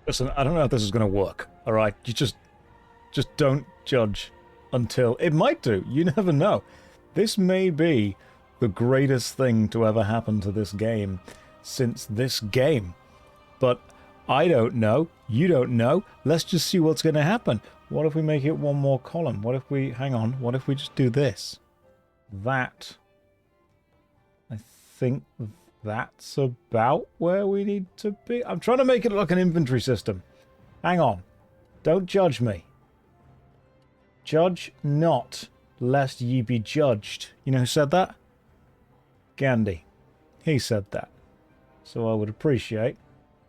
Listen, I don't know if this is going to work, all right? You just don't judge until... It might do. You never know. This may be the greatest thing to ever happen to this game since this game. But I don't know. You don't know. Let's just see what's going to happen. What if we make it one more column? What if we... Hang on. What if we just do this? That... I think that's about where we need to be. I'm trying to make it look like an inventory system. Hang on. Don't judge me. Judge not, lest ye be judged. You know who said that? Gandhi. He said that. So I would appreciate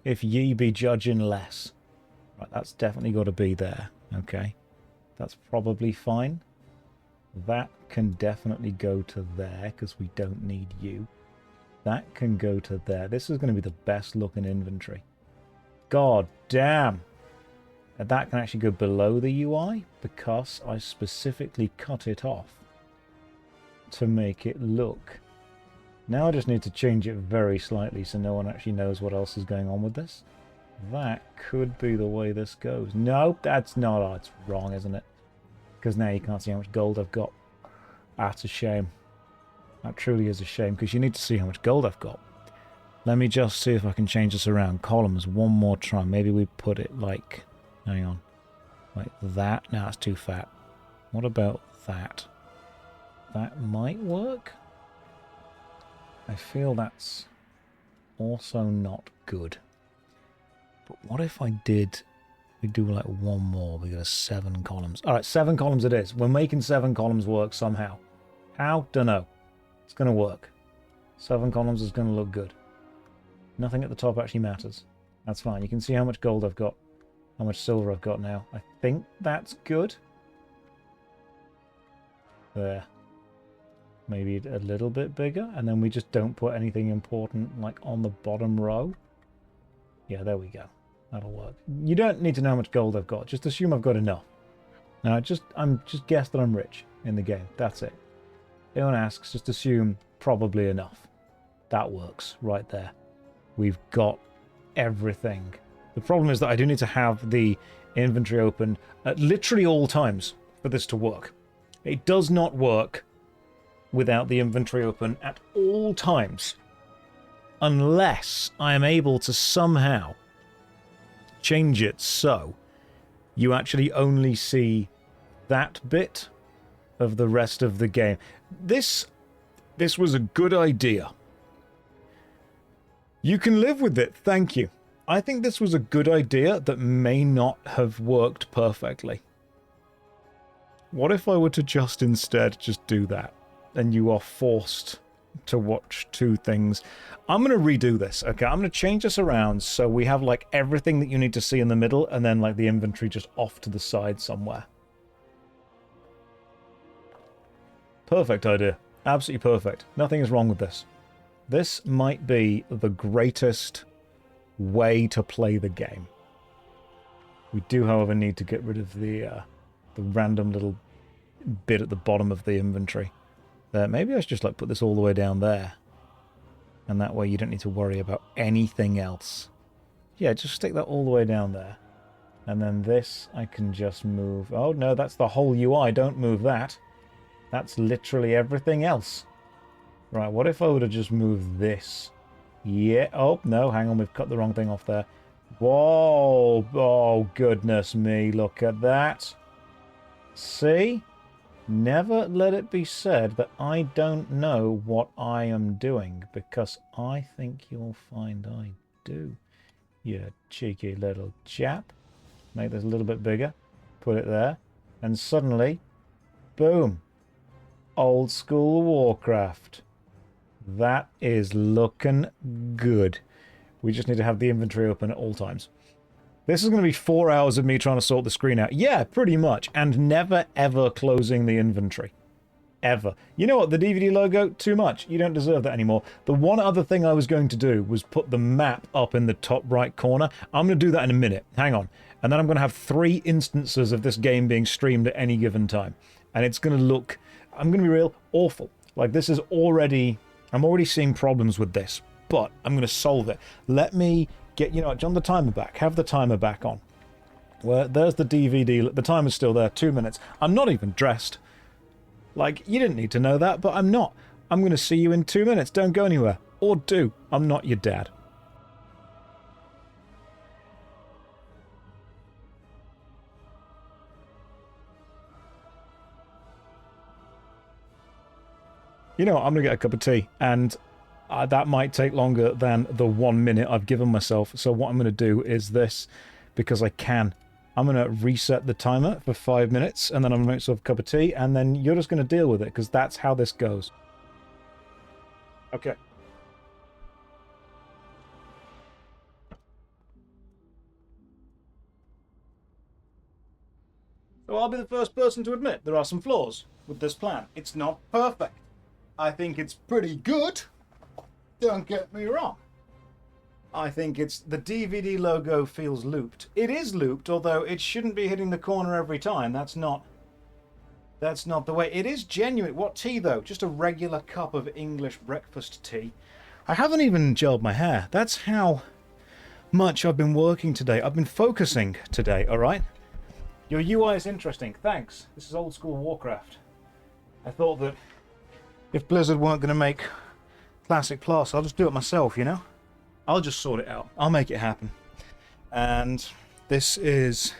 if ye be judging less. Right, that's definitely got to be there. Okay. That's probably fine. That can definitely go to there, because we don't need you. That can go to there. This is going to be the best looking inventory. God damn. And that can actually go below the UI, because I specifically cut it off to make it look. Now I just need to change it very slightly so no one actually knows what else is going on with this. That could be the way this goes. No, that's not. Oh, it's wrong, isn't it? Because now you can't see how much gold I've got. That's a shame. That truly is a shame, because you need to see how much gold I've got. Let me just see if I can change this around. Columns one more try. Maybe we put it like... Hang on. Like that? No, that's too fat. What about that? That might work? I feel that's also not good. But what if I did... We do like one more. We go 7 columns. Alright, 7 columns it is. We're making 7 columns work somehow. How? Dunno. It's going to work. 7 columns is going to look good. Nothing at the top actually matters. That's fine. You can see how much gold I've got. How much silver I've got now. I think that's good. There. Maybe a little bit bigger. And then we just don't put anything important like on the bottom row. Yeah, there we go. That'll work. You don't need to know how much gold I've got. Just assume I've got enough. Now, I'm just guess that I'm rich in the game. That's it. Anyone asks, just assume probably enough. That works right there. We've got everything. The problem is that I do need to have the inventory open at literally all times for this to work. It does not work without the inventory open at all times unless I am able to somehow change it so you actually only see that bit of the rest of the game. This was a good idea. You can live with it, thank you. I think this was a good idea that may not have worked perfectly. What if I were to just instead just do that? And you are forced to watch 2 things. I'm going to redo this, okay? I'm going to change this around so we have like everything that you need to see in the middle and then like the inventory just off to the side somewhere. Perfect idea. Absolutely perfect. Nothing is wrong with this. This might be the greatest way to play the game. We do, however, need to get rid of the random little bit at the bottom of the inventory. Maybe I should just like put this all the way down there. And that way you don't need to worry about anything else. Yeah, just stick that all the way down there. And then this I can just move. Oh no, that's the whole UI. Don't move that. That's literally everything else. Right, what if I would have just moved this? Yeah. Oh, no, hang on. We've cut the wrong thing off there. Whoa. Oh, goodness me. Look at that. See? Never let it be said that I don't know what I am doing, because I think you'll find I do. You cheeky little chap. Make this a little bit bigger. Put it there. And suddenly, boom. Old school Warcraft. That is looking good. We just need to have the inventory open at all times. This is going to be 4 hours of me trying to sort the screen out. Yeah, pretty much. And never, ever closing the inventory. Ever. You know what? The DVD logo? Too much. You don't deserve that anymore. The one other thing I was going to do was put the map up in the top right corner. I'm going to do that in a minute. Hang on. And then I'm going to have 3 instances of this game being streamed at any given time. And it's going to look, I'm going to be real, awful. Like, this is already, I'm already seeing problems with this. But I'm going to solve it. Let me Get, you know, on the timer back. Have the timer back on. Well, there's the DVD. The timer's still there. 2 minutes. I'm not even dressed. Like, you didn't need to know that, but I'm not. I'm going to see you in 2 minutes. Don't go anywhere. Or do. I'm not your dad. You know what? I'm going to get a cup of tea, and that might take longer than the 1 minute I've given myself. So what I'm going to do is this, because I can. I'm going to reset the timer for 5 minutes, and then I'm going to make myself a cup of tea, and then you're just going to deal with it, because that's how this goes. Okay. So I'll be the first person to admit there are some flaws with this plan. It's not perfect. I think it's pretty good. Don't get me wrong. I think it's the DVD logo feels looped. It is looped, although it shouldn't be hitting the corner every time. That's not the way. It is genuine. What tea though? Just a regular cup of English breakfast tea. I haven't even gelled my hair. That's how much I've been working today. I've been focusing today, all right? Your UI is interesting. Thanks. This is old school Warcraft. I thought that if Blizzard weren't going to make Classic Plus, I'll just do it myself, you know? I'll just sort it out. I'll make it happen. And this is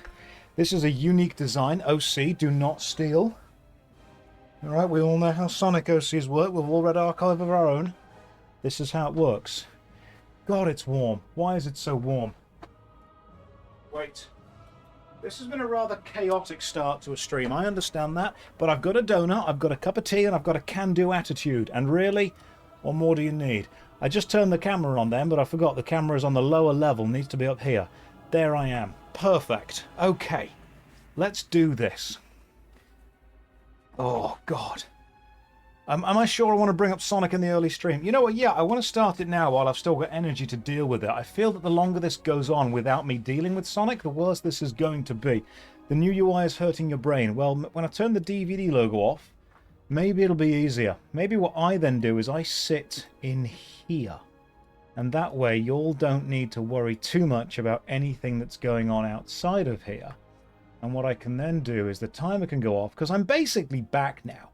a unique design. OC, do not steal. Alright, we all know how Sonic OCs work. We've all read Archive of our own. This is how it works. God, it's warm. Why is it so warm? Wait. This has been a rather chaotic start to a stream. I understand that. But I've got a donut, I've got a cup of tea, and I've got a can-do attitude. And really, what more do you need? I just turned the camera on then, but I forgot the camera is on the lower level, needs to be up here. There I am. Perfect. Okay. Let's do this. Oh, God. Am I sure I want to bring up Sonic in the early stream? You know what? Yeah, I want to start it now while I've still got energy to deal with it. I feel that the longer this goes on without me dealing with Sonic, the worse this is going to be. The new UI is hurting your brain. Well, when I turn the DVD logo off, maybe it'll be easier. Maybe what I then do is I sit in here. And that way you all don't need to worry too much about anything that's going on outside of here. And what I can then do is the timer can go off, because I'm basically back now.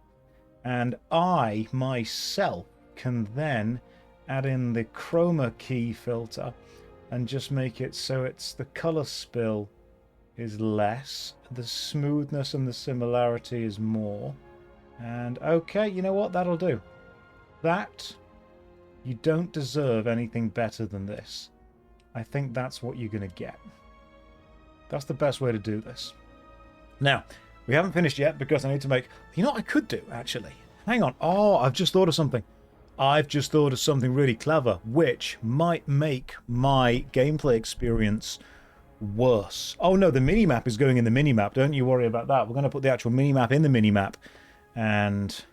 And I, myself, can then add in the chroma key filter and just make it so it's the color spill is less, the smoothness and the similarity is more. And okay, you know what? That'll do. That, you don't deserve anything better than this. I think that's what you're going to get. That's the best way to do this. Now, we haven't finished yet because I need to make... You know what I could do, actually? Hang on. Oh, I've just thought of something. I've just thought of something really clever, which might make my gameplay experience worse. Oh, no, the minimap is going in the minimap. Don't you worry about that. We're going to put the actual minimap in the minimap. And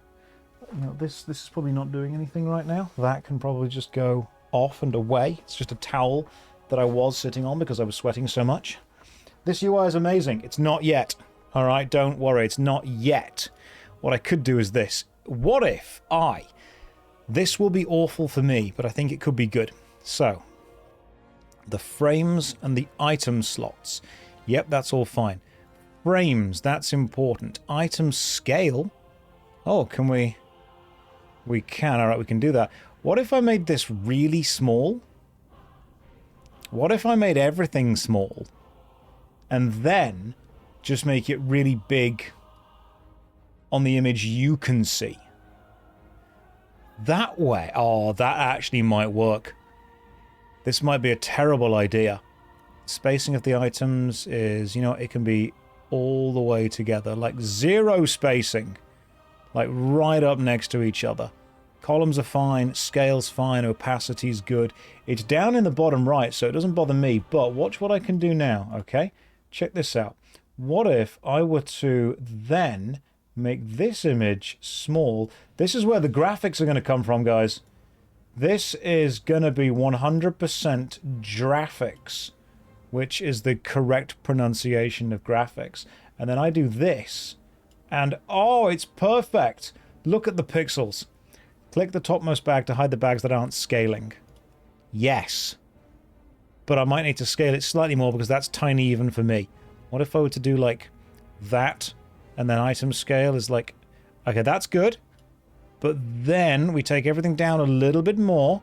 you know, this is probably not doing anything right now. That can probably just go off and away. It's just a towel that I was sitting on because I was sweating so much. This UI is amazing. It's not yet. All right, don't worry. It's not yet. What I could do is this. What if this will be awful for me, but I think it could be good. So, the frames and the item slots. Yep, that's all fine. Frames, that's important. Item scale. Oh, can we? We can. All right, we can do that. What if I made this really small? What if I made everything small? And then just make it really big on the image you can see. That way. Oh, that actually might work. This might be a terrible idea. Spacing of the items is, you know, it can be all the way together. Like zero spacing. Like right up next to each other. Columns are fine, scale's fine, opacity's good. It's down in the bottom right, so it doesn't bother me. But watch what I can do now, okay? Check this out. What if I were to then make this image small? This is where the graphics are going to come from, guys. This is going to be 100% graphics, which is the correct pronunciation of graphics. And then I do this, and oh, it's perfect. Look at the pixels. Click the topmost bag to hide the bags that aren't scaling. Yes. but I might need to scale it slightly more because that's tiny even for me. What if I were to do like that, and then item scale is like, okay, that's good. But then we take everything down a little bit more.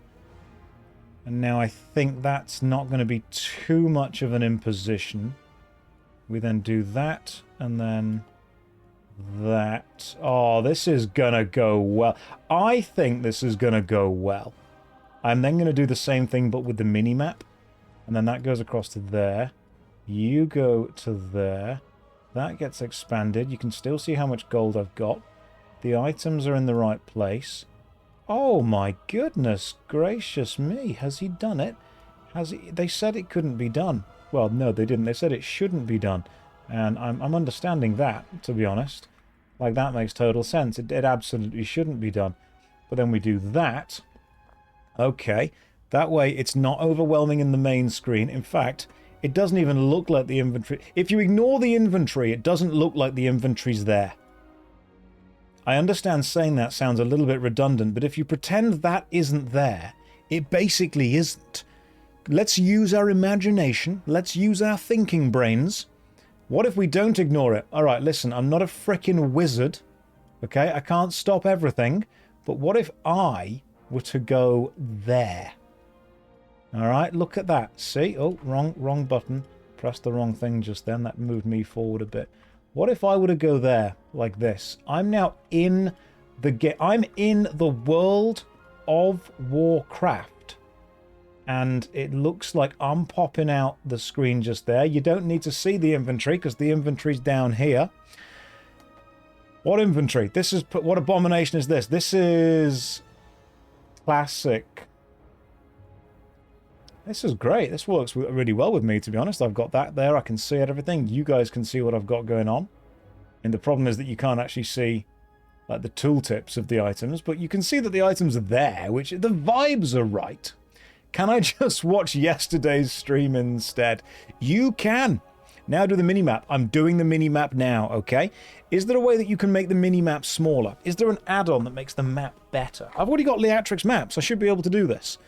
And now I think that's not going to be too much of an imposition. We then do that, and then that. Oh, this is going to go well. I think this is going to go well. I'm then going to do the same thing, but with the mini-map. And then that goes across to there. You go to there. That gets expanded. You can still see how much gold I've got. The items are in the right place. Oh my goodness gracious me. Has he done it? Has he? They said it couldn't be done. Well, no, they didn't. They said it shouldn't be done. And I'm understanding that, to be honest. Like, that makes total sense. It absolutely shouldn't be done. But then we do that. Okay. That way it's not overwhelming in the main screen. In fact, it doesn't even look like the inventory. If you ignore the inventory, it doesn't look like the inventory's there. I understand saying that sounds a little bit redundant, but if you pretend that isn't there, it basically isn't. Let's use our imagination. Let's use our thinking brains. What if we don't ignore it? Alright, listen, I'm not a frickin' wizard. Okay, I can't stop everything. But what if I were to go there? Alright, look at that. See? Oh, wrong button. Pressed the wrong thing just then. That moved me forward a bit. What if I were to go there, like this? I'm now in the game. I'm in the world of Warcraft. And it looks like I'm popping out the screen just there. You don't need to see the inventory, because the inventory's down here. What inventory? This is... What abomination is this? This is... Classic. This is great. This works really well with me, to be honest. I've got that there. I can see everything. You guys can see what I've got going on. And the problem is that you can't actually see like the tooltips of the items, but you can see that the items are there, which the vibes are right. Can I just watch yesterday's stream instead? You can. Now do the minimap. I'm doing the minimap now, okay? Is there a way that you can make the minimap smaller? Is there an add-on that makes the map better? I've already got Leatrix maps. I should be able to do this.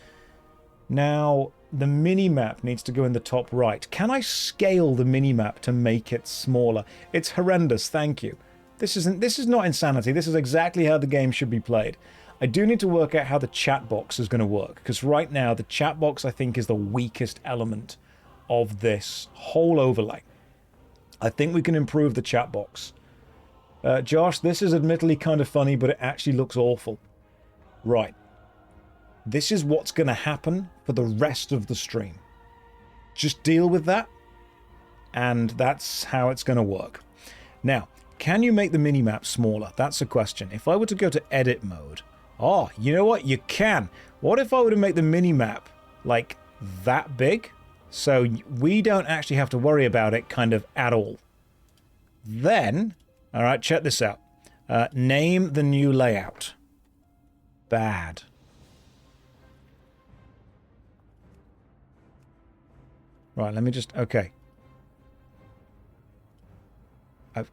Now, the minimap needs to go in the top right. Can I scale the minimap to make it smaller? It's horrendous, thank you. This is not insanity. This is exactly how the game should be played. I do need to work out how the chat box is going to work, because right now the chat box, I think, is the weakest element of this whole overlay. I think we can improve the chat box. Josh, this is admittedly kind of funny, but it actually looks awful. Right. This is what's going to happen for the rest of the stream. Just deal with that, and that's how it's going to work. Now, can you make the minimap smaller? That's a question. If I were to go to edit mode... Oh, you know what? You can. What if I were to make the minimap, like, that big? So we don't actually have to worry about it kind of at all. Then, alright, check this out. Name the new layout. Bad. Right, let me just... Okay.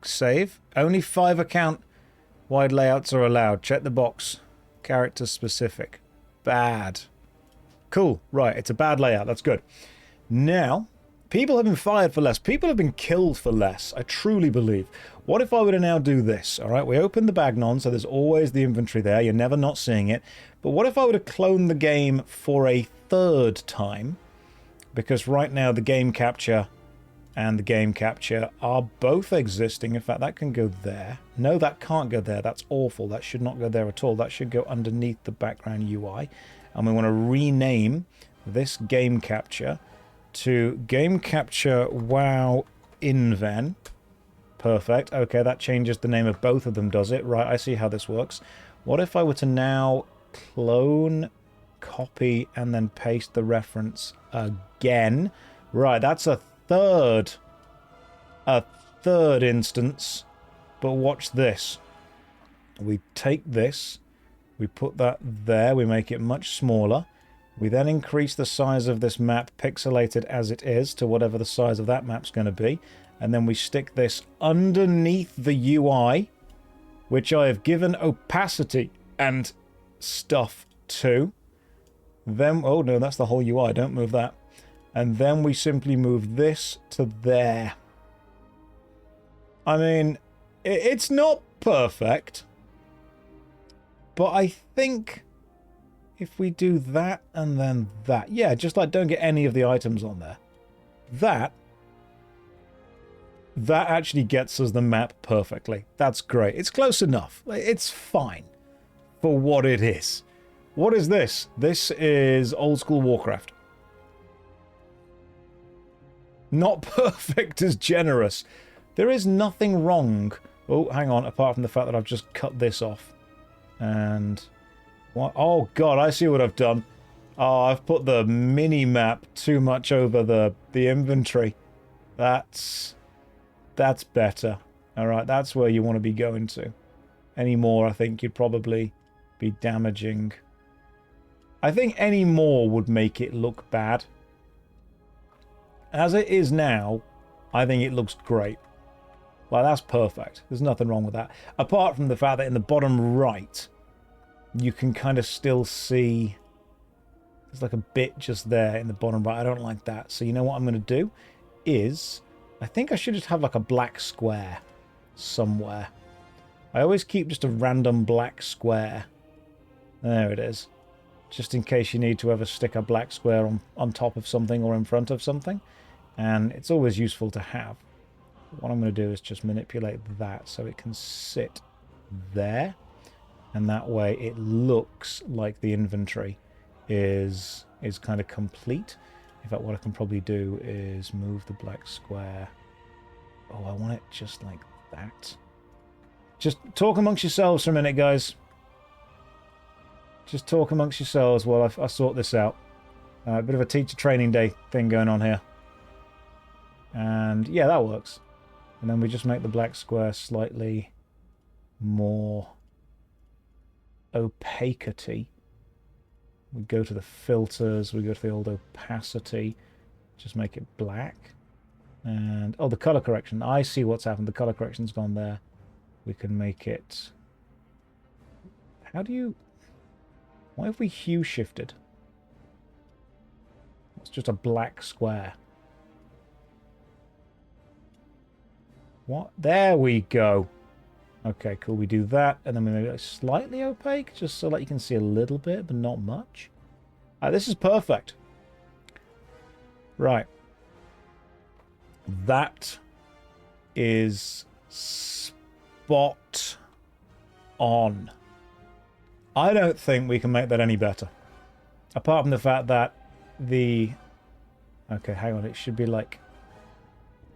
Save. Only 5 account wide layouts are allowed. Check the box. Character specific. Bad. Cool. Right, it's a bad layout. That's good. Now, people have been fired for less. People have been killed for less. I truly believe. What if I were to now do this? All right, we open the Bagnon, so there's always the inventory there. You're never not seeing it. But what if I were to clone the game for a 3rd time? Because right now the game capture and the game capture are both existing. In fact, that can go there. No, that can't go there. That's awful. That should not go there at all. That should go underneath the background UI. And we want to rename this game capture to Game Capture WoW Inven. Perfect. Okay, that changes the name of both of them, does it? Right, I see how this works. What if I were to now clone, copy, and then paste the reference again? Right, that's a third instance. But watch this. We take this, we put that there, we make it much smaller. We then increase the size of this map, pixelated as it is, to whatever the size of that map's going to be. And then we stick this underneath the UI, which I have given opacity and stuff to. Then, oh no, that's the whole UI, don't move that. And then we simply move this to there. I mean, it's not perfect. But I think if we do that and then that. Yeah, just like don't get any of the items on there. That actually gets us the map perfectly. That's great. It's close enough. It's fine for what it is. What is this? This is old school Warcraft. Not perfect is generous. There is nothing wrong. Oh, hang on. Apart from the fact that I've just cut this off. And what? Oh god, I see what I've done. Oh, I've put the mini-map too much over the inventory. That's better. Alright, that's where you want to be going to. Any more, I think you'd probably be damaging. I think any more would make it look bad. As it is now, I think it looks great. Well, that's perfect. There's nothing wrong with that. Apart from the fact that in the bottom right, you can kind of still see... There's like a bit just there in the bottom right. I don't like that. So you know what I'm going to do is... I think I should just have like a black square somewhere. I always keep just a random black square. There it is. Just in case you need to ever stick a black square on top of something or in front of something. And it's always useful to have. What I'm going to do is just manipulate that so it can sit there. And that way it looks like the inventory is kind of complete. In fact, what I can probably do is move the black square. Oh, I want it just like that. Just talk amongst yourselves for a minute, guys. Just talk amongst yourselves while I sort this out. A bit of a teacher training day thing going on here. And yeah, that works. And then we just make the black square slightly more opacity. We go to the filters, we go to the old opacity, just make it black. And, oh, the color correction. I see what's happened. The color correction's gone there. We can make it... How do you... Why have we hue shifted? It's just a black square. What? There we go. Okay, cool. We do that, and then we make it slightly opaque, just so that you can see a little bit, but not much. This is perfect. Right. That is spot on. I don't think we can make that any better. Apart from the fact that the... Okay, hang on. It should be like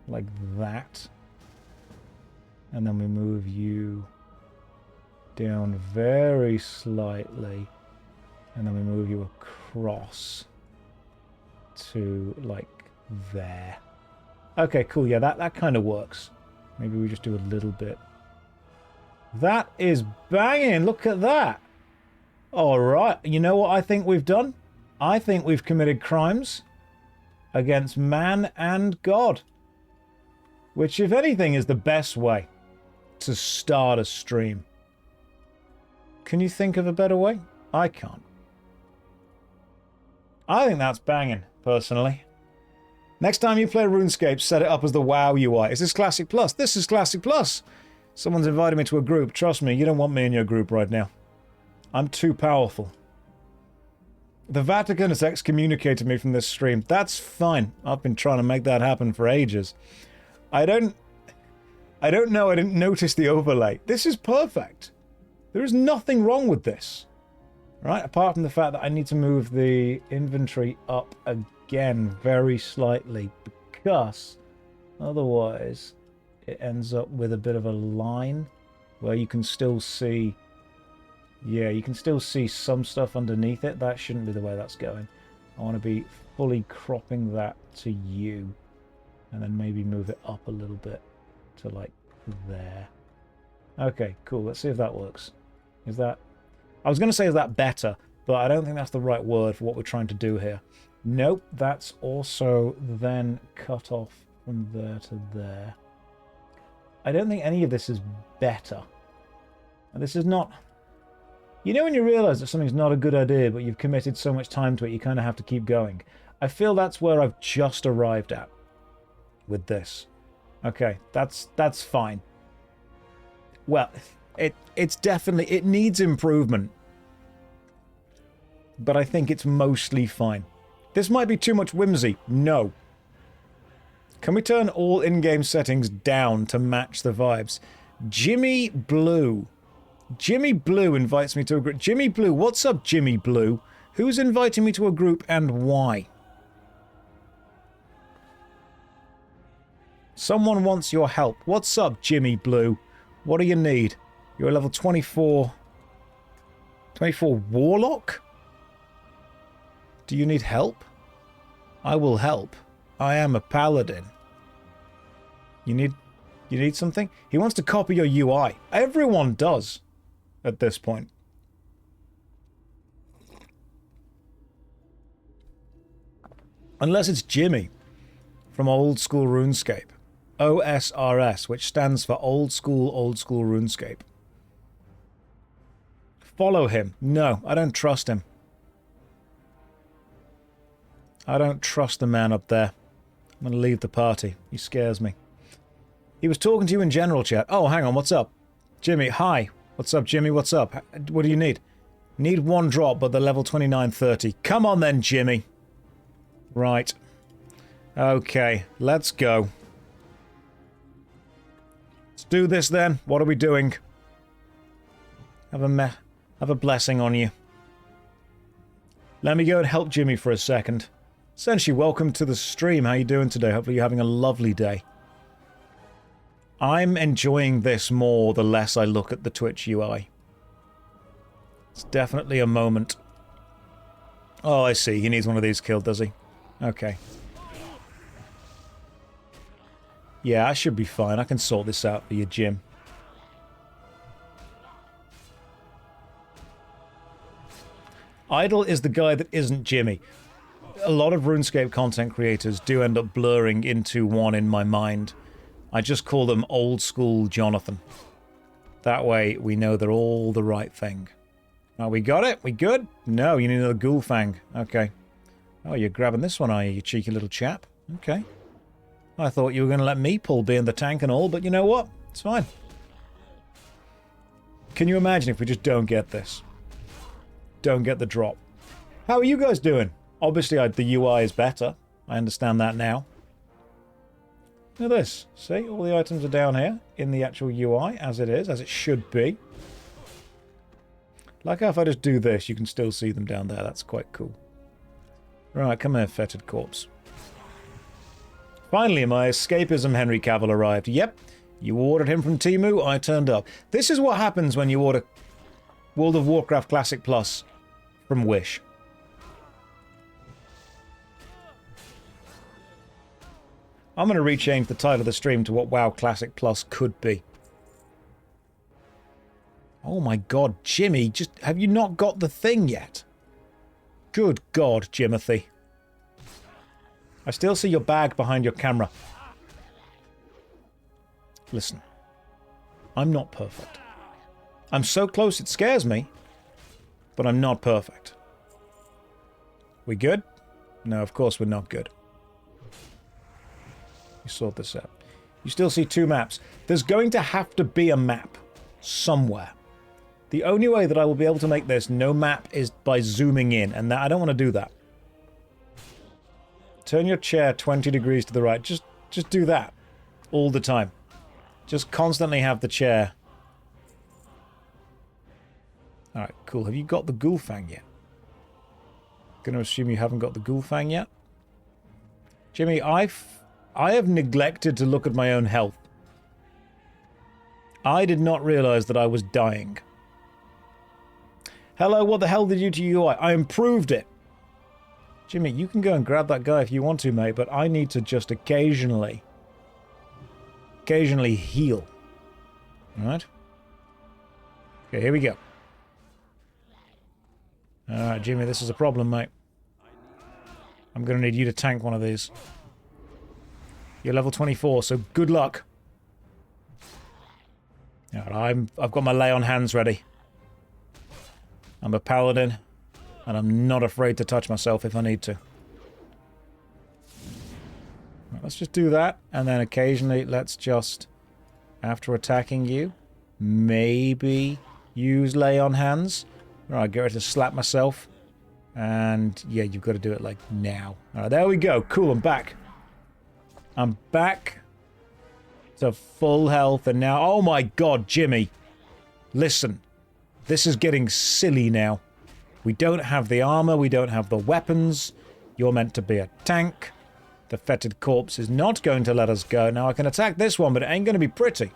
that. And then we move you down very slightly. And then we move you across to, like, there. Okay, cool. Yeah, that kind of works. Maybe we just do a little bit. That is banging. Look at that. All right. You know what I think we've done? I think we've committed crimes against man and God. Which, if anything, is the best way to start a stream. Can you think of a better way? I can't. I think that's banging, personally. Next time you play RuneScape, set it up as the WoW UI. Is this Classic Plus? This is Classic Plus! Someone's invited me to a group. Trust me, you don't want me in your group right now. I'm too powerful. The Vatican has excommunicated me from this stream. That's fine. I've been trying to make that happen for ages. I don't know. I didn't notice the overlay. This is perfect. There is nothing wrong with this. Right? Apart from the fact that I need to move the inventory up again very slightly, because otherwise it ends up with a bit of a line where you can still see... Yeah, you can still see some stuff underneath it. That shouldn't be the way that's going. I want to be fully cropping that to you. And then maybe move it up a little bit to, like, there. Okay, cool. Let's see if that works. Is that... I was going to say, is that better? But I don't think that's the right word for what we're trying to do here. Nope, that's also then cut off from there to there. I don't think any of this is better. And this is not... You know when you realise that something's not a good idea, but you've committed so much time to it, you kind of have to keep going. I feel that's where I've just arrived at with this. Okay, that's fine. Well, it's definitely... It needs improvement. But I think it's mostly fine. This might be too much whimsy. No. Can we turn all in-game settings down to match the vibes? Jimmy Blue. Jimmy Blue invites me to a group. Jimmy Blue, what's up, Jimmy Blue? Who's inviting me to a group and why? Someone wants your help. What's up, Jimmy Blue? What do you need? You're a level 24... 24 Warlock? Do you need help? I will help. I am a paladin. You need something? He wants to copy your UI. Everyone does at this point. Unless it's Jimmy from Old School RuneScape. OSRS, which stands for Old School RuneScape. Follow him. No, I don't trust him. I don't trust the man up there. I'm going to leave the party. He scares me. He was talking to you in general chat. Oh, hang on. What's up? Jimmy, hi. What's up, Jimmy? What's up? What do you need? Need one drop, but the level 2930. Come on then, Jimmy. Right. Okay, let's go. Let's do this then. What are we doing? Have a blessing on you. Let me go and help Jimmy for a second. Senshi, welcome to the stream. How you doing today? Hopefully you're having a lovely day. I'm enjoying this more the less I look at the Twitch UI. It's definitely a moment. Oh, I see. He needs one of these killed, does he? Okay. Yeah, I should be fine. I can sort this out for you, Jim. Idle is the guy that isn't Jimmy. A lot of RuneScape content creators do end up blurring into one in my mind. I just call them Old School Jonathan. That way we know they're all the right thing. Oh, we got it? We good? No, you need another ghoul fang. Okay. Oh, you're grabbing this one, are you cheeky little chap? Okay. I thought you were going to let me pull B in the tank and all, but you know what? It's fine. Can you imagine if we just don't get this? Don't get the drop. How are you guys doing? Obviously, the UI is better. I understand that now. Look at this. See, all the items are down here in the actual UI, as it is, as it should be. Like how if I just do this, you can still see them down there. That's quite cool. Right, come here, fetid corpse. Finally, my escapism Henry Cavill arrived. Yep, you ordered him from Temu, I turned up. This is what happens when you order World of Warcraft Classic Plus from Wish. I'm going to rechange the title of the stream to what WoW Classic Plus could be. Oh my god, Jimmy, just have you not got the thing yet? Good god, Jimothy. I still see your bag behind your camera. Listen, I'm not perfect. I'm so close it scares me, but I'm not perfect. We good? No, of course we're not good. We sort this out. You still see two maps. There's going to have to be a map somewhere. The only way that I will be able to make this no map is by zooming in, and I don't want to do that. Turn your chair 20 degrees to the right. Just do that all the time. Just constantly have the chair. Alright, cool. Have you got the ghoul fang yet? Gonna assume you haven't got the ghoul fang yet. Jimmy, I have neglected to look at my own health. I did not realize that I was dying. Hello, what the hell did you do to your UI? I improved it. Jimmy, you can go and grab that guy if you want to, mate, but I need to just occasionally heal. Alright? Okay, here we go. Alright, Jimmy, this is a problem, mate. I'm gonna need you to tank one of these. You're level 24, so good luck. Alright, I've got my lay on hands ready. I'm a paladin, and I'm not afraid to touch myself if I need to. Let's just do that, and then occasionally let's just, after attacking you, maybe use lay on hands. Alright, get ready to slap myself. And yeah, you've got to do it like now. Alright, there we go. Cool, I'm back. I'm back to full health, and now, oh my god, Jimmy. Listen, this is getting silly now. We don't have the armor, we don't have the weapons. You're meant to be a tank. The fetid corpse is not going to let us go. Now I can attack this one, but it ain't going to be pretty.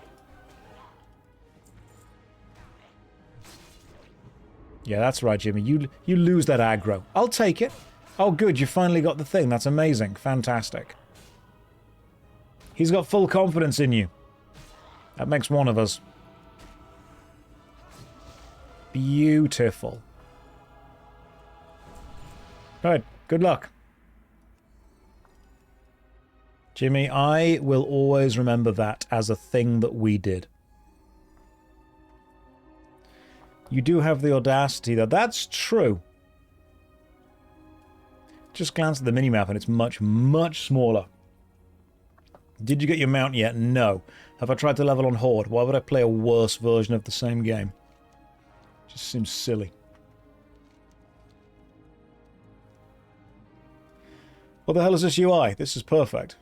Yeah, that's right, Jimmy. You lose that aggro. I'll take it. Oh, good. You finally got the thing. That's amazing. Fantastic. He's got full confidence in you. That makes one of us. Beautiful. Right. Good luck. Jimmy, I will always remember that as a thing that we did. You do have the audacity, though. That's true. Just glance at the minimap and it's much, much smaller. Did you get your mount yet? No. Have I tried to level on Horde? Why would I play a worse version of the same game? Just seems silly. What the hell is this UI? This is perfect.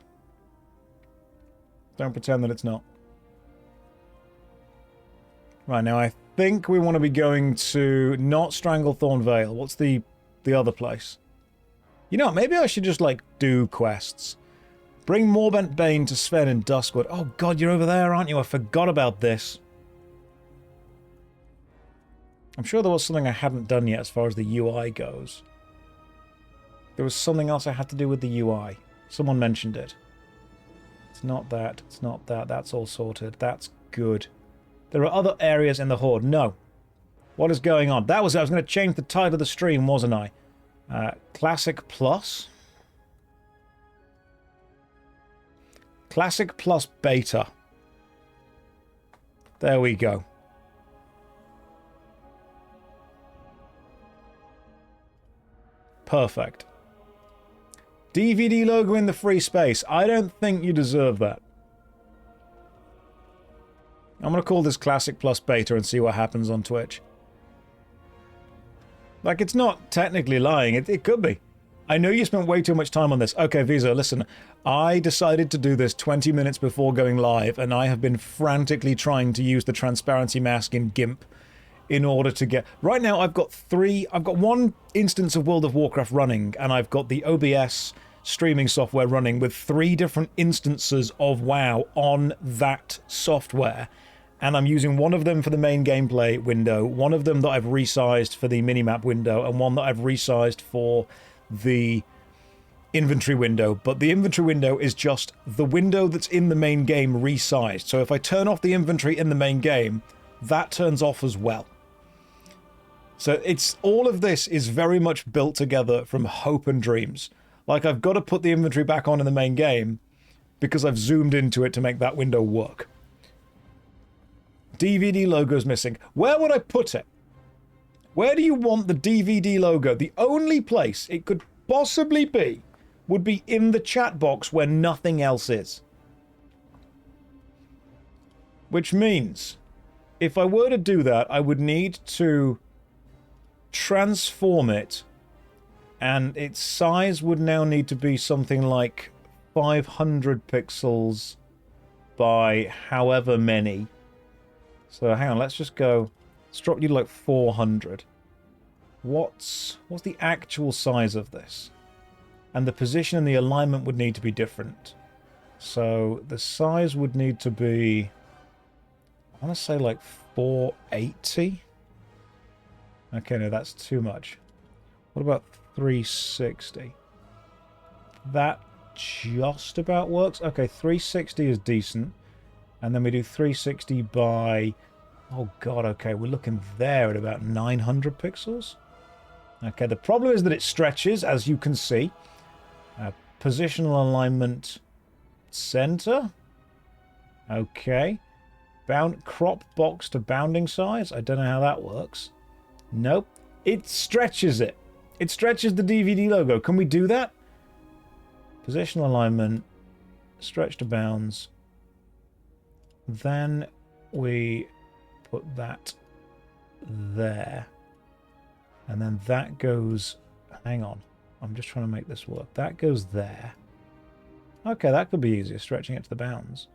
Don't pretend that it's not. Right, now I think we want to be going to not Stranglethorn Vale. What's the other place? You know, maybe I should just, like, do quests. Bring Morbent Bane to Sven in Duskwood. Oh god, you're over there, aren't you? I forgot about this. I'm sure there was something I hadn't done yet as far as the UI goes. There was something else I had to do with the UI. Someone mentioned it. It's not that. It's not that. That's all sorted. That's good. There are other areas in the Horde. No. What is going on? That was it. I was going to change the title of the stream, wasn't I? Classic Plus? Classic Plus Beta. There we go. Perfect. DVD logo in the free space. I don't think you deserve that. I'm going to call this Classic Plus Beta and see what happens on Twitch. Like, it's not technically lying. It could be. I know you spent way too much time on this. Okay, Visa, listen. I decided to do this 20 minutes before going live, and I have been frantically trying to use the transparency mask in GIMP in order to get... Right now, I've got one instance of World of Warcraft running, and I've got the OBS streaming software running with 3 different instances of WoW on that software. And I'm using one of them for the main gameplay window, one of them that I've resized for the minimap window, and one that I've resized for the inventory window. But the inventory window is just the window that's in the main game resized. So if I turn off the inventory in the main game, that turns off as well. So it's all of this is very much built together from hope and dreams. Like, I've got to put the inventory back on in the main game because I've zoomed into it to make that window work. DVD logo's missing. Where would I put it? Where do you want the DVD logo? The only place it could possibly be would be in the chat box where nothing else is. Which means, if I were to do that, I would need to transform it, and its size would now need to be something like 500 pixels by however many. So hang on, let's just go. Let's drop you to like 400. What's the actual size of this? And the position and the alignment would need to be different. So the size would need to be, I want to say like 480. Okay, no, that's too much. What about 360? That just about works. Okay, 360 is decent. And then we do 360 by... Oh god, okay, we're looking there at about 900 pixels. Okay, the problem is that it stretches, as you can see. Positional alignment center. Okay. Crop box to bounding size. I don't know how that works. Nope. It stretches it. It stretches the DVD logo. Can we do that? Positional alignment. stretch to bounds. Then we put that there. And then that goes... Hang on. I'm just trying to make this work. That goes there. Okay, that could be easier, stretching it to the bounds.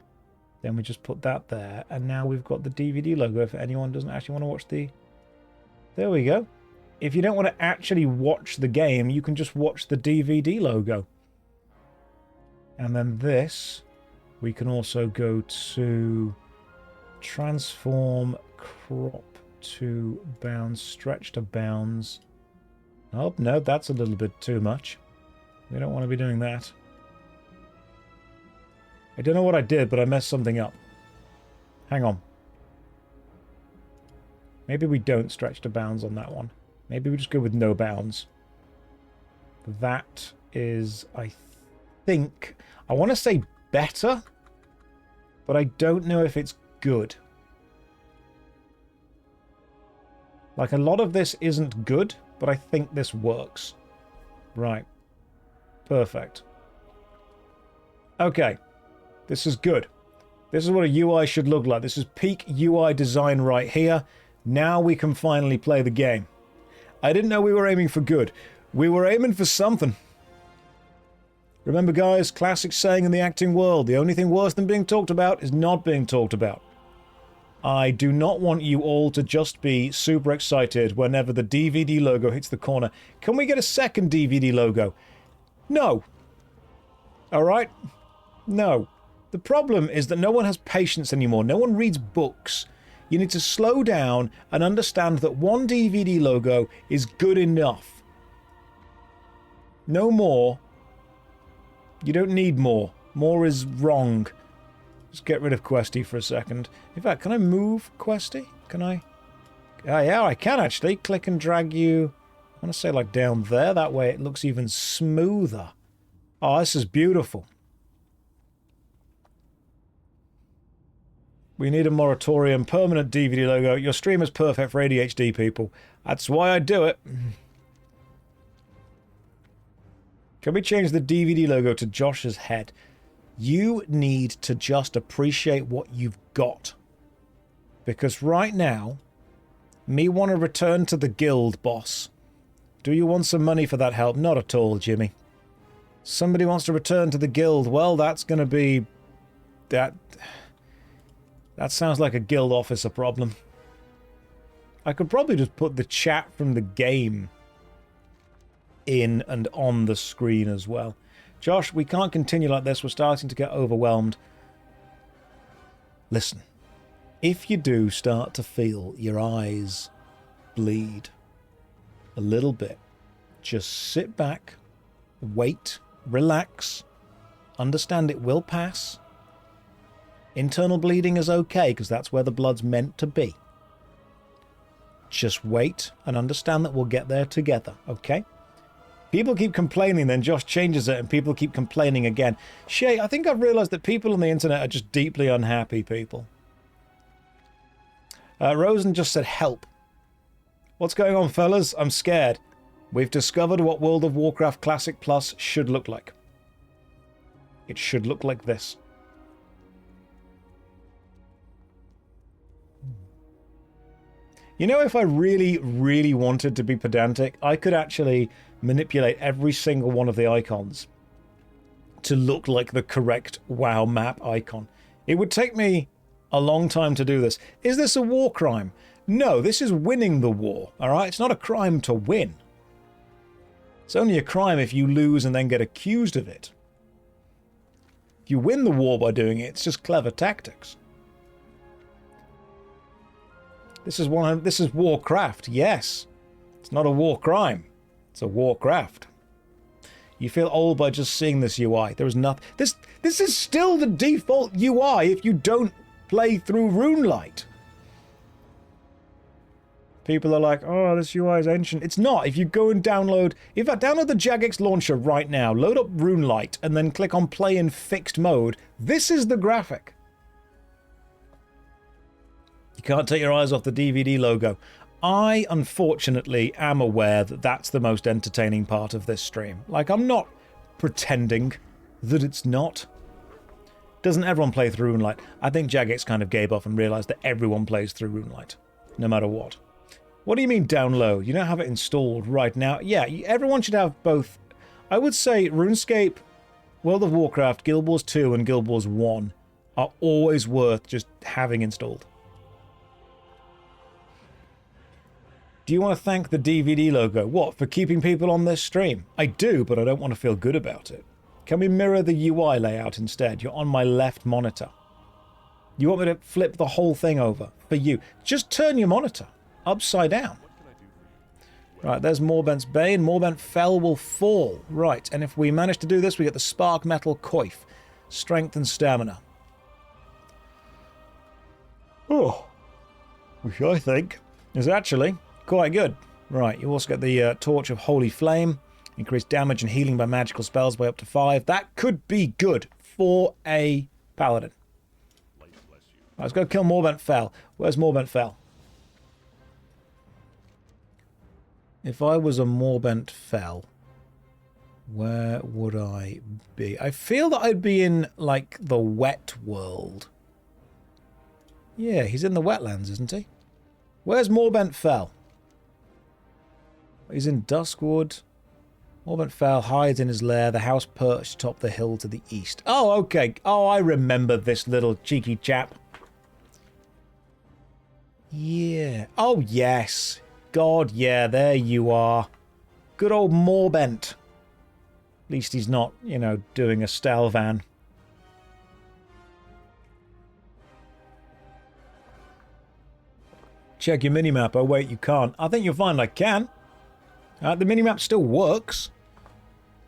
Then we just put that there. And now we've got the DVD logo if anyone doesn't actually want to watch the... There we go. If you don't want to actually watch the game, you can just watch the DVD logo. And then this, we can also go to transform, crop to bounds, stretch to bounds. Oh, no, that's a little bit too much. We don't want to be doing that. I don't know what I did, but I messed something up. Hang on. Maybe we don't stretch to bounds on that one. Maybe we just go with no bounds. That is, I think... I want to say better, but I don't know if it's good. Like, a lot of this isn't good, but I think this works. Right. Perfect. Okay. This is good. This is what a UI should look like. This is peak UI design right here. Now we can finally play the game. I didn't know we were aiming for good. We were aiming for something. Remember, guys, classic saying in the acting world, the only thing worse than being talked about is not being talked about. I do not want you all to just be super excited whenever the DVD logo hits the corner. Can we get a second DVD logo? No. Alright? No. The problem is that no one has patience anymore. No one reads books. You need to slow down and understand that one DVD logo is good enough. No more. You don't need more. More is wrong. Just get rid of Questy for a second. In fact, can I move Questy? Can I? Yeah, I can actually. Click and drag you. I want to say like down there. That way it looks even smoother. Oh, this is beautiful. We need a moratorium. Permanent DVD logo. Your stream is perfect for ADHD people. That's why I do it. Can we change the DVD logo to Josh's head? You need to just appreciate what you've got. Because right now, me want to return to the guild, boss. Do you want some money for that help? Not at all, Jimmy. Somebody wants to return to the guild. Well, that's going to be... That sounds like a guild officer problem. I could probably just put the chat from the game in and on the screen as well. Josh, we can't continue like this. We're starting to get overwhelmed. Listen, if you do start to feel your eyes bleed a little bit, just sit back, wait, relax, understand it will pass. Internal bleeding is okay because that's where the blood's meant to be. Just wait and understand that we'll get there together, okay? People keep complaining, then Josh changes it, and people keep complaining again. Shay, I think I've realised that people on the internet are just deeply unhappy people. Rosen just said, help. What's going on, fellas? I'm scared. We've discovered what World of Warcraft Classic Plus should look like. It should look like this. You know, if I really, really wanted to be pedantic, I could actually manipulate every single one of the icons to look like the correct WoW map icon. It would take me a long time to do this. Is this a war crime? No, this is winning the war, alright? It's not a crime to win. It's only a crime if you lose and then get accused of it. If you win the war by doing it, it's just clever tactics. This is Warcraft, yes. It's not a war crime. It's a Warcraft. You feel old by just seeing this UI. There is nothing. This is still the default UI if you don't play through RuneLite. People are like, oh, this UI is ancient. It's not. If you go and download... In fact, download the Jagex launcher right now. Load up RuneLite and then click on play in fixed mode. This is the graphic. You can't take your eyes off the DVD logo. I, unfortunately, am aware that that's the most entertaining part of this stream. Like, I'm not pretending that it's not. Doesn't everyone play through Runelight? I think Jagex kind of gave up and realised that everyone plays through Runelight, no matter what. What do you mean download? You don't have it installed right now? Yeah, everyone should have both. I would say RuneScape, World of Warcraft, Guild Wars 2 and Guild Wars 1 are always worth just having installed. Do you want to thank the DVD logo? What, for keeping people on this stream? I do, but I don't want to feel good about it. Can we mirror the UI layout instead? You're on my left monitor. You want me to flip the whole thing over for you? Just turn your monitor upside down. Right, there's Morbent's Bane. Morbent Fell will fall. Right, and if we manage to do this, we get the Spark Metal Coif. Strength and Stamina. Oh, which I think is actually quite good. Right, you also get the Torch of Holy Flame. Increased damage and healing by magical spells by up to 5. That could be good for a paladin. Right, let's go kill Morbent Fell. Where's Morbent Fell? If I was a Morbent Fell, where would I be? I feel that I'd be in, like, the wet world. Yeah, he's in the wetlands, isn't he? Where's Morbent Fell? He's in Duskwood. Morbent Fell hides in his lair, the house perched atop the hill to the east. Oh, okay. Oh, I remember this little cheeky chap. Yeah. Oh, yes. God, yeah, there you are. Good old Morbent. At least he's not, you know, doing a Stalvan. Check your minimap. Oh, wait, you can't. I think you'll find I can. The minimap still works.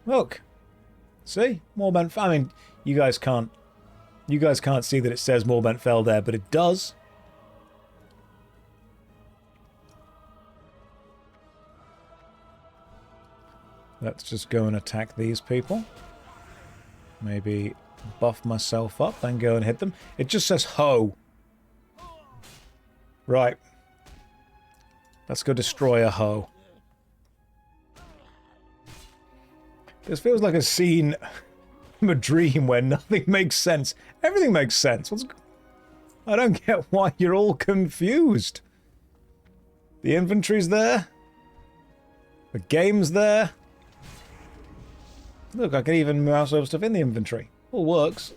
Look. See? Morbent Fell. I mean, you guys can't see that it says Morbent Fell there, but it does. Let's just go and attack these people. Maybe buff myself up, then go and hit them. It just says ho. Right. Let's go destroy a ho. This feels like a scene from a dream where nothing makes sense. Everything makes sense. I don't get why you're all confused. The inventory's there. The game's there. Look, I can even mouse over stuff in the inventory. All works.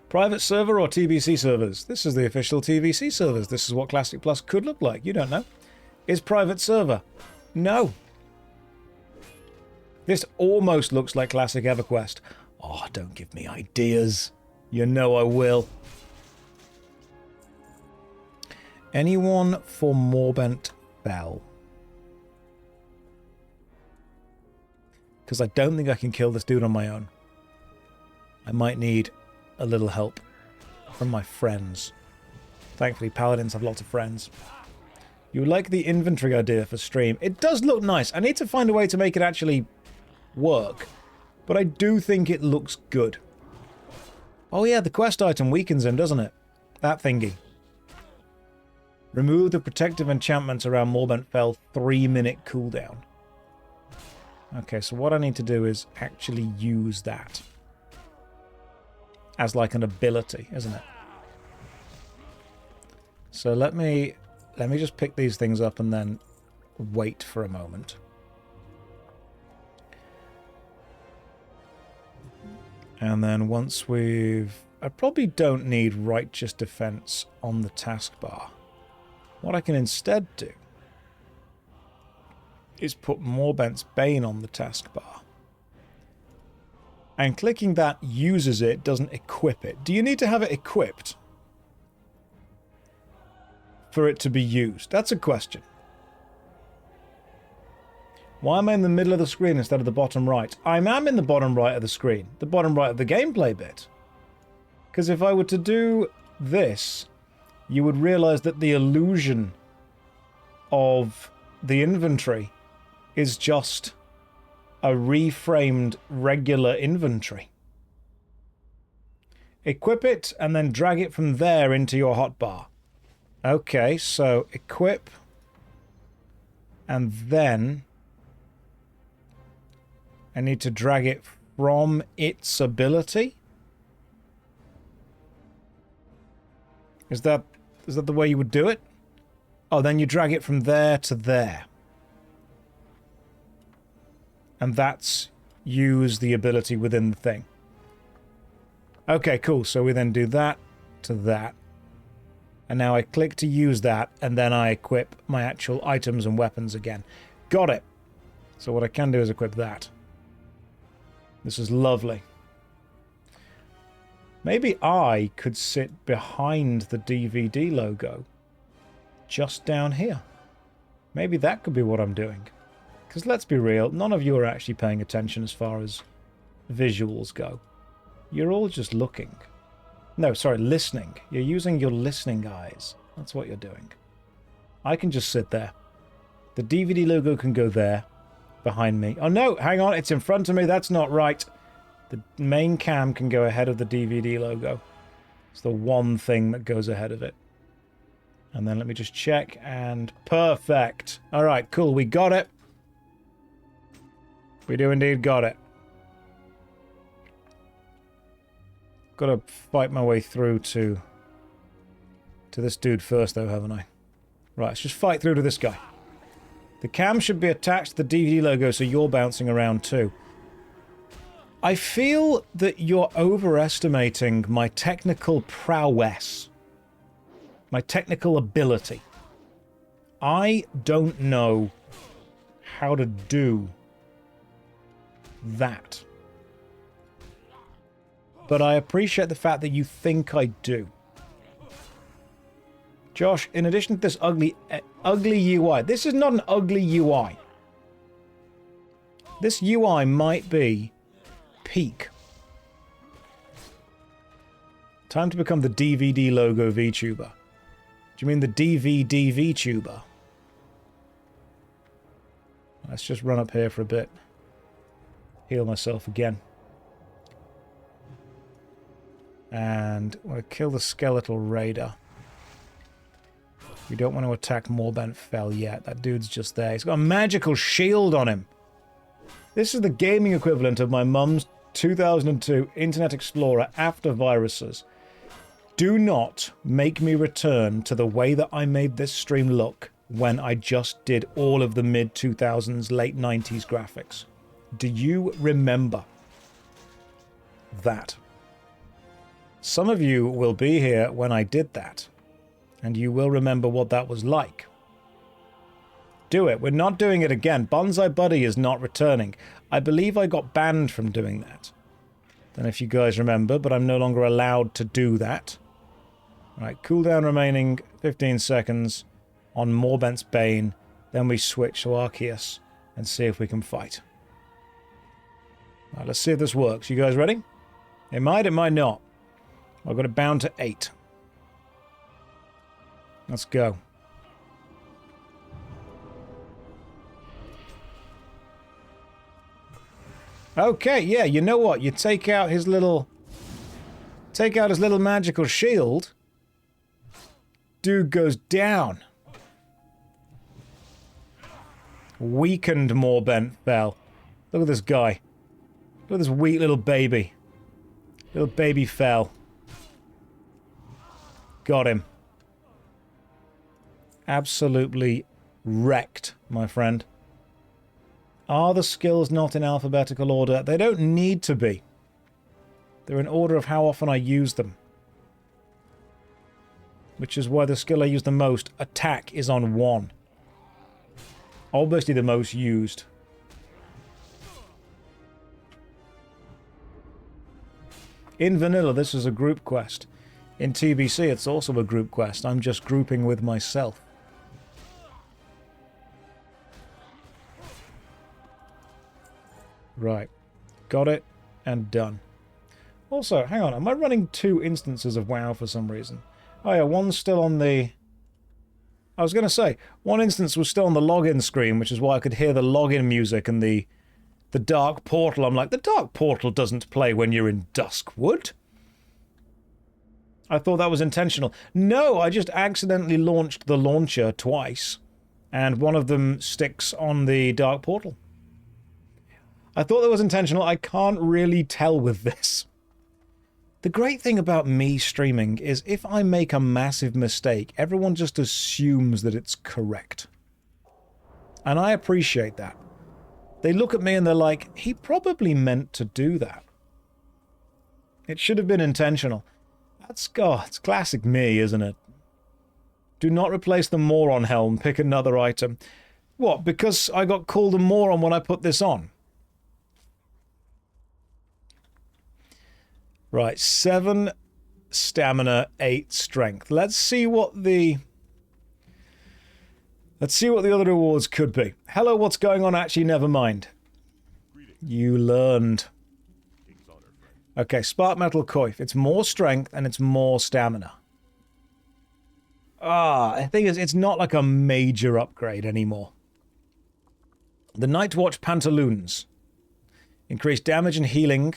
Private server or TBC servers? This is the official TBC servers. This is what Classic Plus could look like. You don't know. Is private server? No. This almost looks like Classic EverQuest. Oh, don't give me ideas. You know I will. Anyone for Morbent Fell? Because I don't think I can kill this dude on my own. I might need a little help from my friends. Thankfully, paladins have lots of friends. You like the inventory idea for stream? It does look nice. I need to find a way to make it actually work. But I do think it looks good. Oh yeah, the quest item weakens him, doesn't it? That thingy. Remove the protective enchantments around Morbent Fell 3-minute cooldown. Okay, so what I need to do is actually use that as like an ability, isn't it? So let me just pick these things up and then wait for a moment. And then once we've... I probably don't need Righteous Defense on the taskbar. What I can instead do is put Morbent's Bane on the taskbar. And clicking that uses it, doesn't equip it. Do you need to have it equipped for it to be used? That's a question. Why am I in the middle of the screen instead of the bottom right? I am in the bottom right of the screen. The bottom right of the gameplay bit. Because if I were to do this, you would realize that the illusion of the inventory is just a reframed regular inventory. Equip it and then drag it from there into your hotbar. Okay, so equip and then I need to drag it from its ability? Is that the way you would do it? Oh, then you drag it from there to there. And that's use the ability within the thing. Okay, cool. So we then do that to that. And now I click to use that, and then I equip my actual items and weapons again. Got it. So what I can do is equip that. This is lovely. Maybe I could sit behind the DVD logo. Just down here. Maybe that could be what I'm doing. Because let's be real, none of you are actually paying attention as far as visuals go. You're all just looking. No, sorry, listening. You're using your listening eyes. That's what you're doing. I can just sit there. The DVD logo can go there, behind me. Oh no, hang on, it's in front of me. That's not right. The main cam can go ahead of the DVD logo. It's the one thing that goes ahead of it. And then let me just check, and perfect. All right, cool, we got it. We do indeed got it. Got to fight my way through to this dude first, though, haven't I? Right, let's just fight through to this guy. The cam should be attached to the DVD logo, so you're bouncing around too. I feel that you're overestimating my technical prowess. My technical ability. I don't know how to do that. But I appreciate the fact that you think I do. Josh, in addition to this ugly UI, this is not an ugly UI. This UI might be peak. Time to become the DVD logo VTuber. Do you mean the DVD VTuber? Let's just run up here for a bit. Heal myself again. And we'll kill the skeletal raider. We don't want to attack Morbent Fell yet. That dude's just there. He's got a magical shield on him. This is the gaming equivalent of my mum's 2002 Internet Explorer after viruses. Do not make me return to the way that I made this stream look when I just did all of the mid-2000s, late 90s graphics. Do you remember that? Some of you will be here when I did that, and you will remember what that was like. Do it. We're not doing it again. Bonsai Buddy is not returning. I believe I got banned from doing that. Don't know if you guys remember, but I'm no longer allowed to do that. Right, cooldown remaining 15 seconds on Morbent's Bane. Then we switch to Arceus and see if we can fight. Right, let's see if this works. You guys ready? It might not. I've got it bound to 8. Let's go. Okay, yeah, you know what? You take out his little magical shield. Dude goes down. Weakened Morbent Fell. Look at this guy. Look at this weak little baby. Little baby Fell. Got him. Absolutely wrecked, my friend. Are the skills not in alphabetical order? They don't need to be. They're in order of how often I use them. Which is why the skill I use the most, attack, is on 1. Obviously the most used. In vanilla, this is a group quest. In TBC, it's also a group quest. I'm just grouping with myself. Right. Got it. And done. Also, hang on. Am I running 2 instances of WoW for some reason? Oh yeah, one's still on the... I was going to say, one instance was still on the login screen, which is why I could hear the login music and the Dark Portal. I'm like, the Dark Portal doesn't play when you're in Duskwood. I thought that was intentional. No, I just accidentally launched the launcher twice, and one of them sticks on the Dark Portal. I thought that was intentional. I can't really tell with this. The great thing about me streaming is if I make a massive mistake, everyone just assumes that it's correct. And I appreciate that. They look at me and they're like, he probably meant to do that. It should have been intentional. That's, oh, it's classic me, isn't it? Do not replace the moron helm. Pick another item. What, because I got called a moron when I put this on? Right, 7 stamina, 8 strength. Let's see what the other rewards could be. Hello, what's going on? Actually, never mind. You learned. Okay, Spark Metal Coif. It's more strength and it's more stamina. I think it's not like a major upgrade anymore. The Night Watch Pantaloons. Increase damage and healing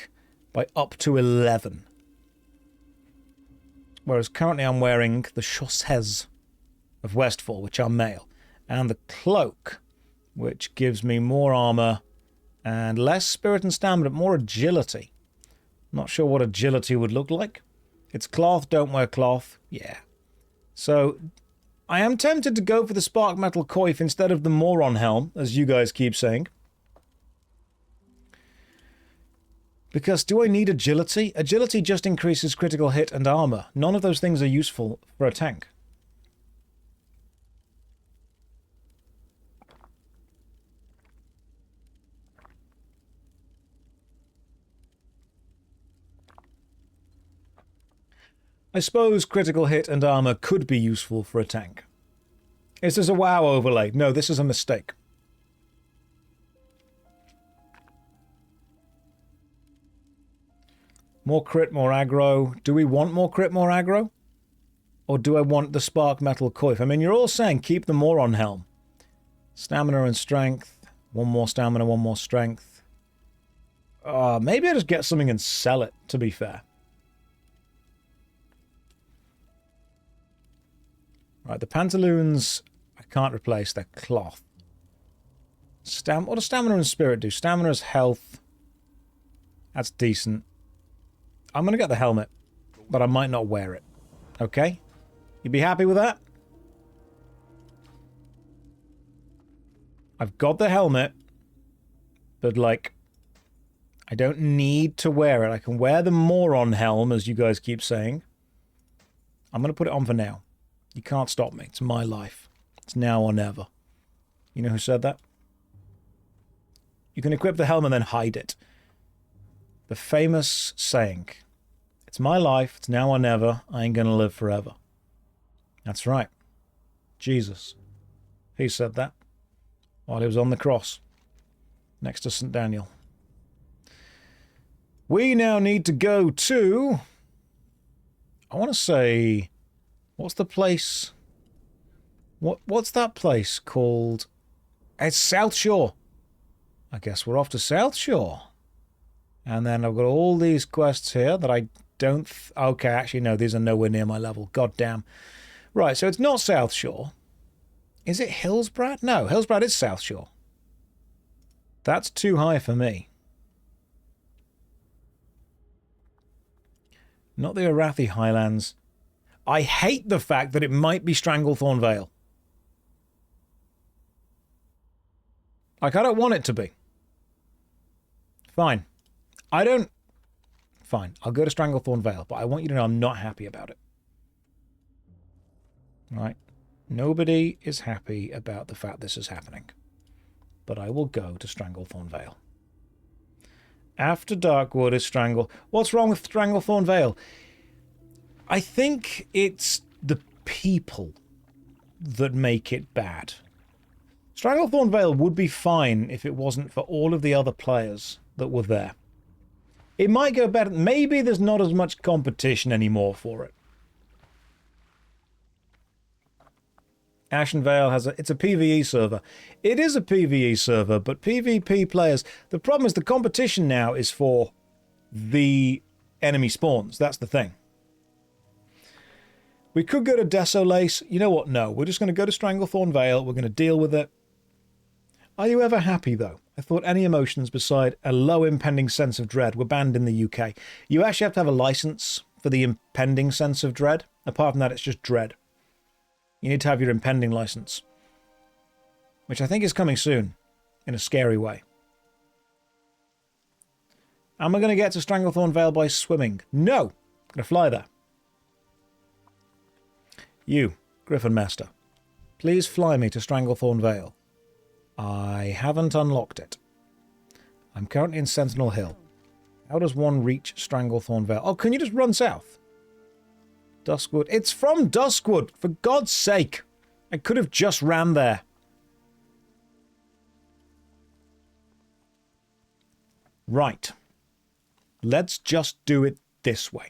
by up to 11. Whereas currently I'm wearing the JoshStrifeHayes of Westfall, which are male. And the Cloak, which gives me more armor and less spirit and stamina, but more agility. Not sure what agility would look like. It's cloth, don't wear cloth. Yeah. So, I am tempted to go for the Spark Metal Coif instead of the Moron Helm, as you guys keep saying. Because do I need agility? Agility just increases critical hit and armor. None of those things are useful for a tank. I suppose critical hit and armor could be useful for a tank. Is this a WoW overlay? No, this is a mistake. More crit, more aggro. Do we want more crit, more aggro? Or do I want the Spark Metal Coif? I mean, you're all saying keep the Moron Helm. Stamina and strength. One more stamina, one more strength. Maybe I just get something and sell it, to be fair. Right, the pantaloons I can't replace. They're cloth. What does stamina and spirit do? Stamina is health. That's decent. I'm going to get the helmet, but I might not wear it. Okay? You be happy with that? I've got the helmet, but, like, I don't need to wear it. I can wear the Moron Helm, as you guys keep saying. I'm going to put it on for now. You can't stop me. It's my life. It's now or never. You know who said that? You can equip the helmet and then hide it. The famous saying, it's my life, it's now or never, I ain't gonna live forever. That's right. Jesus. He said that while he was on the cross next to St. Daniel. We now need to go to, I want to say, what's the place? What's that place called? It's South Shore. I guess we're off to South Shore. And then I've got all these quests here that I don't... Okay, actually, no, these are nowhere near my level. God damn. Right, so it's not South Shore. Is it Hillsbrad? No, Hillsbrad is South Shore. That's too high for me. Not the Arathi Highlands. I hate the fact that it might be Stranglethorn Vale. Like, I don't want it to be. Fine. I don't... Fine, I'll go to Stranglethorn Vale, but I want you to know I'm not happy about it. Right? Nobody is happy about the fact this is happening. But I will go to Stranglethorn Vale. After Darkwood is What's wrong with Stranglethorn Vale? I think it's the people that make it bad. Stranglethorn Vale would be fine if it wasn't for all of the other players that were there. It might go better. Maybe there's not as much competition anymore for it. Ashen Vale has it's a PvE server. It is a PvE server, but PvP players... The problem is the competition now is for the enemy spawns. That's the thing. We could go to Desolace. You know what? No. We're just going to go to Stranglethorn Vale. We're going to deal with it. Are you ever happy, though? I thought any emotions beside a low impending sense of dread were banned in the UK. You actually have to have a license for the impending sense of dread. Apart from that, it's just dread. You need to have your impending license, which I think is coming soon in a scary way. Am I going to get to Stranglethorn Vale by swimming? No! I'm going to fly there. You, Griffin Master, please fly me to Stranglethorn Vale. I haven't unlocked it. I'm currently in Sentinel Hill. How does one reach Stranglethorn Vale? Oh, can you just run south? Duskwood. It's from Duskwood, for God's sake. I could have just ran there. Right. Let's just do it this way.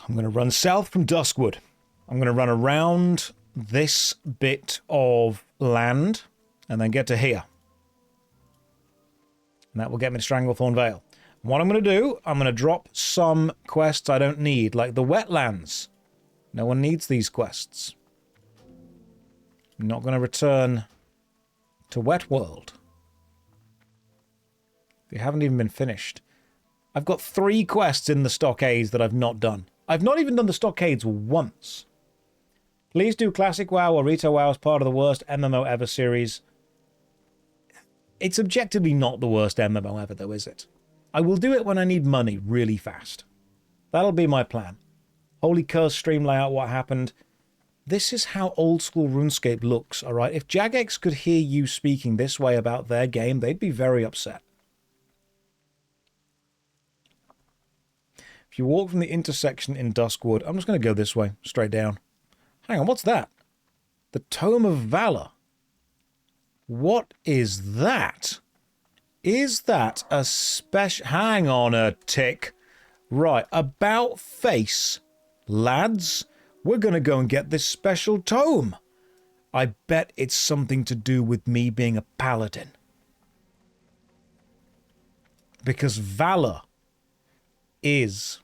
I'm going to run south from Duskwood. I'm going to run around this bit of land and then get to here. And that will get me to Stranglethorn Vale. And what I'm going to do, I'm going to drop some quests I don't need, like the wetlands. No one needs these quests. I'm not going to return to Wet World. They haven't even been finished. I've got 3 quests in the stockades that I've not done. I've not even done the stockades once. Please do Classic WoW or Retail WoW as part of the worst MMO ever series. It's objectively not the worst MMO ever, though, is it? I will do it when I need money really fast. That'll be my plan. Holy curse stream layout, what happened? This is how old school RuneScape looks, alright? If Jagex could hear you speaking this way about their game, they'd be very upset. If you walk from the intersection in Duskwood, I'm just going to go this way, straight down. Hang on, what's that? The Tome of Valor. What is that? Is that a special... Hang on a tick. Right, about face. Lads, we're going to go and get this special tome. I bet it's something to do with me being a paladin. Because Valor is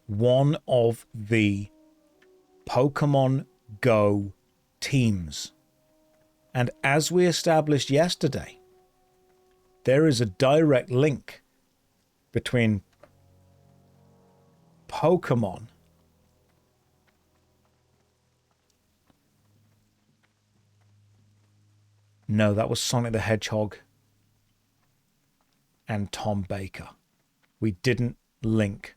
one of the Pokemon Go teams. And as we established yesterday, there is a direct link between Pokemon No, that was Sonic the Hedgehog and Tom Baker. We didn't link.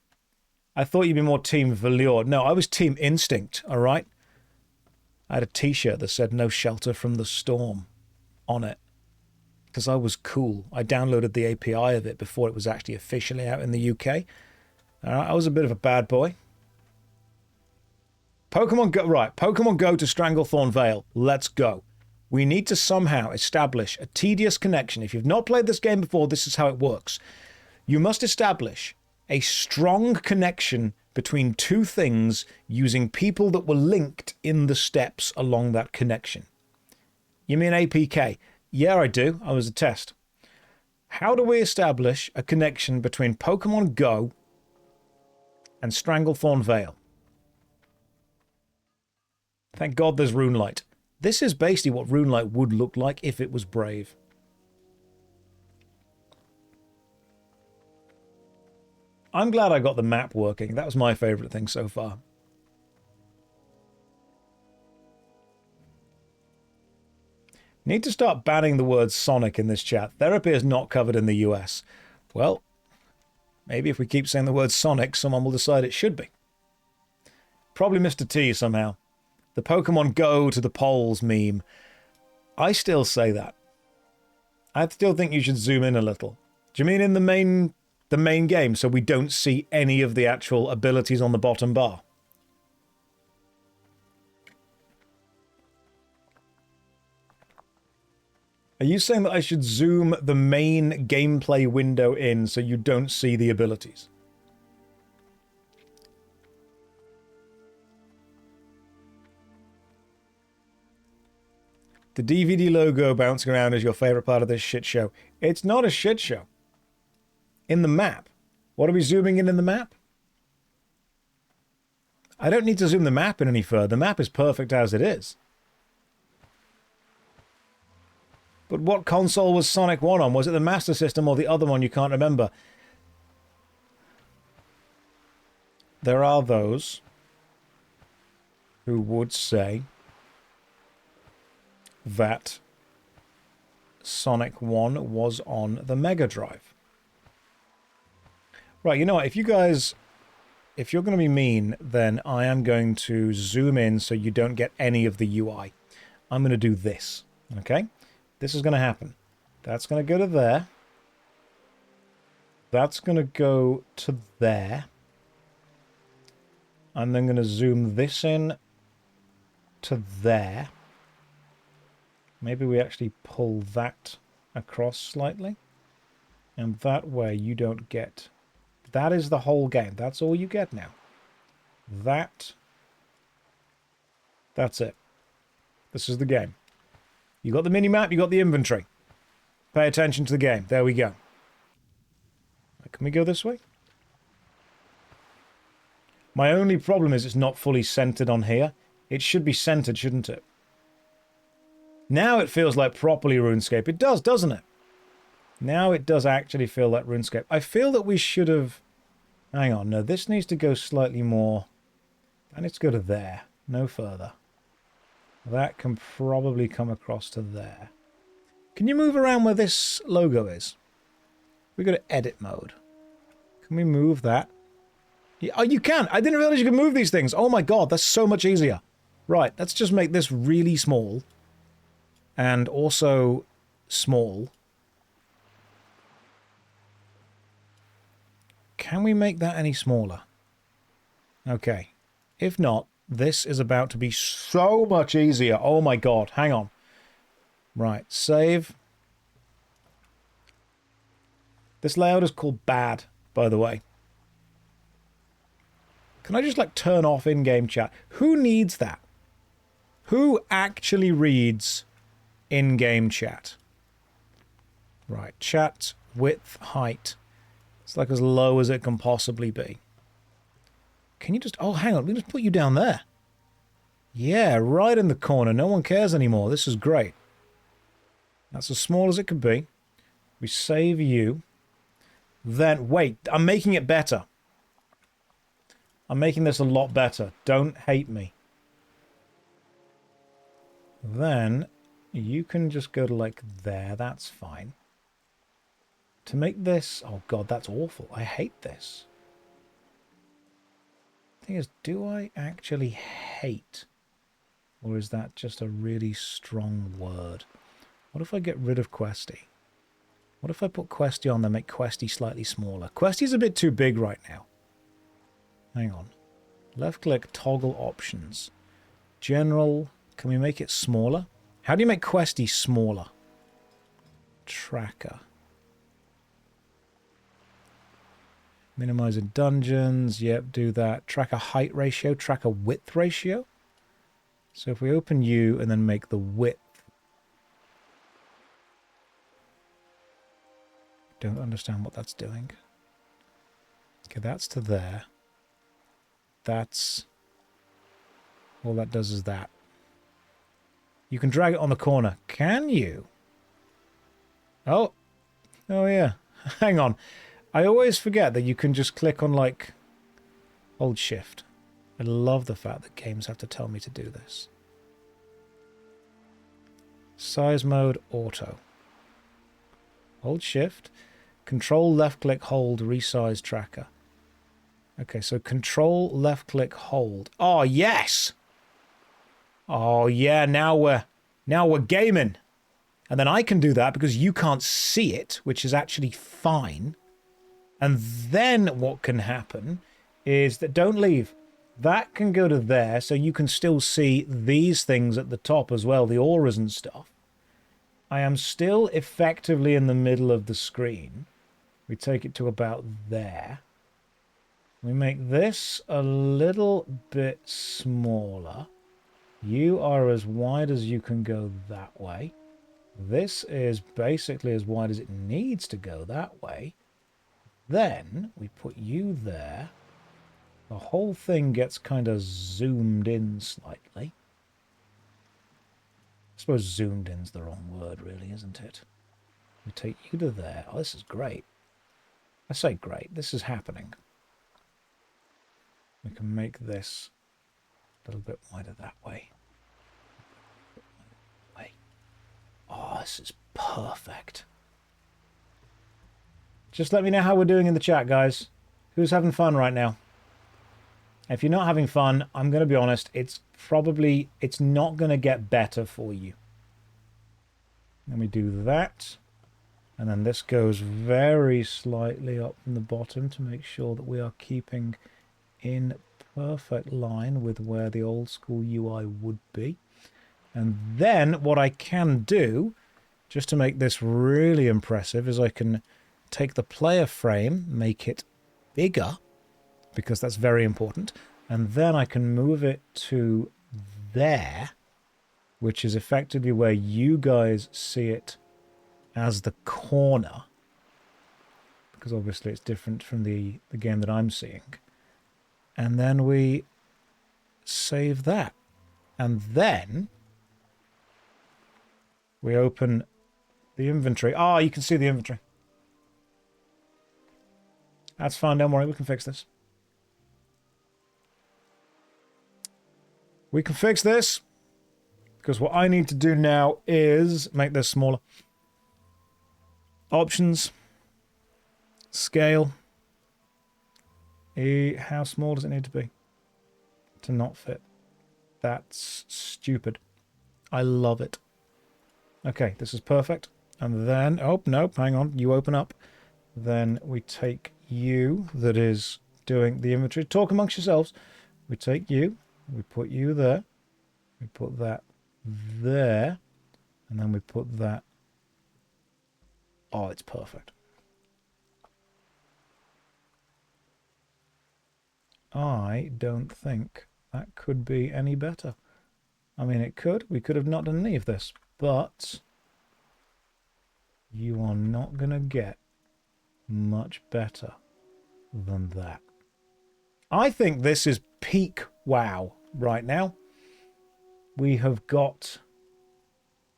I thought you'd be more Team Velour. No, I was Team Instinct, all right? I had a t-shirt that said "No Shelter from the Storm" on it. Because I was cool. I downloaded the API of it before it was actually officially out in the UK. I was a bit of a bad boy. Pokemon Go, right, Pokemon Go to Stranglethorn Vale. Let's go. We need to somehow establish a tedious connection. If you've not played this game before, this is how it works. You must establish a strong connection between two things using people that were linked in the steps along that connection. You mean APK? Yeah, I do. I was a test. How do we establish a connection between Pokemon Go and Stranglethorn Vale? Thank God there's Runelight. This is basically what Runelight would look like if it was Brave. I'm glad I got the map working. That was my favourite thing so far. Need to start banning the word Sonic in this chat. Therapy is not covered in the US. Well, maybe if we keep saying the word Sonic, someone will decide it should be. Probably Mr. T somehow. The Pokemon Go to the polls meme. I still say that. I still think you should zoom in a little. Do you mean in the main game so we don't see any of the actual abilities on the bottom bar? Are you saying that I should zoom the main gameplay window in so you don't see the abilities? The DVD logo bouncing around is your favourite part of this shit show. It's not a shit show. In the map. What are we zooming in the map? I don't need to zoom the map in any further. The map is perfect as it is. But what console was Sonic 1 on? Was it the Master System or the other one? You can't remember. There are those who would say that Sonic 1 was on the Mega Drive. Right, you know what? If you're going to be mean, then I am going to zoom in so you don't get any of the UI. I'm going to do this, okay? This is going to happen. That's going to go to there. That's going to go to there. I'm then going to zoom this in to there. Maybe we actually pull that across slightly. And that way you don't get... That is the whole game. That's all you get now. That's it. This is the game. You got the mini-map, you got the inventory. Pay attention to the game. There we go. Can we go this way? My only problem is it's not fully centered on here. It should be centered, shouldn't it? Now it feels like properly RuneScape. It does, doesn't it? Now it does actually feel like RuneScape. I feel that we should have... Hang on, no, this needs to go slightly more... That needs to go to there, no further. That can probably come across to there. Can you move around where this logo is? We go to edit mode. Can we move that? Yeah, oh, you can! I didn't realize you could move these things! Oh my god, that's so much easier. Right, let's just make this really small. And also small. Can we make that any smaller? Okay. If not, this is about to be so much easier. Oh my god, hang on. Right, save. This layout is called bad, by the way. Can I just, like, turn off in-game chat? Who needs that? Who actually reads in-game chat? Right, chat, width, height. It's like as low as it can possibly be. Can you just... Oh, hang on, we just put you down there. Yeah, right in the corner. No one cares anymore. This is great. That's as small as it could be. We save you. Then, wait, I'm making it better. I'm making this a lot better. Don't hate me. Then, you can just go to, like, there. That's fine. To make this... Oh, God, that's awful. I hate this. The thing is, do I actually hate? Or is that just a really strong word? What if I get rid of Questy? What if I put Questy on, then make Questy slightly smaller? Questy's a bit too big right now. Hang on. Left-click, toggle options. General. Can we make it smaller? How do you make Questy smaller? Tracker. Minimizing dungeons. Yep, do that. Tracker height ratio. Tracker width ratio. So if we open you and then make the width. Don't understand what that's doing. Okay, that's to there. That's... All that does is that. You can drag it on the corner. Can you? Oh. Oh, yeah. Hang on. I always forget that you can just click on, like... Hold shift. I love the fact that games have to tell me to do this. Size mode, auto. Hold shift. Control left click hold resize tracker. Okay, so control left click hold. Oh yes. Oh yeah, now we're gaming. And then I can do that because you can't see it, which is actually fine. And then what can happen is that don't leave. That can go to there, so you can still see these things at the top as well, the auras and stuff. I am still effectively in the middle of the screen. We take it to about there. We make this a little bit smaller. You are as wide as you can go that way. This is basically as wide as it needs to go that way. Then we put you there. The whole thing gets kind of zoomed in slightly. suppose zoomed in's the wrong word, really, isn't it? We take you to there. Oh, this is great. I say great. This is happening. We can make this a little bit wider that way. Oh, this is perfect. Just let me know how we're doing in the chat, guys. Who's having fun right now? If you're not having fun, I'm going to be honest, it's not going to get better for you. Let me do that. And then this goes very slightly up from the bottom to make sure that we are keeping in perfect line with where the old school UI would be. And then what I can do, just to make this really impressive, is I can take the player frame, make it bigger, because that's very important, and then I can move it to there, which is effectively where you guys see it as the corner, because obviously it's different from the game that I'm seeing. And then we save that. And then we open the inventory. Ah, you can see the inventory. That's fine, don't worry, we can fix this. We can fix this, because what I need to do now is make this smaller. Options. Scale. How small does it need to be to not fit? That's stupid. I love it. Okay, this is perfect. And then, oh, no, hang on, you open up. Then we take you, that is doing the inventory. Talk amongst yourselves. We take you, we put you there, we put that there, and then we put that. Oh, it's perfect. I don't think that could be any better. I mean, it could. We could have not done any of this, but you are not going to get much better than that. I think this is peak WoW right now. We have got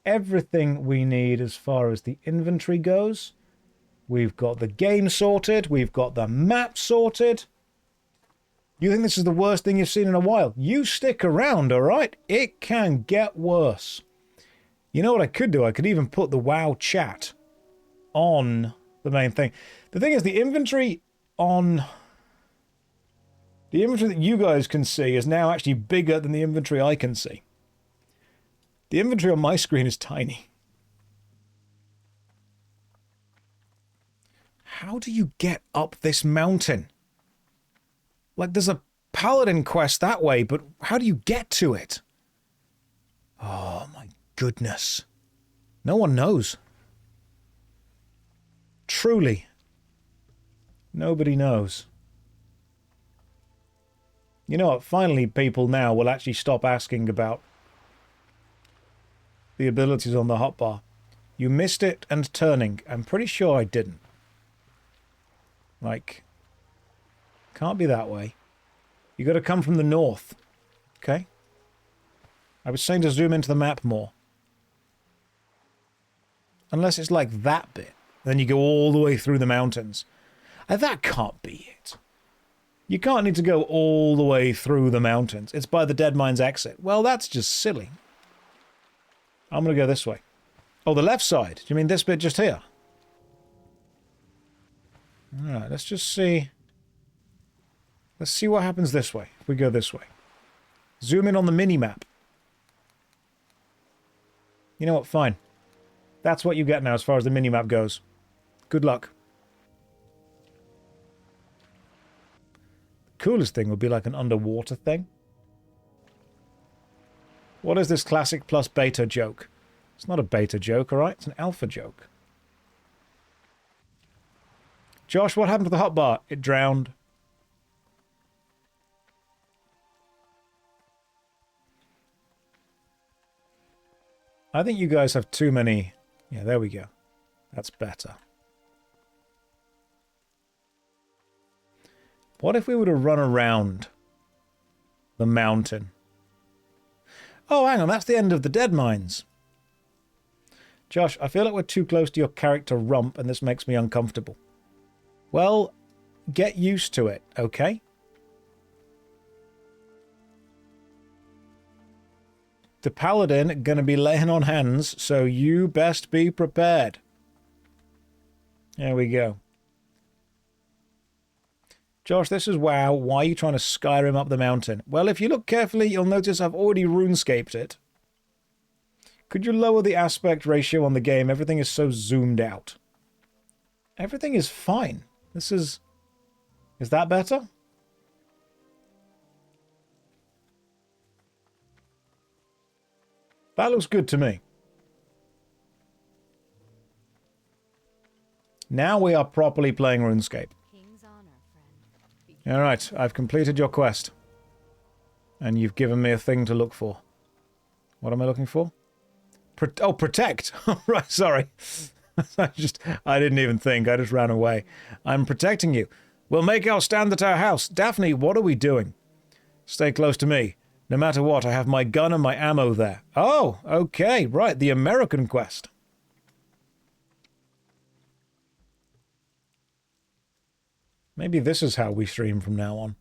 everything we need as far as the inventory goes. We've got the game sorted. We've got the map sorted. You think this is the worst thing you've seen in a while? You stick around, all right? It can get worse. You know what I could do? I could even put the WoW chat on the main thing. The thing is, the inventory on... The inventory that you guys can see is now actually bigger than the inventory I can see. The inventory on my screen is tiny. How do you get up this mountain? Like, there's a paladin quest that way, but how do you get to it? Oh, my goodness. No one knows. Truly. Nobody knows. You know what? Finally, people now will actually stop asking about the abilities on the hotbar. You missed it and turning. I'm pretty sure I didn't. Like... Can't be that way. You got to come from the north. Okay? I was saying to zoom into the map more. Unless it's like that bit. Then you go all the way through the mountains. That can't be it. You can't need to go all the way through the mountains. It's by the Dead Mines exit. Well, that's just silly. I'm going to go this way. Oh, the left side. Do you mean this bit just here? Alright, let's just see... Let's see what happens this way, if we go this way. Zoom in on the mini-map. You know what, fine. That's what you get now as far as the mini-map goes. Good luck. The coolest thing would be like an underwater thing. What is this classic plus beta joke? It's not a beta joke, alright? It's an alpha joke. Josh, what happened to the hotbar? It drowned. I think you guys have too many... Yeah, there we go. That's better. What if we were to run around the mountain? Oh, hang on, that's the end of the Dead Mines. Josh, I feel like we're too close to your character rump and this makes me uncomfortable. Well, get used to it, okay? The paladin gonna be laying on hands, so you best be prepared. There we go. Josh, this is WoW. Why are you trying to Skyrim up the mountain? Well, if you look carefully, you'll notice I've already RuneScaped it. Could you lower the aspect ratio on the game? Everything is so zoomed out. Everything is fine. This is... Is that better? That looks good to me. Now we are properly playing RuneScape. Alright, I've completed your quest. And you've given me a thing to look for. What am I looking for? Protect! Right, sorry. I didn't even think, I just ran away. I'm protecting you. We'll make our stand at our house. Daphne, what are we doing? Stay close to me. No matter what, I have my gun and my ammo there. Oh, okay, right, the American quest. Maybe this is how we stream from now on.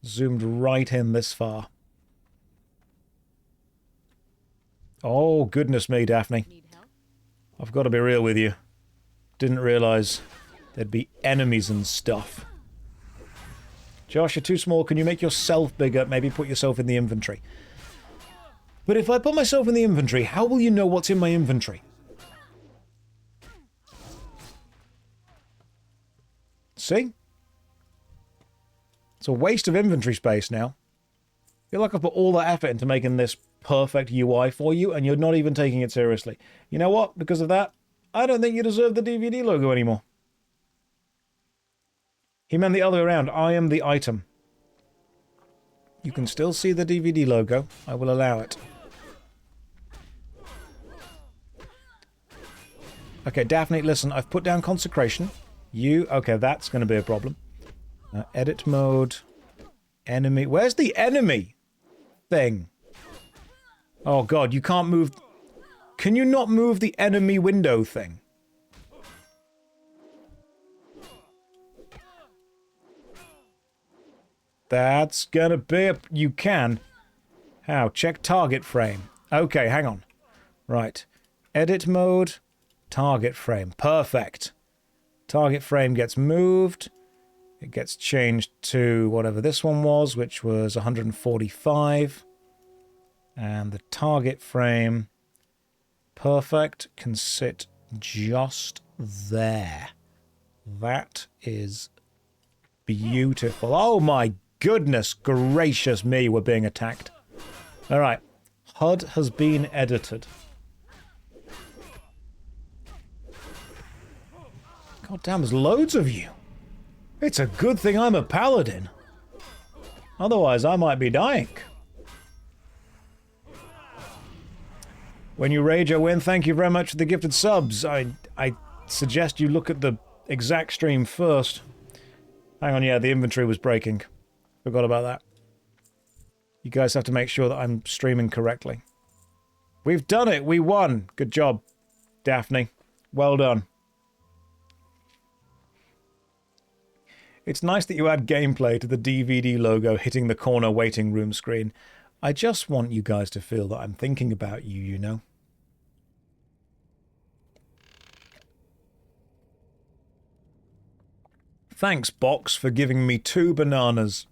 Zoomed right in this far. Oh, goodness me, Daphne. I've got to be real with you. Didn't realize there'd be enemies and stuff. Josh, you're too small. Can you make yourself bigger? Maybe put yourself in the inventory. But if I put myself in the inventory, how will you know what's in my inventory? See? It's a waste of inventory space now. I feel like I've put all that effort into making this perfect UI for you, and you're not even taking it seriously. You know what? Because of that, I don't think you deserve the DVD logo anymore. He meant the other way around. I am the item. You can still see the DVD logo. I will allow it. Okay, Daphne, listen. I've put down consecration. You... Okay, that's going to be a problem. Edit mode. Enemy. Where's the enemy thing? Oh, God, you can't move... Can you not move the enemy window thing? That's gonna be a... You can. How? Check target frame. Okay, hang on. Right. Edit mode. Target frame. Perfect. Target frame gets moved. It gets changed to whatever this one was, which was 145. And the target frame, perfect, can sit just there. That is beautiful. Oh my goodness gracious me, we're being attacked. Alright, HUD has been edited. God damn, there's loads of you. It's a good thing I'm a paladin. Otherwise, I might be dying. When you rage, I win. Thank you very much for the gifted subs. I suggest you look at the exact stream first. Hang on, yeah, the inventory was breaking. Forgot about that. You guys have to make sure that I'm streaming correctly. We've done it! We won! Good job, Daphne. Well done. It's nice that you add gameplay to the DVD logo hitting the corner waiting room screen. I just want you guys to feel that I'm thinking about you, you know? Thanks, Box, for giving me 2 bananas.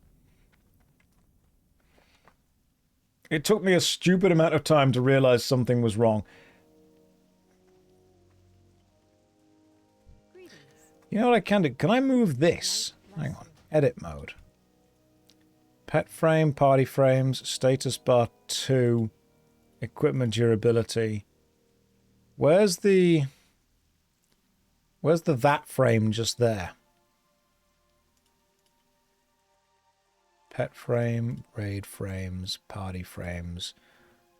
It took me a stupid amount of time to realize something was wrong. You know what I can do? Can I move this? Hang on. Edit mode. Pet frame, party frames, status bar 2, equipment durability. Where's the that frame just there? Pet frame, raid frames, party frames.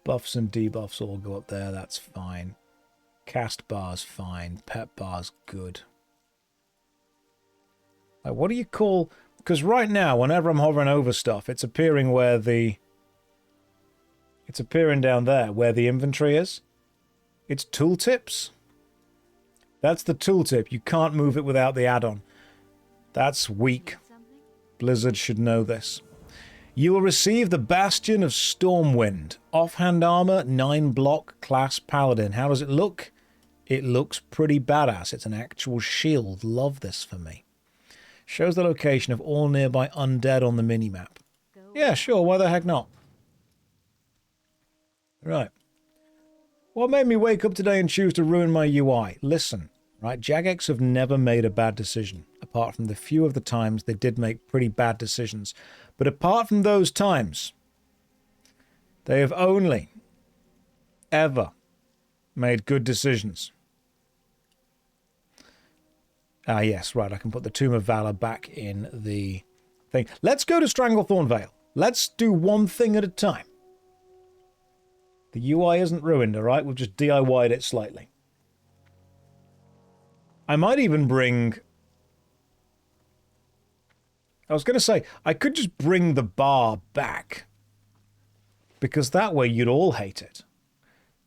Buffs and debuffs all go up there, that's fine. Cast bar's fine, pet bar's good. Like, what do you call... Because right now, whenever I'm hovering over stuff, it's appearing where the... It's appearing down there, where the inventory is. It's tooltips. That's the tooltip. You can't move it without the add-on. That's weak. Blizzard should know this. You will receive the Bastion of Stormwind. Offhand armor, 9 block, class paladin. How does it look? It looks pretty badass. It's an actual shield. Love this for me. Shows the location of all nearby undead on the minimap. Yeah, sure. Why the heck not? Right. What made me wake up today and choose to ruin my UI? Listen, right? Jagex have never made a bad decision, apart from the few of the times they did make pretty bad decisions. But apart from those times, they have only ever made good decisions. Ah, yes, right. I can put the Tomb of Valor back in the thing. Let's go to Stranglethorn Vale. Let's do one thing at a time. The UI isn't ruined, all right? We've just DIY'd it slightly. I might even bring... I was going to say, I could just bring the bar back. Because that way you'd all hate it.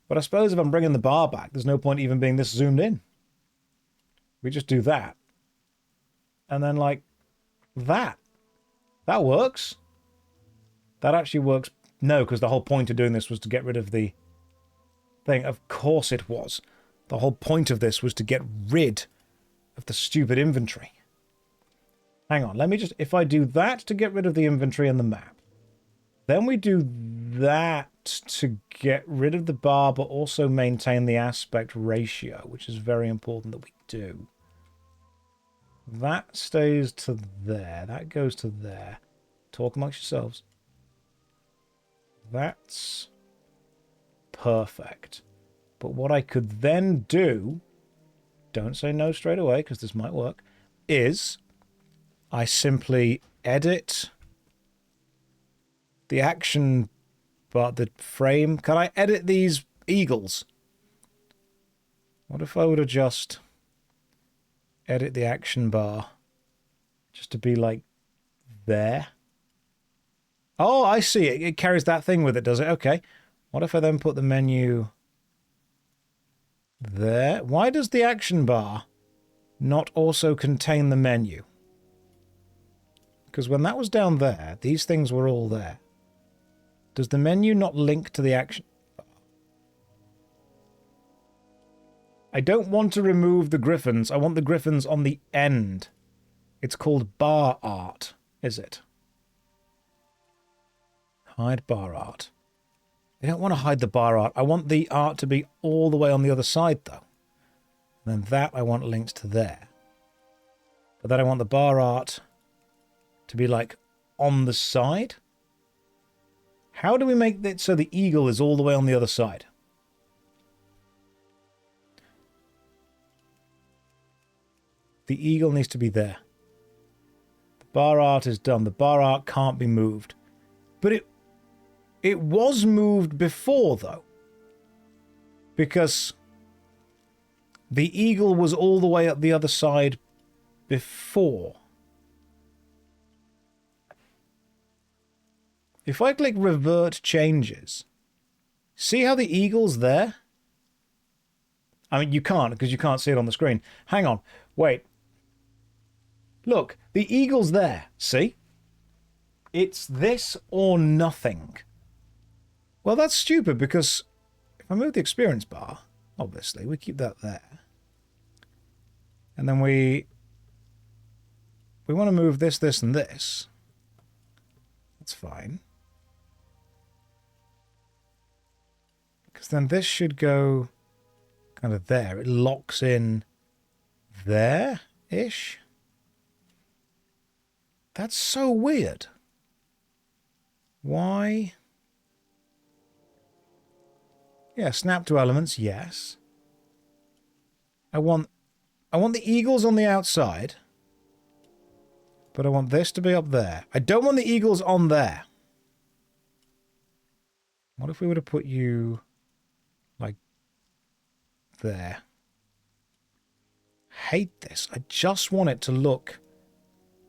But I suppose if I'm bringing the bar back, there's no point even being this zoomed in. We just do that. And then, like, that. That works. That actually works. No, because the whole point of doing this was to get rid of the thing. Of course it was. The whole point of this was to get rid of the stupid inventory. Hang on, let me just... If I do that to get rid of the inventory and the map, then we do that to get rid of the bar, but also maintain the aspect ratio, which is very important that we do. That stays to there. That goes to there. Talk amongst yourselves. That's perfect. But what I could then do, don't say no straight away because this might work, is I simply edit the action, but the frame. Can I edit these eagles? What if I were to just edit the action bar just to be like there? Oh, I see it. It carries that thing with it, does it? Okay. What if I then put the menu there? Why does the action bar not also contain the menu? Because when that was down there, these things were all there. Does the menu not link to the action bar? I don't want to remove the griffins. I want the griffins on the end. It's called bar art, is it? Hide bar art. I don't want to hide the bar art. I want the art to be all the way on the other side, though. And then that I want linked to there. But then I want the bar art to be, like, on the side. How do we make it so the eagle is all the way on the other side? The eagle needs to be there. The bar art is done. The bar art can't be moved. But it was moved before, though. Because the eagle was all the way up the other side before. If I click revert changes, see how the eagle's there? I mean, you can't, because you can't see it on the screen. Hang on. Wait. Look, the eagle's there. See? It's this or nothing. Well, that's stupid, because if I move the experience bar, obviously, we keep that there. And then we want to move this, this, and this. That's fine. Because then this should go kind of there. It locks in there-ish. That's so weird. Why? Yeah, snap to elements, yes. I want the eagles on the outside. But I want this to be up there. I don't want the eagles on there. What if we were to put you like there? Hate this. I just want it to look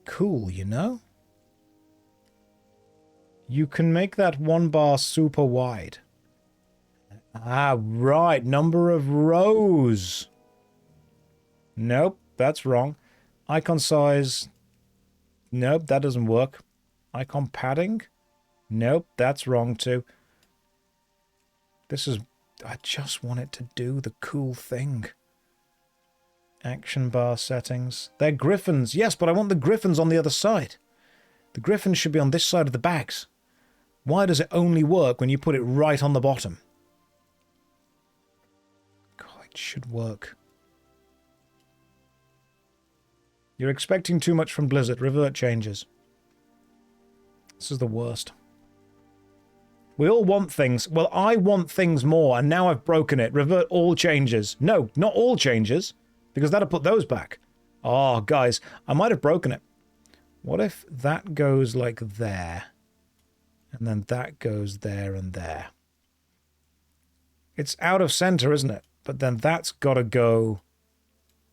cool, you know? You can make that one bar super wide. Ah, right. Number of rows. Nope, that's wrong. Icon size. Nope, that doesn't work. Icon padding. Nope, that's wrong too. This is... I just want it to do the cool thing. Action bar settings. They're griffins. Yes, but I want the griffins on the other side. The griffins should be on this side of the bags. Why does it only work when you put it right on the bottom? God, it should work. You're expecting too much from Blizzard. Revert changes. This is the worst. We all want things. Well, I want things more, and now I've broken it. Revert all changes. No, not all changes, because that'll put those back. Oh, guys, I might have broken it. What if that goes like there, and then that goes there and there? It's out of center, isn't it? But then that's got to go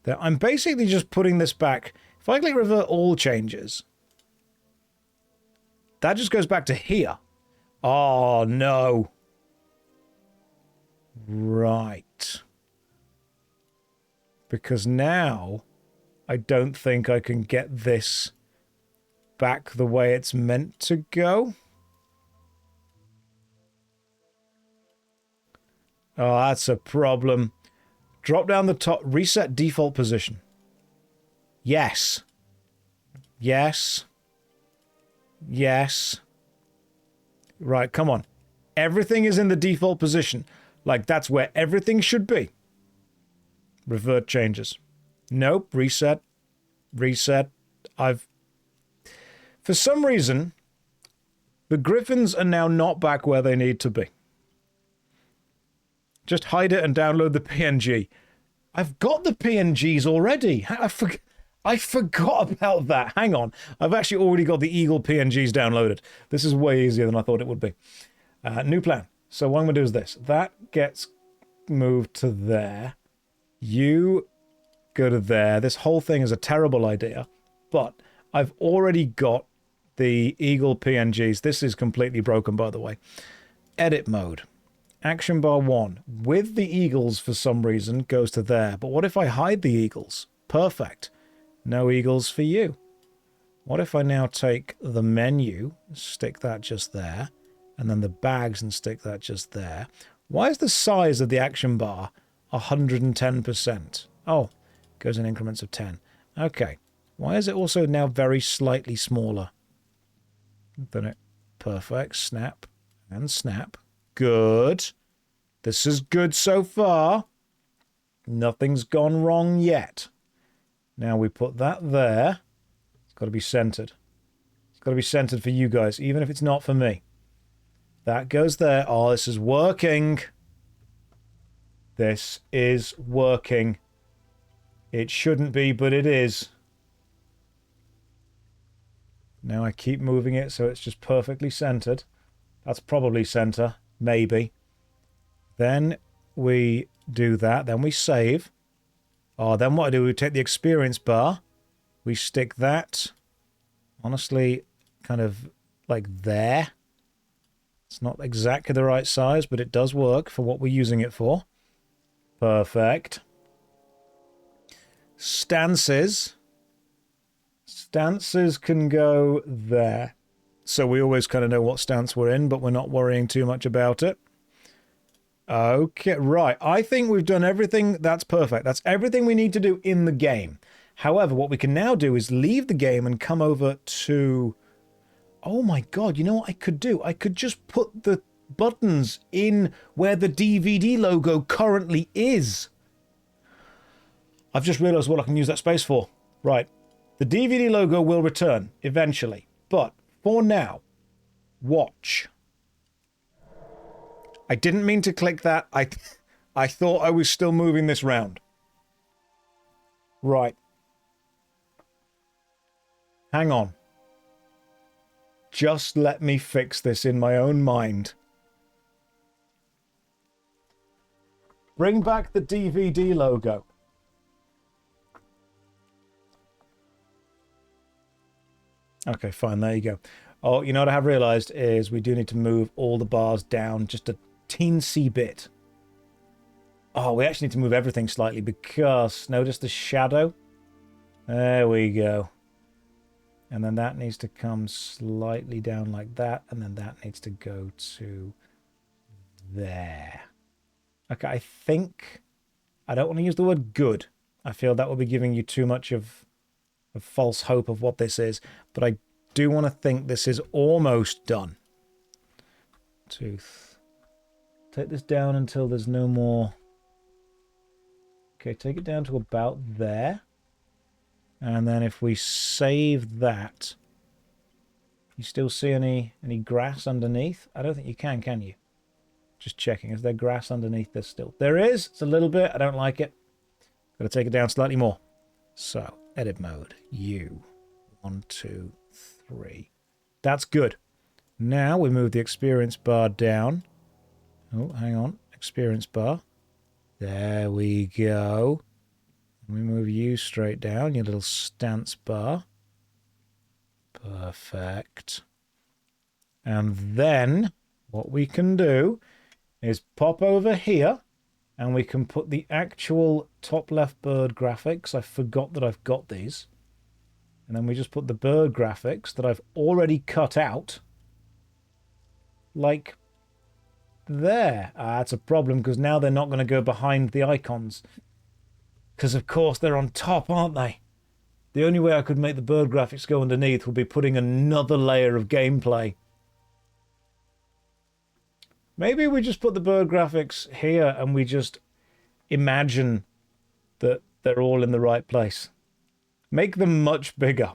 there. I'm basically just putting this back. If I click revert all changes, that just goes back to here. Oh, no. Right. Because now I don't think I can get this back the way it's meant to go. Oh, that's a problem. Drop down the top. Reset default position. Yes. Yes. Yes. Right, come on. Everything is in the default position. Like, that's where everything should be. Revert changes. Nope, reset. Reset. For some reason, the griffins are now not back where they need to be. Just hide it and download the PNG. I've got the PNGs already. I forgot about that. Hang on. I've actually already got the Eagle PNGs downloaded. This is way easier than I thought it would be. New plan. So what I'm going to do is this. That gets moved to there. You go to there. This whole thing is a terrible idea. But I've already got the Eagle PNGs. This is completely broken, by the way. Edit mode. Action bar 1. With the eagles, for some reason, goes to there. But what if I hide the eagles? Perfect. No eagles for you. What if I now take the menu, stick that just there, and then the bags and stick that just there? Why is the size of the action bar 110%? Oh, goes in increments of 10. Okay. Why is it also now very slightly smaller than it? Perfect. Snap and snap. Good. This is good so far. Nothing's gone wrong yet. Now we put that there. It's got to be centered. It's got to be centered for you guys, even if it's not for me. That goes there. Oh, this is working. This is working. It shouldn't be, but it is. Now I keep moving it so it's just perfectly centered. That's probably center. Maybe. Then we do that. Then we save. Oh, then what I do, we take the experience bar. We stick that, honestly, kind of like there. It's not exactly the right size, but it does work for what we're using it for. Perfect. Stances. Stances can go there. So we always kind of know what stance we're in, but we're not worrying too much about it. Okay, right. I think we've done everything. That's perfect. That's everything we need to do in the game. However, what we can now do is leave the game and come over to... Oh my god, you know what I could do? I could just put the buttons in where the DVD logo currently is. I've just realized what I can use that space for. Right. The DVD logo will return eventually. But for now, watch. I didn't mean to click that. I thought I was still moving this round. Right. Hang on. Just let me fix this in my own mind. Bring back the DVD logo. Okay, fine. There you go. Oh, you know what I have realized is we do need to move all the bars down just a teensy bit. Oh, we actually need to move everything slightly because notice the shadow? There we go. And then that needs to come slightly down like that. And then that needs to go to there. Okay, I think... I don't want to use the word good. I feel that will be giving you too much of false hope of what this is. But I do want to think this is almost done. Tooth. Take this down until there's no more... Okay, take it down to about there. And then if we save that... You still see any grass underneath? I don't think you can you? Just checking. Is there grass underneath this still? There is. It's a little bit. I don't like it. Got to take it down slightly more. So, edit mode. U. 1, 2, 3. That's good. Now we move the experience bar down. Oh, hang on. Experience bar. There we go. We move you straight down, your little stance bar. Perfect. And then what we can do is pop over here and we can put the actual top left bird graphics. I forgot that I've got these. And then we just put the bird graphics that I've already cut out like there. That's a problem because now they're not going to go behind the icons. Because of course they're on top, aren't they? The only way I could make the bird graphics go underneath would be putting another layer of gameplay. Maybe we just put the bird graphics here and we just imagine that they're all in the right place. Make them much bigger.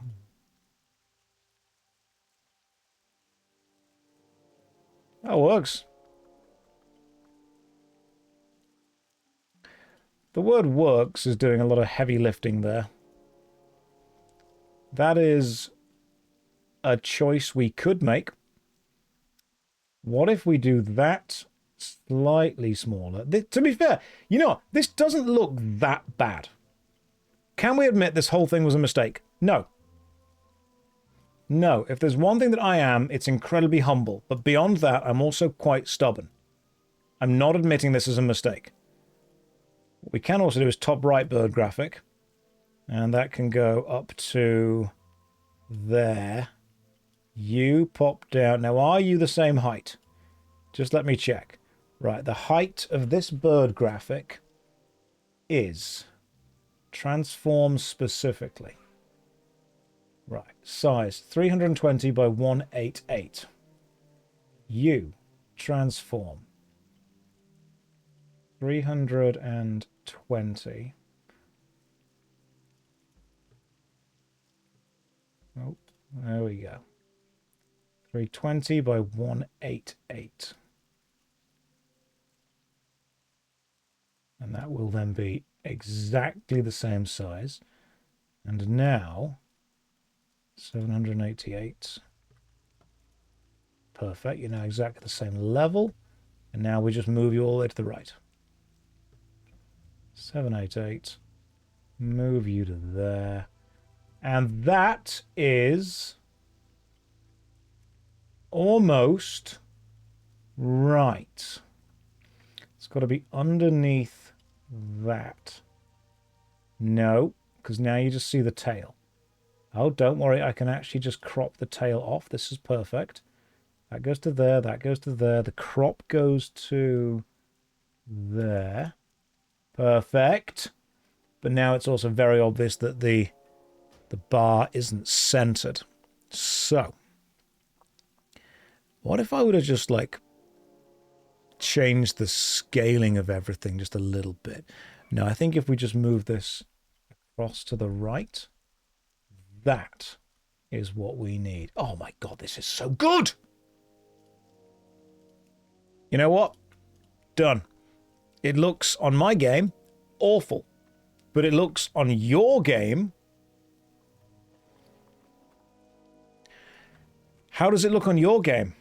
That works. The word works is doing a lot of heavy lifting there. That is a choice we could make. What if we do that slightly smaller? To be fair, you know, this doesn't look that bad. Can we admit this whole thing was a mistake? No. No, if there's one thing that I am, it's incredibly humble. But beyond that, I'm also quite stubborn. I'm not admitting this is a mistake. What we can also do is top right bird graphic. And that can go up to there. You pop down. Now, are you the same height? Just let me check. Right, the height of this bird graphic is transform specifically. Right, size 320 by 188. You transform 320. Oh, there we go. 320 by 188. And that will then be exactly the same size. And now, 788. Perfect. You're now exactly the same level. And now we just move you all the way to the right. 788. Move you to there. And that is almost right. It's got to be underneath that. No, because now you just see the tail. Oh, don't worry. I can actually just crop the tail off. This is perfect. That goes to there. That goes to there. The crop goes to there. Perfect. But now it's also very obvious that the bar isn't centered. So, what if I would have just, like, changed the scaling of everything just a little bit? No, I think if we just move this across to the right, that is what we need. Oh my God, this is so good! You know what? Done. It looks, on my game, awful. But it looks on your game... How does it look on your game?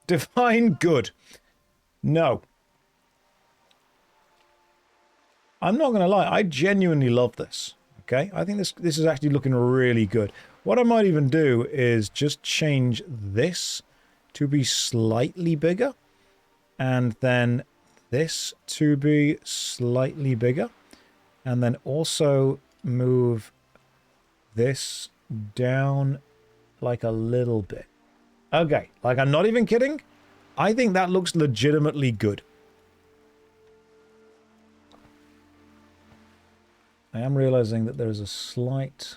Define good. No. I'm not going to lie. I genuinely love this. Okay? I think this is actually looking really good. What I might even do is just change this to be slightly bigger. And then this to be slightly bigger. And then also move this down like a little bit. Okay, like I'm not even kidding. I think that looks legitimately good. I am realizing that there is a slight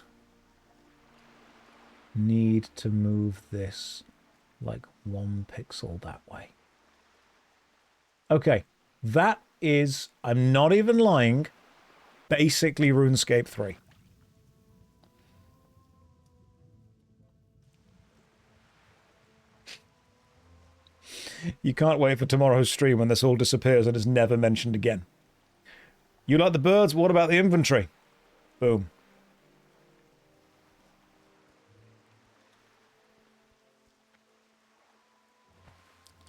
need to move this like 1 pixel that way. Okay, that is, I'm not even lying, basically RuneScape 3. You can't wait for tomorrow's stream when this all disappears and is never mentioned again. You like the birds? What about the inventory? Boom.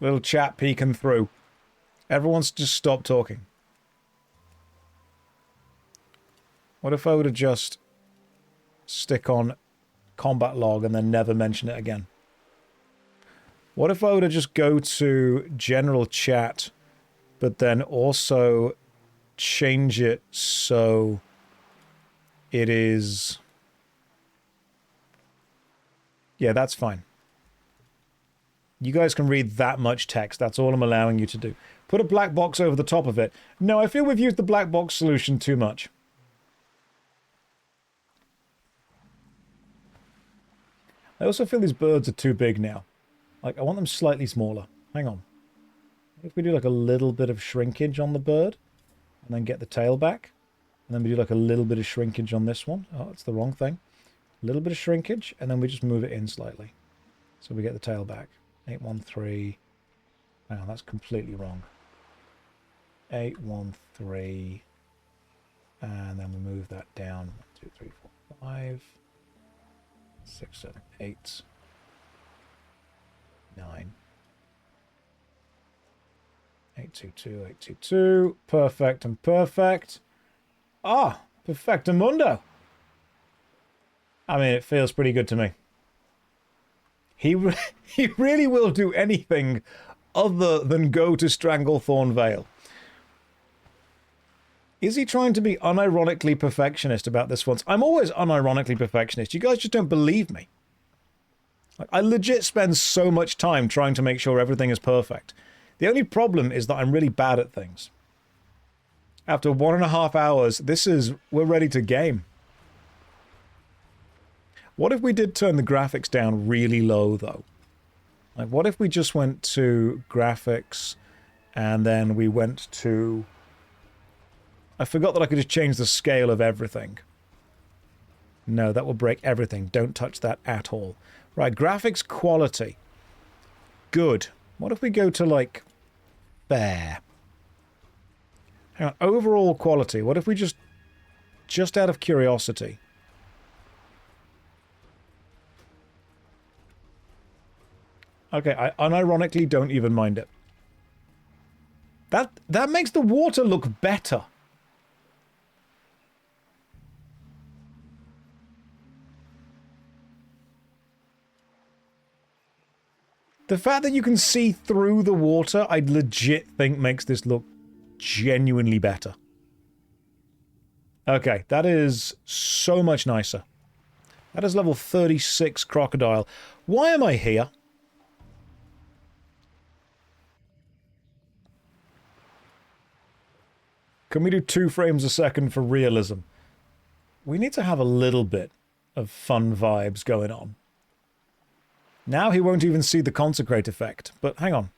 Little chat peeking through. Everyone's just stopped talking. What if I were to just stick on combat log and then never mention it again? What if I were to just go to general chat, but then also change it so it is... Yeah, that's fine. You guys can read that much text. That's all I'm allowing you to do. Put a black box over the top of it. No, I feel we've used the black box solution too much. I also feel these birds are too big now. Like, I want them slightly smaller. Hang on. If we do like a little bit of shrinkage on the bird, and then get the tail back, and then we do like a little bit of shrinkage on this one. Oh, that's the wrong thing. A little bit of shrinkage, and then we just move it in slightly. So we get the tail back. 813. Hang on, that's completely wrong. 813. And then we move that down. 1, 2, 3, 4, 5. 6, 7, 8. 9. 822, 822. Perfect and perfect. Ah, perfectamundo. I mean, it feels pretty good to me. He really will do anything other than go to Stranglethorn Vale. Is he trying to be unironically perfectionist about this once? I'm always unironically perfectionist. You guys just don't believe me. Like, I legit spend so much time trying to make sure everything is perfect. The only problem is that I'm really bad at things. After 1.5 hours, we're ready to game. What if we did turn the graphics down really low, though? Like, what if we just went to graphics, and then we went to... I forgot that I could just change the scale of everything. No, that will break everything. Don't touch that at all. Right, graphics quality. Good. What if we go to, like, fair? Hang on, overall quality. What if we just out of curiosity... Okay, I unironically don't even mind it. That makes the water look better. The fact that you can see through the water, I legit think makes this look genuinely better. Okay, that is so much nicer. That is level 36 crocodile. Why am I here? Can we do 2 frames a second for realism? We need to have a little bit of fun vibes going on. Now he won't even see the consecrate effect, but hang on.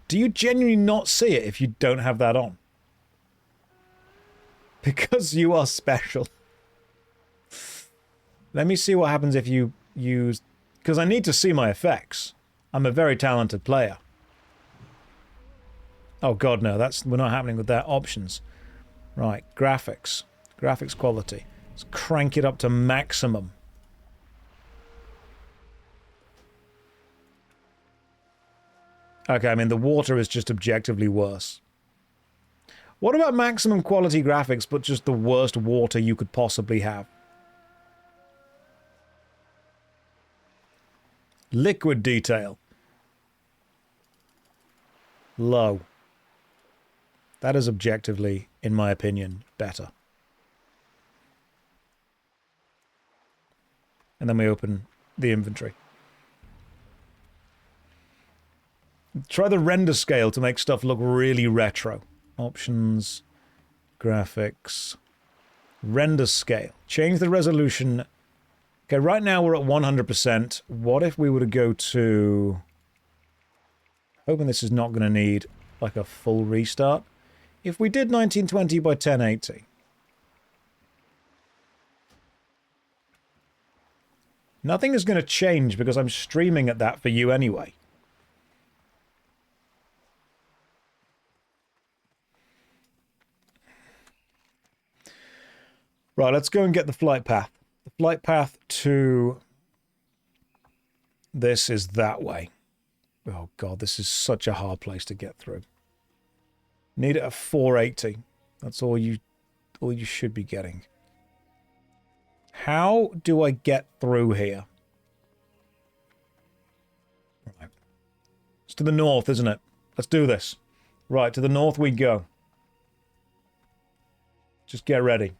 Do you genuinely not see it if you don't have that on? Because you are special. Let me see what happens if you use... Because I need to see my effects. I'm a very talented player. Oh god, no, we're not happening with that. Options. Right, graphics. Graphics quality. Let's crank it up to maximum. Okay, I mean, the water is just objectively worse. What about maximum quality graphics, but just the worst water you could possibly have? Liquid detail. Low. That is objectively, in my opinion, better. And then we open the inventory. Try the render scale to make stuff look really retro. Options, graphics, render scale. Change the resolution. Okay, right now we're at 100%. What if we were to go to... Hoping this is not going to need like a full restart. If we did 1920 by 1080. Nothing is going to change because I'm streaming at that for you anyway. Right, let's go and get the flight path. The flight path to this is that way. Oh god, this is such a hard place to get through. Need it at 480. That's all you should be getting. How do I get through here? Right. It's to the north, isn't it? Let's do this. Right, to the north we go. Just get ready.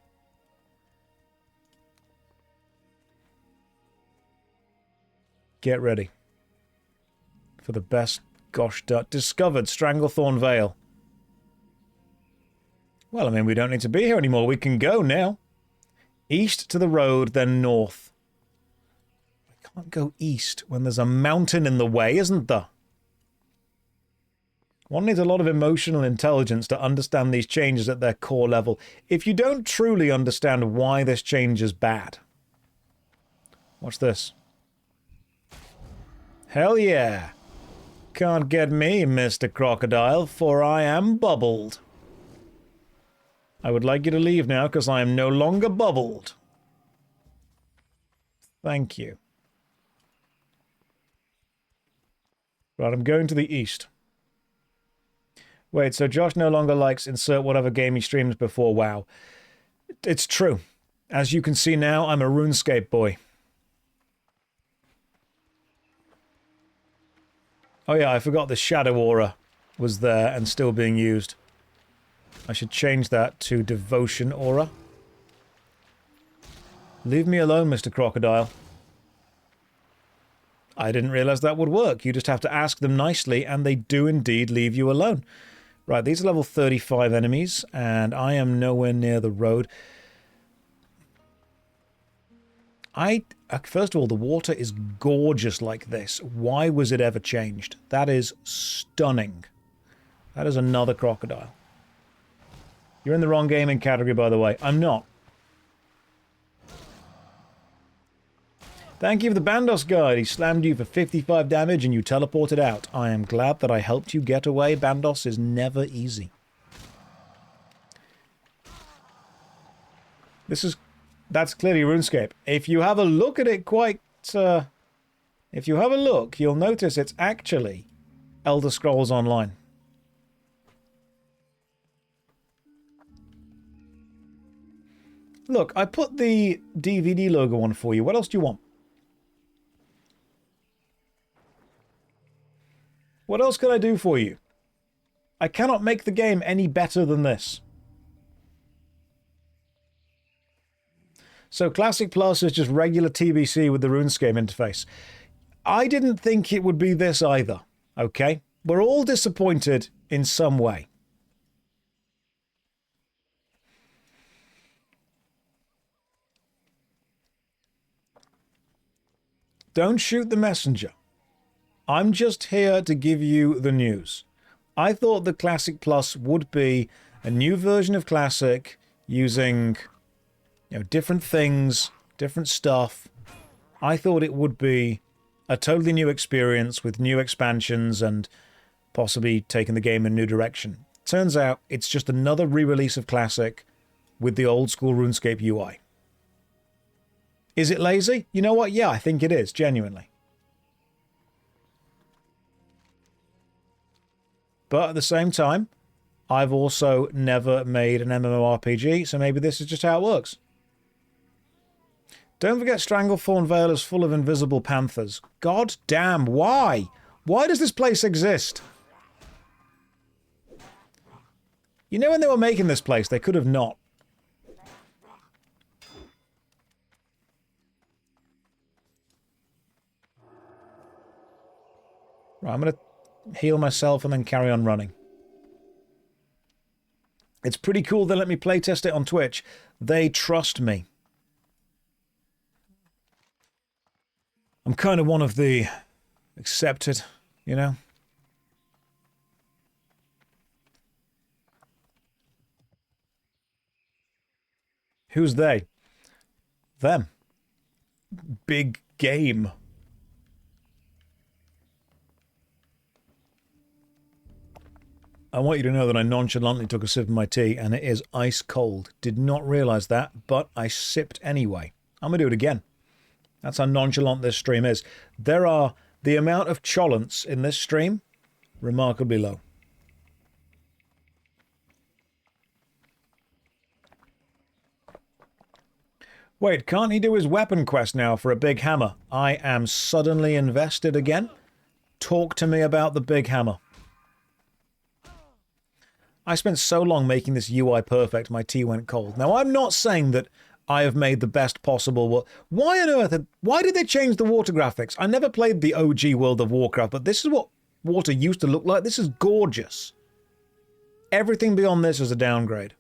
Get ready. For the best gosh darn... Discovered Stranglethorn Vale. Well, I mean, we don't need to be here anymore. We can go now. East to the road, then north. I can't go east when there's a mountain in the way, isn't there? One needs a lot of emotional intelligence to understand these changes at their core level. If you don't truly understand why this change is bad. Watch this. Hell yeah. Can't get me, Mr. Crocodile, for I am bubbled. I would like you to leave now, because I am no longer bubbled. Thank you. Right, I'm going to the east. Wait, so Josh no longer likes insert whatever game he streams before WoW. It's true. As you can see now, I'm a RuneScape boy. Oh yeah, I forgot the Shadow Aura was there and still being used. I should change that to Devotion Aura. Leave me alone, Mr. Crocodile. I didn't realize that would work. You just have to ask them nicely, and they do indeed leave you alone. Right, these are level 35 enemies, and I am nowhere near the road. First of all, the water is gorgeous like this. Why was it ever changed? That is stunning. That is another crocodile. You're in the wrong gaming category, by the way. I'm not. Thank you for the Bandos guide. He slammed you for 55 damage and you teleported out. I am glad that I helped you get away. Bandos is never easy. That's clearly RuneScape. If you have a look at it if you have a look, you'll notice it's actually Elder Scrolls Online. Look, I put the DVD logo on for you. What else do you want? What else can I do for you? I cannot make the game any better than this. So Classic Plus is just regular TBC with the RuneScape interface. I didn't think it would be this either, okay? We're all disappointed in some way. Don't shoot the messenger. I'm just here to give you the news. I thought the Classic Plus would be a new version of Classic using, different things, different stuff. I thought it would be a totally new experience with new expansions and possibly taking the game in a new direction. Turns out it's just another re-release of Classic with the old school RuneScape UI. Is it lazy? You know what? Yeah, I think it is, genuinely. But at the same time, I've also never made an MMORPG, so maybe this is just how it works. Don't forget Stranglethorn Vale is full of invisible panthers. God damn, why? Why does this place exist? You know when they were making this place, they could have not. Right, I'm going to heal myself and then carry on running. It's pretty cool they let me playtest it on Twitch. They trust me. I'm kind of one of the accepted, you know? Who's they? Them. Big game. I want you to know that I nonchalantly took a sip of my tea and it is ice cold. Did not realize that, but I sipped anyway. I'm going to do it again. That's how nonchalant this stream is. The amount of cholents in this stream, remarkably low. Wait, can't he do his weapon quest now for a big hammer? I am suddenly invested again. Talk to me about the big hammer. I spent so long making this UI perfect, my tea went cold. Now, I'm not saying that I have made the best possible... Why on earth... Why did they change the water graphics? I never played the OG World of Warcraft, but this is what water used to look like. This is gorgeous. Everything beyond this is a downgrade.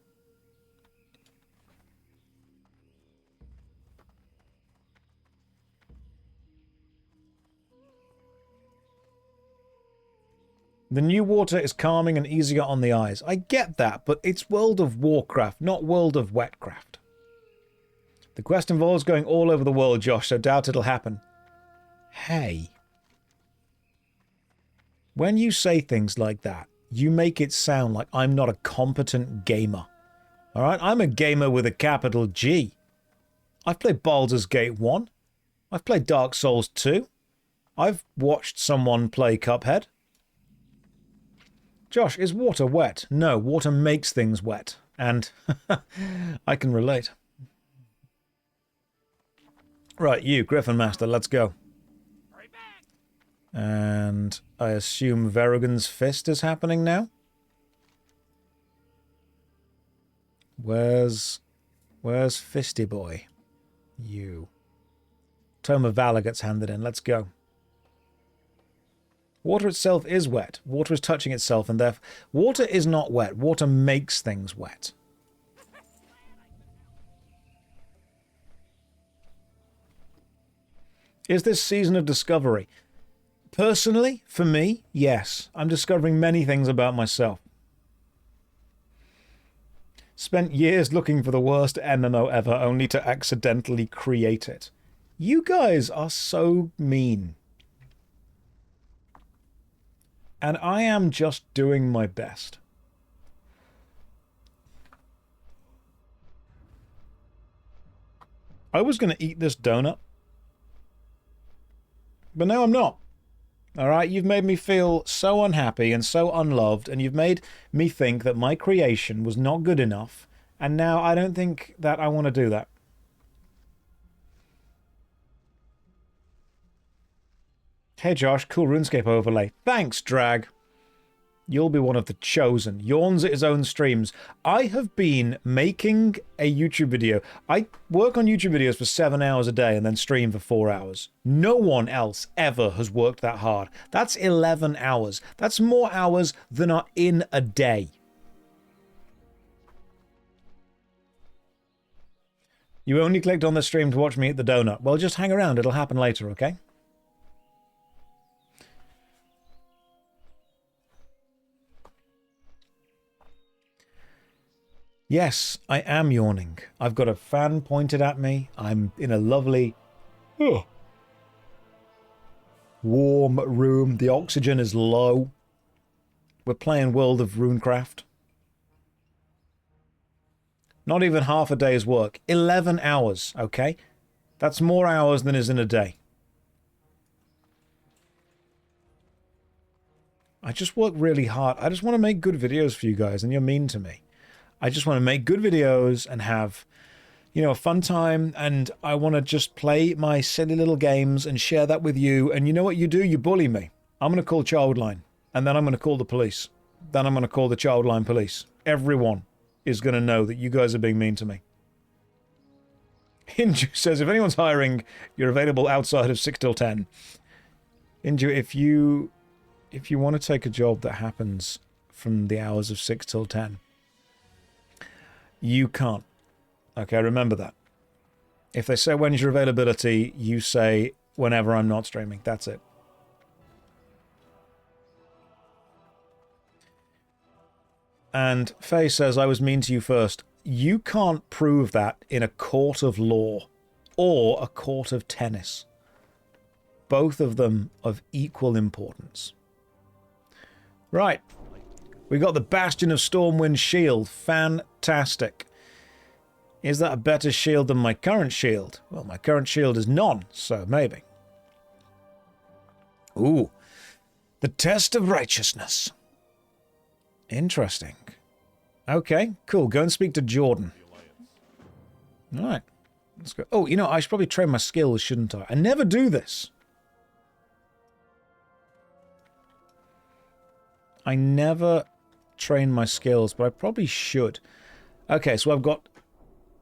The new water is calming and easier on the eyes. I get that, but it's World of Warcraft, not World of Wetcraft. The quest involves going all over the world, Josh, so doubt it'll happen. Hey. When you say things like that, you make it sound like I'm not a competent gamer. Alright? I'm a gamer with a capital G. I've played Baldur's Gate 1. I've played Dark Souls 2. I've watched someone play Cuphead. Josh, is water wet? No, water makes things wet. And I can relate. Right, you, Griffin Master, let's go. And I assume Verogan's Fist is happening now? Where's Fisty Boy? You. Tome of Valor gets handed in, let's go. Water itself is wet. Water is touching itself, and therefore... Water is not wet. Water makes things wet. Is this season of discovery? Personally, for me, yes. I'm discovering many things about myself. Spent years looking for the worst MMO ever, only to accidentally create it. You guys are so mean. And I am just doing my best. I was going to eat this donut. But now I'm not. Alright, you've made me feel so unhappy and so unloved, and you've made me think that my creation was not good enough, and now I don't think that I want to do that. Hey Josh, cool RuneScape overlay. Thanks, Drag. You'll be one of the chosen. Yawns at his own streams. I have been making a YouTube video. I work on YouTube videos for 7 hours a day and then stream for 4 hours. No one else ever has worked that hard. That's 11 hours. That's more hours than are in a day. You only clicked on the stream to watch me eat the donut. Well, just hang around. It'll happen later, okay? Yes, I am yawning. I've got a fan pointed at me. I'm in a lovely, warm room. The oxygen is low. We're playing World of Runecraft. Not even half a day's work. 11 hours, okay? That's more hours than is in a day. I just work really hard. I just want to make good videos for you guys, and you're mean to me. I just want to make good videos and have you know, a fun time, and I want to just play my silly little games and share that with you. And you know what you do? You bully me. I'm going to call Childline, and then I'm going to call the police. Then I'm going to call the Childline police. Everyone is going to know that you guys are being mean to me. Inju says, if anyone's hiring, you're available outside of 6 till 10. Inju, if you want to take a job that happens from the hours of 6 till 10, you can't. Okay, remember that. If they say, when's your availability, you say, whenever I'm not streaming. That's it. And Faye says, I was mean to you first. You can't prove that in a court of law or a court of tennis. Both of them of equal importance. Right. We got the Bastion of Stormwind shield. Fantastic. Is that a better shield than my current shield? Well, my current shield is none, so maybe. Ooh. The test of righteousness. Interesting. Okay, cool. Go and speak to Jordan. Alright. Let's go. Oh, you know, I should probably train my skills, shouldn't I? I never do this. I never train my skills, but I probably should. Okay, so I've got...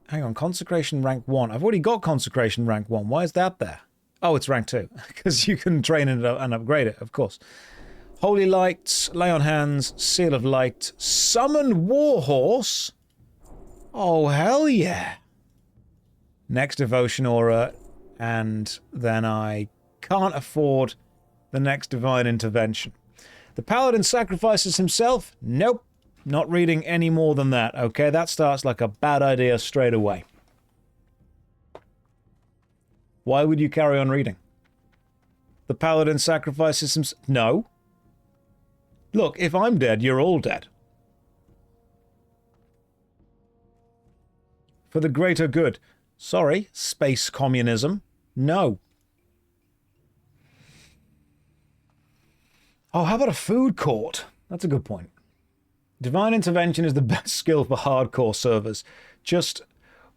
Hang on, Consecration rank 1. I've already got Consecration rank 1. Why is that there? Oh, it's rank 2. Because you can train it and upgrade it, of course. Holy Light, Lay on Hands, Seal of Light, Summon Warhorse. Oh, hell yeah. Next Devotion Aura, and then I can't afford the next Divine Intervention. The Paladin sacrifices himself? Nope. Not reading any more than that, okay? That starts like a bad idea straight away. Why would you carry on reading? The Paladin sacrifices himself? No. Look, if I'm dead, you're all dead. For the greater good. Sorry, space communism. No. Oh, how about a food court? That's a good point. Divine Intervention is the best skill for hardcore servers. Just,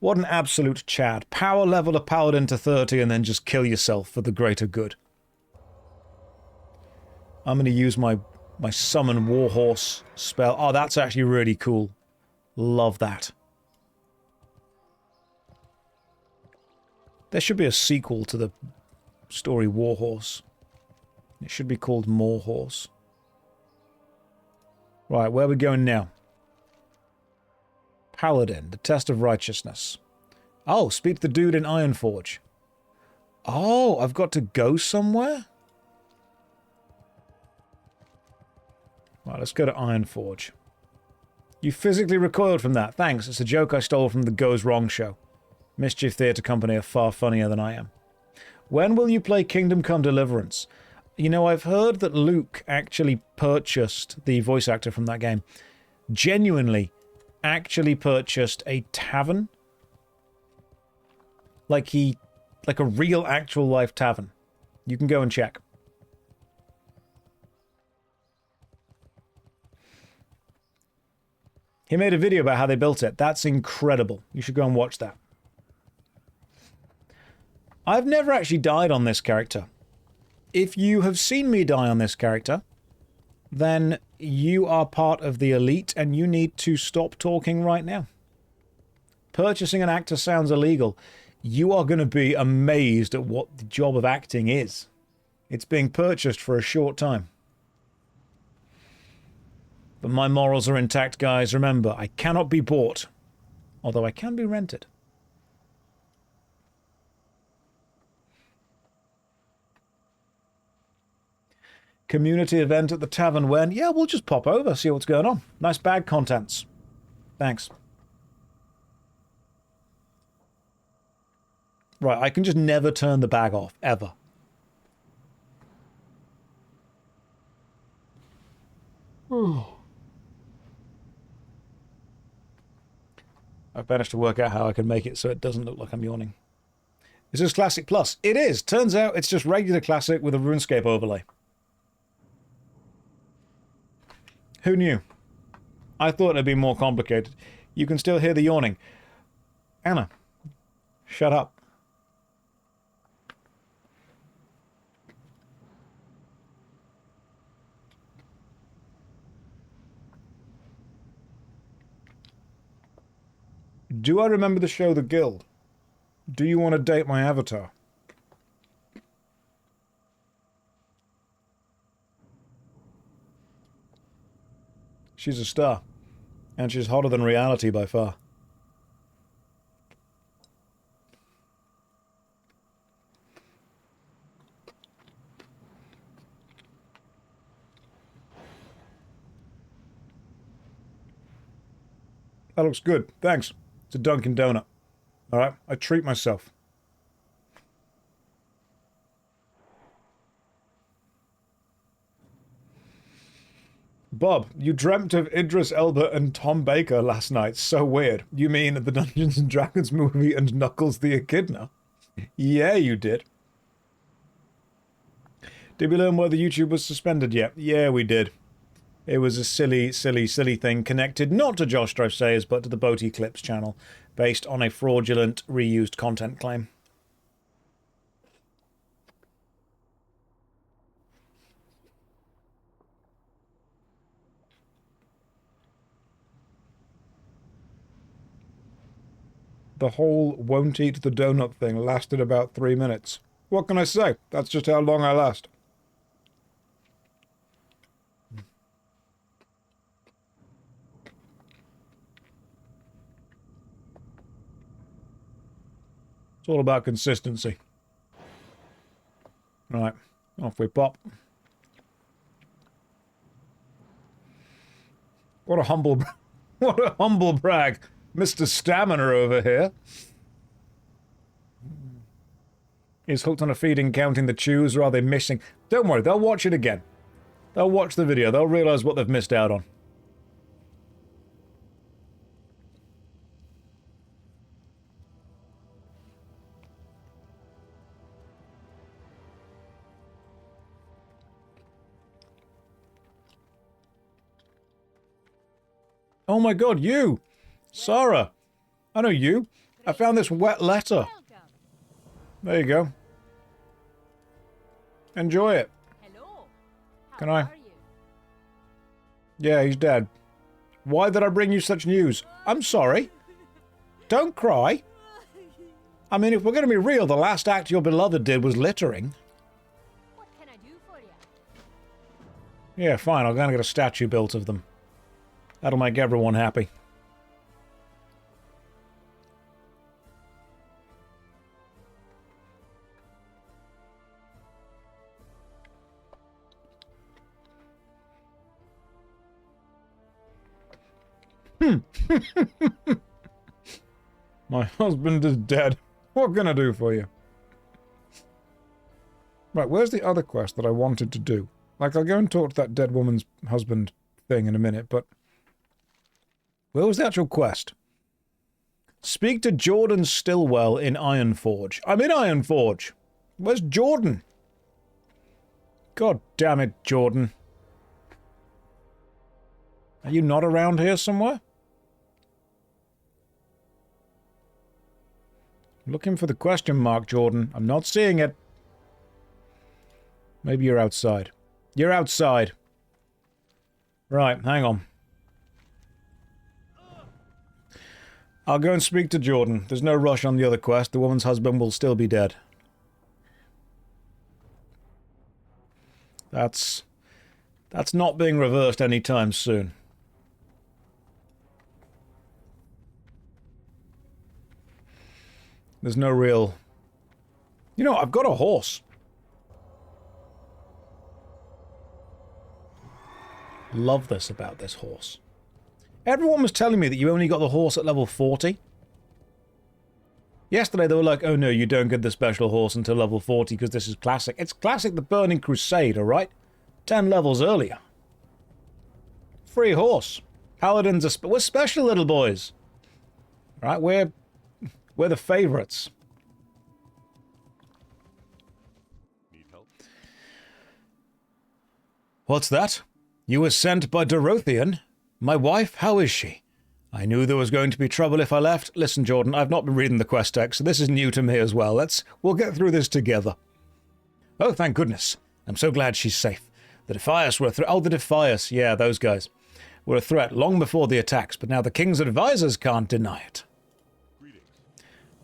what an absolute Chad. Power level a Paladin to 30 and then just kill yourself for the greater good. I'm going to use my Summon Warhorse spell. Oh, that's actually really cool. Love that. There should be a sequel to the story Warhorse. It should be called More Horse. Right, where are we going now? Paladin, the test of righteousness. Oh, speak to the dude in Ironforge. Oh, I've got to go somewhere? Right, let's go to Ironforge. You physically recoiled from that. Thanks, it's a joke I stole from the Goes Wrong show. Mischief Theatre Company are far funnier than I am. When will you play Kingdom Come Deliverance? You know, I've heard that Luke actually purchased, the voice actor from that game, genuinely actually purchased a tavern. Like a real actual life tavern. You can go and check. He made a video about how they built it. That's incredible. You should go and watch that. I've never actually died on this character. If you have seen me die on this character, then you are part of the elite and you need to stop talking right now. Purchasing an actor sounds illegal. You are going to be amazed at what the job of acting is. It's being purchased for a short time. But my morals are intact, guys. Remember, I cannot be bought. Although I can be rented. Community event at the tavern when? Yeah, we'll just pop over, see what's going on. Nice bag contents. Thanks. Right, I can just never turn the bag off, ever. I've managed to work out how I can make it so it doesn't look like I'm yawning. Is this Classic Plus? It is! Turns out it's just regular Classic with a RuneScape overlay. Who knew? I thought it'd be more complicated. You can still hear the yawning. Anna, Shut up. Do I remember the show The Guild? Do you want to date my avatar? She's a star. And she's hotter than reality by far. That looks good. Thanks. It's a Dunkin' Donut. Alright, I treat myself. Bob, you dreamt of Idris Elba and Tom Baker last night. So weird. You mean the Dungeons and Dragons movie and Knuckles the Echidna? Yeah, you did. Did we learn why the YouTube was suspended yet? Yeah, we did. It was a silly thing connected not to JoshStrifeSays, but to the Boat Eclipse channel, based on a fraudulent reused content claim. The whole won't eat the donut thing lasted about 3 minutes. What can I say? That's just how long I last. It's all about consistency. Right, off we pop. What a humble brag. Mr. Stamina over here. He's hooked on a feeding, counting the chews, or are they missing? Don't worry, they'll watch it again. They'll watch the video, they'll realise what they've missed out on. Oh my god, you! Sarah! I know you. I found this wet letter. There you go. Enjoy it. Hello. Can I? Yeah, he's dead. Why did I bring you such news? I'm sorry. Don't cry. I mean, if we're going to be real, the last act your beloved did was littering. What can I do for you? Yeah, fine. I'm going to get a statue built of them. That'll make everyone happy. My husband is dead. What can I do for you? Right, where's the other quest that I wanted to do? Like, I'll go and talk to that dead woman's husband thing in a minute, but... where was the actual quest? Speak to Jordan Stillwell in Ironforge. I'm in Ironforge. Where's Jordan? God damn it, Jordan. Are you not around here somewhere? Looking for the question mark, Jordan. I'm not seeing it. Maybe you're outside. You're outside. Right, hang on. I'll go and speak to Jordan. There's no rush on the other quest. The woman's husband will still be dead. That's not being reversed anytime soon. There's no real... You know, I've got a horse. Love this about this horse. Everyone was telling me that you only got the horse at level 40. Yesterday they were like, oh no, you don't get the special horse until level 40 because this is classic. It's classic the Burning Crusade, alright? 10 levels earlier. Free horse. Paladins are... we're special little boys. Right, we're the favourites. Need help? What's that? You were sent by Dorothian? My wife? How is she? I knew there was going to be trouble if I left. Listen, Jordan, I've not been reading the quest text, so this is new to me as well. We'll get through this together. Oh, thank goodness. I'm so glad she's safe. The Defias were a threat. Oh, the Defias. Yeah, those guys were a threat long before the attacks, but now the King's advisors can't deny it. Greetings.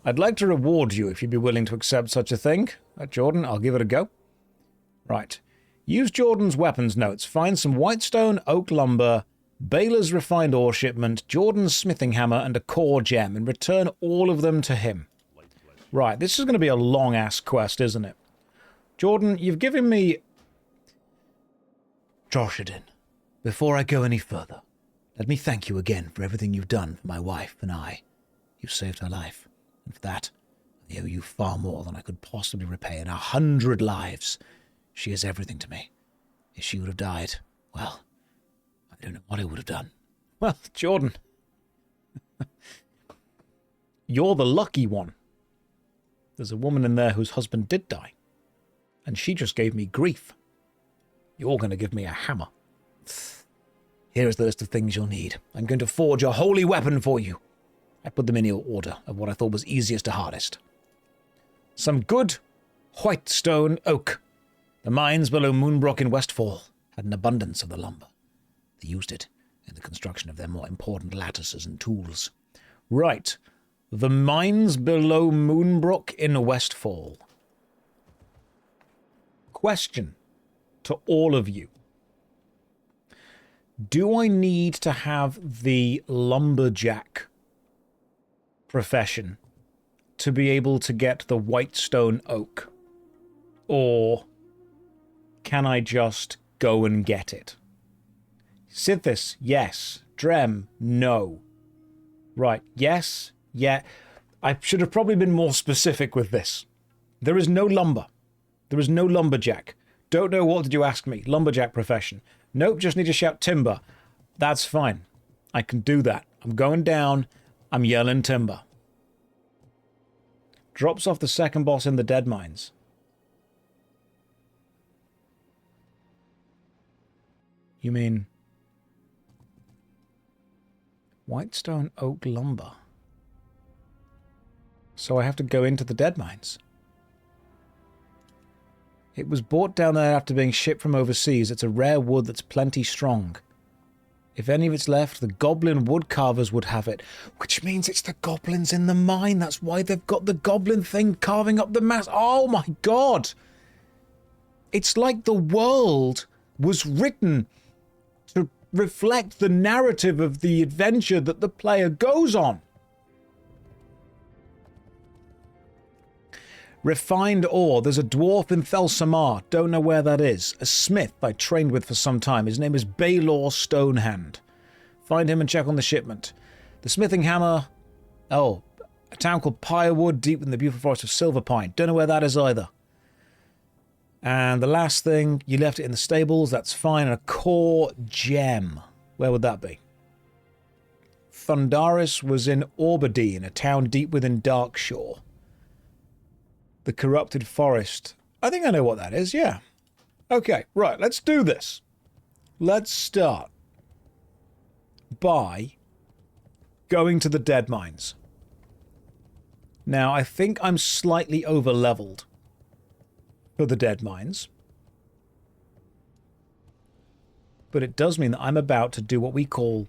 I'd like to reward you if you'd be willing to accept such a thing. Jordan, I'll give it a go. Right. Use Jordan's weapons notes. Find some whitestone, oak lumber, Baylor's refined ore shipment, Jordan's smithing hammer, and a core gem, and return all of them to him. Right, this is going to be a long-ass quest, isn't it? Jordan, you've given me... Joshidin, before I go any further, let me thank you again for everything you've done for my wife and I. You saved her life, and for that, I owe you far more than I could possibly repay in 100 lives. She is everything to me. If she would have died, well... I don't know what I would have done. Well, Jordan. You're the lucky one. There's a woman in there whose husband did die. And she just gave me grief. You're going to give me a hammer. Here is the list of things you'll need. I'm going to forge a holy weapon for you. I put them in your order of what I thought was easiest to hardest. Some good whitestone oak. The mines below Moonbrook in Westfall had an abundance of the lumber. They used it in the construction of their more important lattices and tools. Right. The mines below Moonbrook in Westfall. Question to all of you. Do I need to have the lumberjack profession to be able to get the whitestone oak? Or can I just go and get it? Sithis, yes. Drem, no. Right, yes, yeah. I should have probably been more specific with this. There is no lumber. There is no lumberjack. Don't know what did you ask me. Lumberjack profession. Nope, just need to shout timber. That's fine. I can do that. I'm going down. I'm yelling timber. Drops off the second boss in the dead mines. You mean... Whitestone oak lumber. So I have to go into the dead mines. It was brought down there after being shipped from overseas. It's a rare wood that's plenty strong. If any of it's left, the goblin woodcarvers would have it. Which means it's the goblins in the mine. That's why they've got the goblin thing carving up the mass. Oh my god! It's like the world was written to reflect the narrative of the adventure that the player goes on. Refined ore. There's a dwarf in Thelsamar. Don't know where that is. A smith I trained with for some time. His name is Baylor Stonehand. Find him and check on the shipment. The smithing hammer. Oh, a town called Pirewood, deep in the beautiful forest of Silverpine. Don't know where that is either. And the last thing, you left it in the stables. That's fine. A core gem. Where would that be? Thundaris was in Orbadine, a town deep within Darkshore. The corrupted forest. I think I know what that is, yeah. Okay, right, let's do this. Let's start by going to the dead mines. Now, I think I'm slightly over-leveled for the dead mines. But it does mean that I'm about to do what we call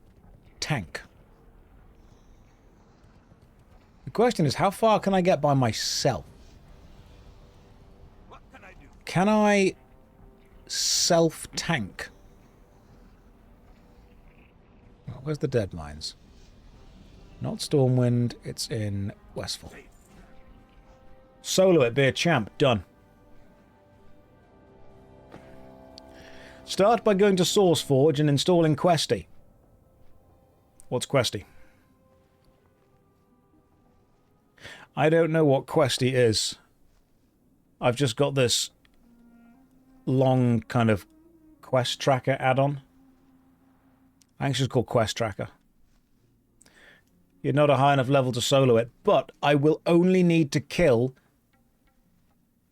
tank. The question is, how far can I get by myself? Can I self-tank? Where's the dead mines? Not Stormwind, it's in Westfall. Solo it, be a champ. Done. Start by going to SourceForge and installing Questy. What's Questy? I don't know what Questy is. I've just got this long kind of quest tracker add-on. I think it's just called Quest Tracker. You're not a high enough level to solo it, but I will only need to kill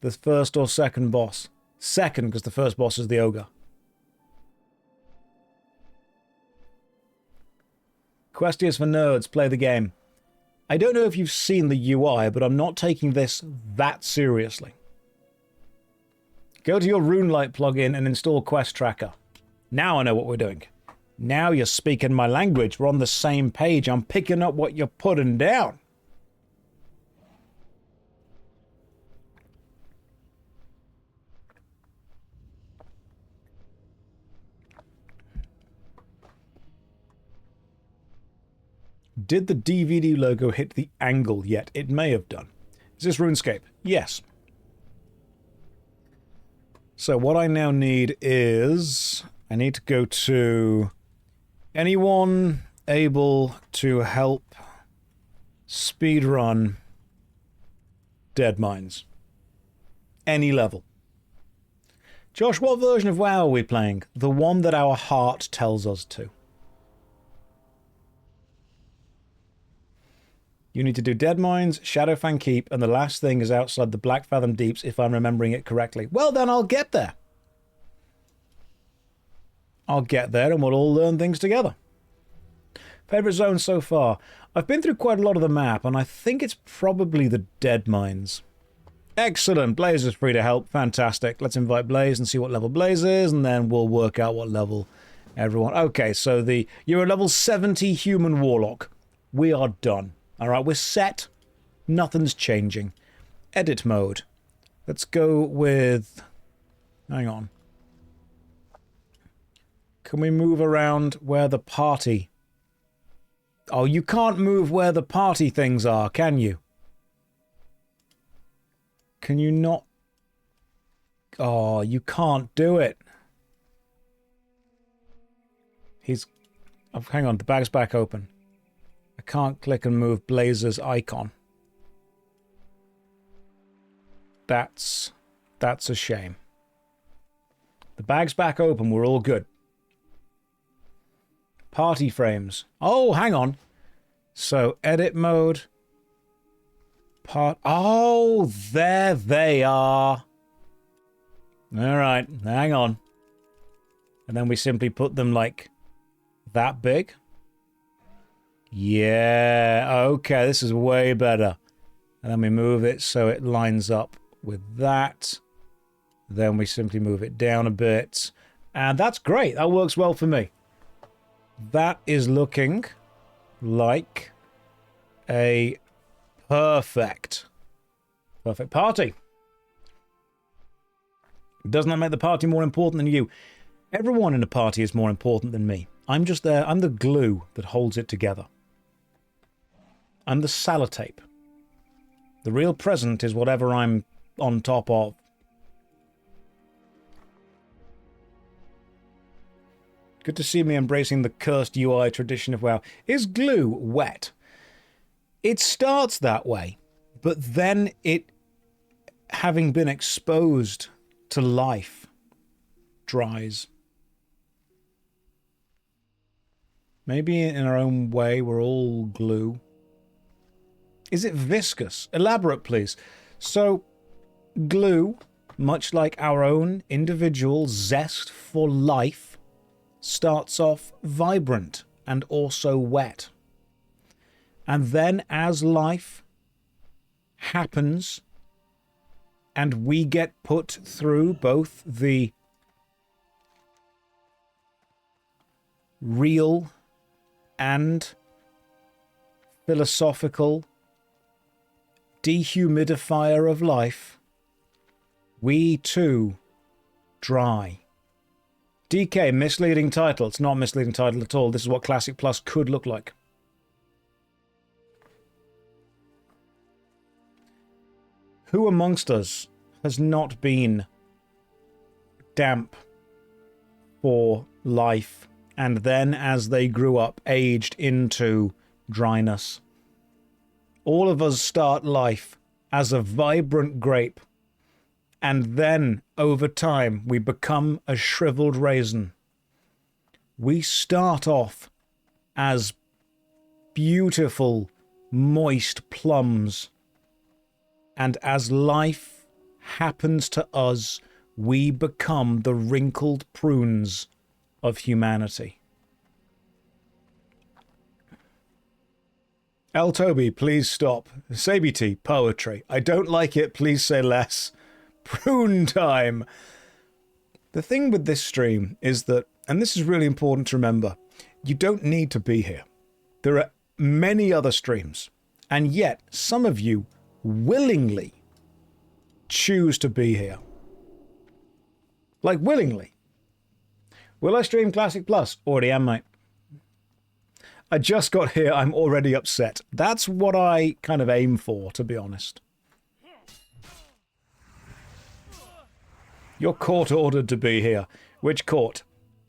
the first or second boss. Second, because the first boss is the ogre. Quest is for nerds. Play the game. I don't know if you've seen the UI, but I'm not taking this that seriously. Go to your RuneLite plugin and install Quest Tracker. Now I know what we're doing. Now you're speaking my language. We're on the same page. I'm picking up what you're putting down. Did the DVD logo hit the angle yet? It may have done. Is this RuneScape? Yes. So what I now need is... I need to go to... anyone able to help speedrun Dead Mines. Any level. Josh, what version of WoW are we playing? The one that our heart tells us to. You need to do Dead Mines, Shadowfang Keep, and the last thing is outside the Black Fathom Deeps, if I'm remembering it correctly. Well, then I'll get there. I'll get there and we'll all learn things together. Favorite zone so far? I've been through quite a lot of the map, and I think it's probably the Dead Mines. Excellent. Blaze is free to help. Fantastic. Let's invite Blaze and see what level Blaze is, and then we'll work out what level everyone... Okay, so you're a level 70 human warlock. We are done. All right, we're set. Nothing's changing. Edit mode. Let's go with... Hang on. Can we move around where the party... Oh, you can't move where the party things are, can you? Can you not... Oh, you can't do it. Oh, hang on, the bag's back open. I can't click and move Blazer's icon. That's a shame. The bag's back open, we're all good. Party frames. Oh, hang on. So, edit mode. Oh, there they are. Alright, hang on. And then we simply put them like that big. Yeah, okay, this is way better. And then we move it so it lines up with that. Then we simply move it down a bit. And that's great. That works well for me. That is looking like a perfect party. Doesn't that make the party more important than you? Everyone in a party is more important than me. I'm just there. I'm the glue that holds it together. I'm the sellotape. The real present is whatever I'm on top of. Good to see me embracing the cursed UI tradition of WoW. Is glue wet? It starts that way, but then it, having been exposed to life, dries. Maybe in our own way we're all glue. Is it viscous? Elaborate, please. So, glue, much like our own individual zest for life, starts off vibrant and also wet. And then as life happens and we get put through both the real and philosophical dehumidifier of life, we too dry. DK, misleading title. It's not a misleading title at all. This is what Classic Plus could look like. Who amongst us has not been damp for life and then, as they grew up, aged into dryness? All of us start life as a vibrant grape, and then, over time, we become a shriveled raisin. We start off as beautiful, moist plums, and as life happens to us, we become the wrinkled prunes of humanity. El Toby, please stop. Sabi-T, poetry. I don't like it, please say less. Prune time. The thing with this stream is that, and this is really important to remember, you don't need to be here. There are many other streams, and yet some of you willingly choose to be here. Like, willingly. Will I stream Classic Plus? Already am, mate. I just got here, I'm already upset. That's what I kind of aim for, to be honest. You're court ordered to be here. Which court?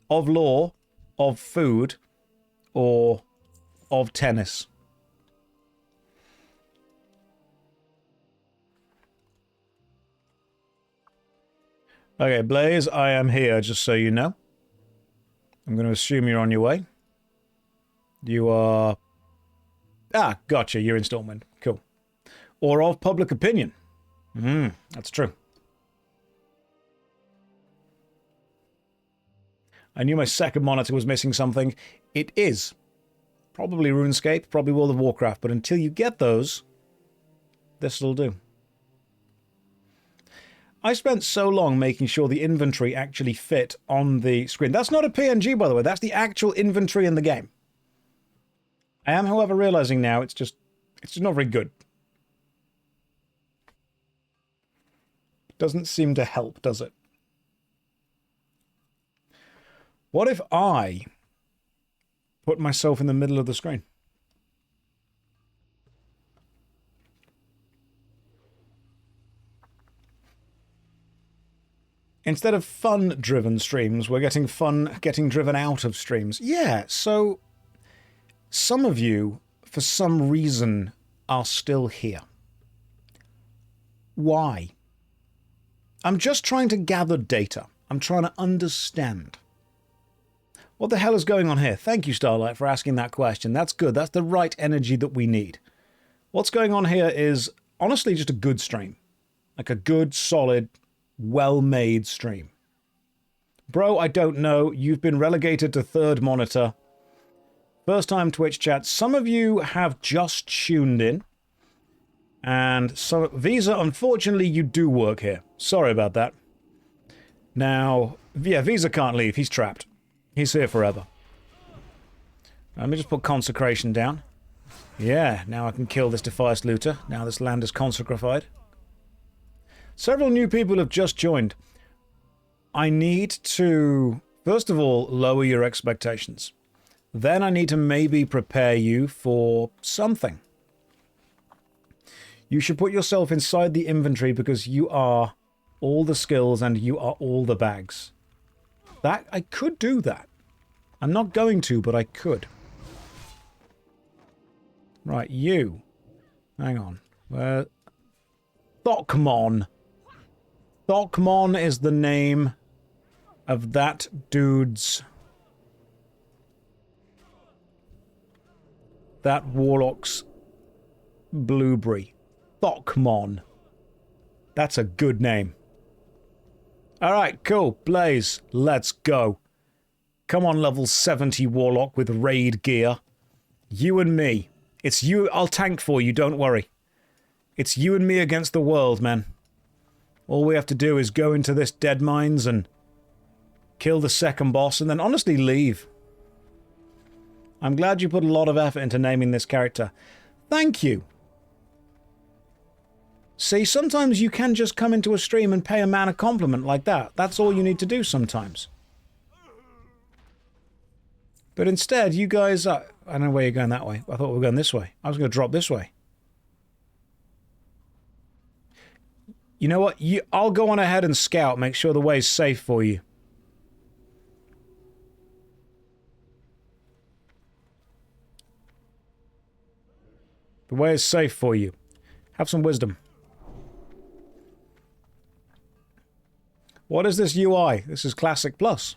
Of law, of food, or of tennis? Okay, Blaze, I am here, just so you know. I'm going to assume you're on your way. You are... Ah, gotcha, you're in Stormwind. Cool. Or of public opinion. That's true. I knew my second monitor was missing something. It is. Probably RuneScape, probably World of Warcraft, but until you get those, this'll do. I spent so long making sure the inventory actually fit on the screen. That's not a PNG, by the way. That's the actual inventory in the game. I am, however, realizing now it's just not very good. Doesn't seem to help, does it? What if I put myself in the middle of the screen? Instead of fun-driven streams, we're getting fun getting driven out of streams. Yeah, so some of you, for some reason, are still here. Why? I'm just trying to gather data. I'm trying to understand. What the hell is going on here? Thank you, Starlight, for asking that question. That's good. That's the right energy that we need. What's going on here is, honestly, just a good stream. Like a good, solid, well-made stream. Bro, I don't know. You've been relegated to third monitor. First time Twitch chat. Some of you have just tuned in. And so, Visa, unfortunately, you do work here. Sorry about that. Now, yeah, Visa can't leave. He's trapped. He's here forever. Let me just put consecration down. Yeah, now I can kill this Defias looter. Now this land is consecrated. Several new people have just joined. I need to, first of all, lower your expectations. Then I need to maybe prepare you for something. You should put yourself inside the inventory because you are all the skills and you are all the bags. That, I could do that. I'm not going to, but I could. Right, you. Hang on. Thokmon. Thokmon is the name of that dude's... that warlock's blueberry. Thokmon. That's a good name. Alright, cool. Blaze, let's go. Come on, level 70 warlock with raid gear. You and me. It's you. I'll tank for you, don't worry. It's you and me against the world, man. All we have to do is go into this dead mines and kill the second boss and then honestly leave. I'm glad you put a lot of effort into naming this character. Thank you. See, sometimes you can just come into a stream and pay a man a compliment like that. That's all you need to do sometimes. But instead, you guys are... I don't know where you're going that way. I thought we were going this way. I was going to drop this way. You know what? I'll go on ahead and scout, make sure the way's safe for you. The way is safe for you. Have some wisdom. What is this UI? This is Classic Plus.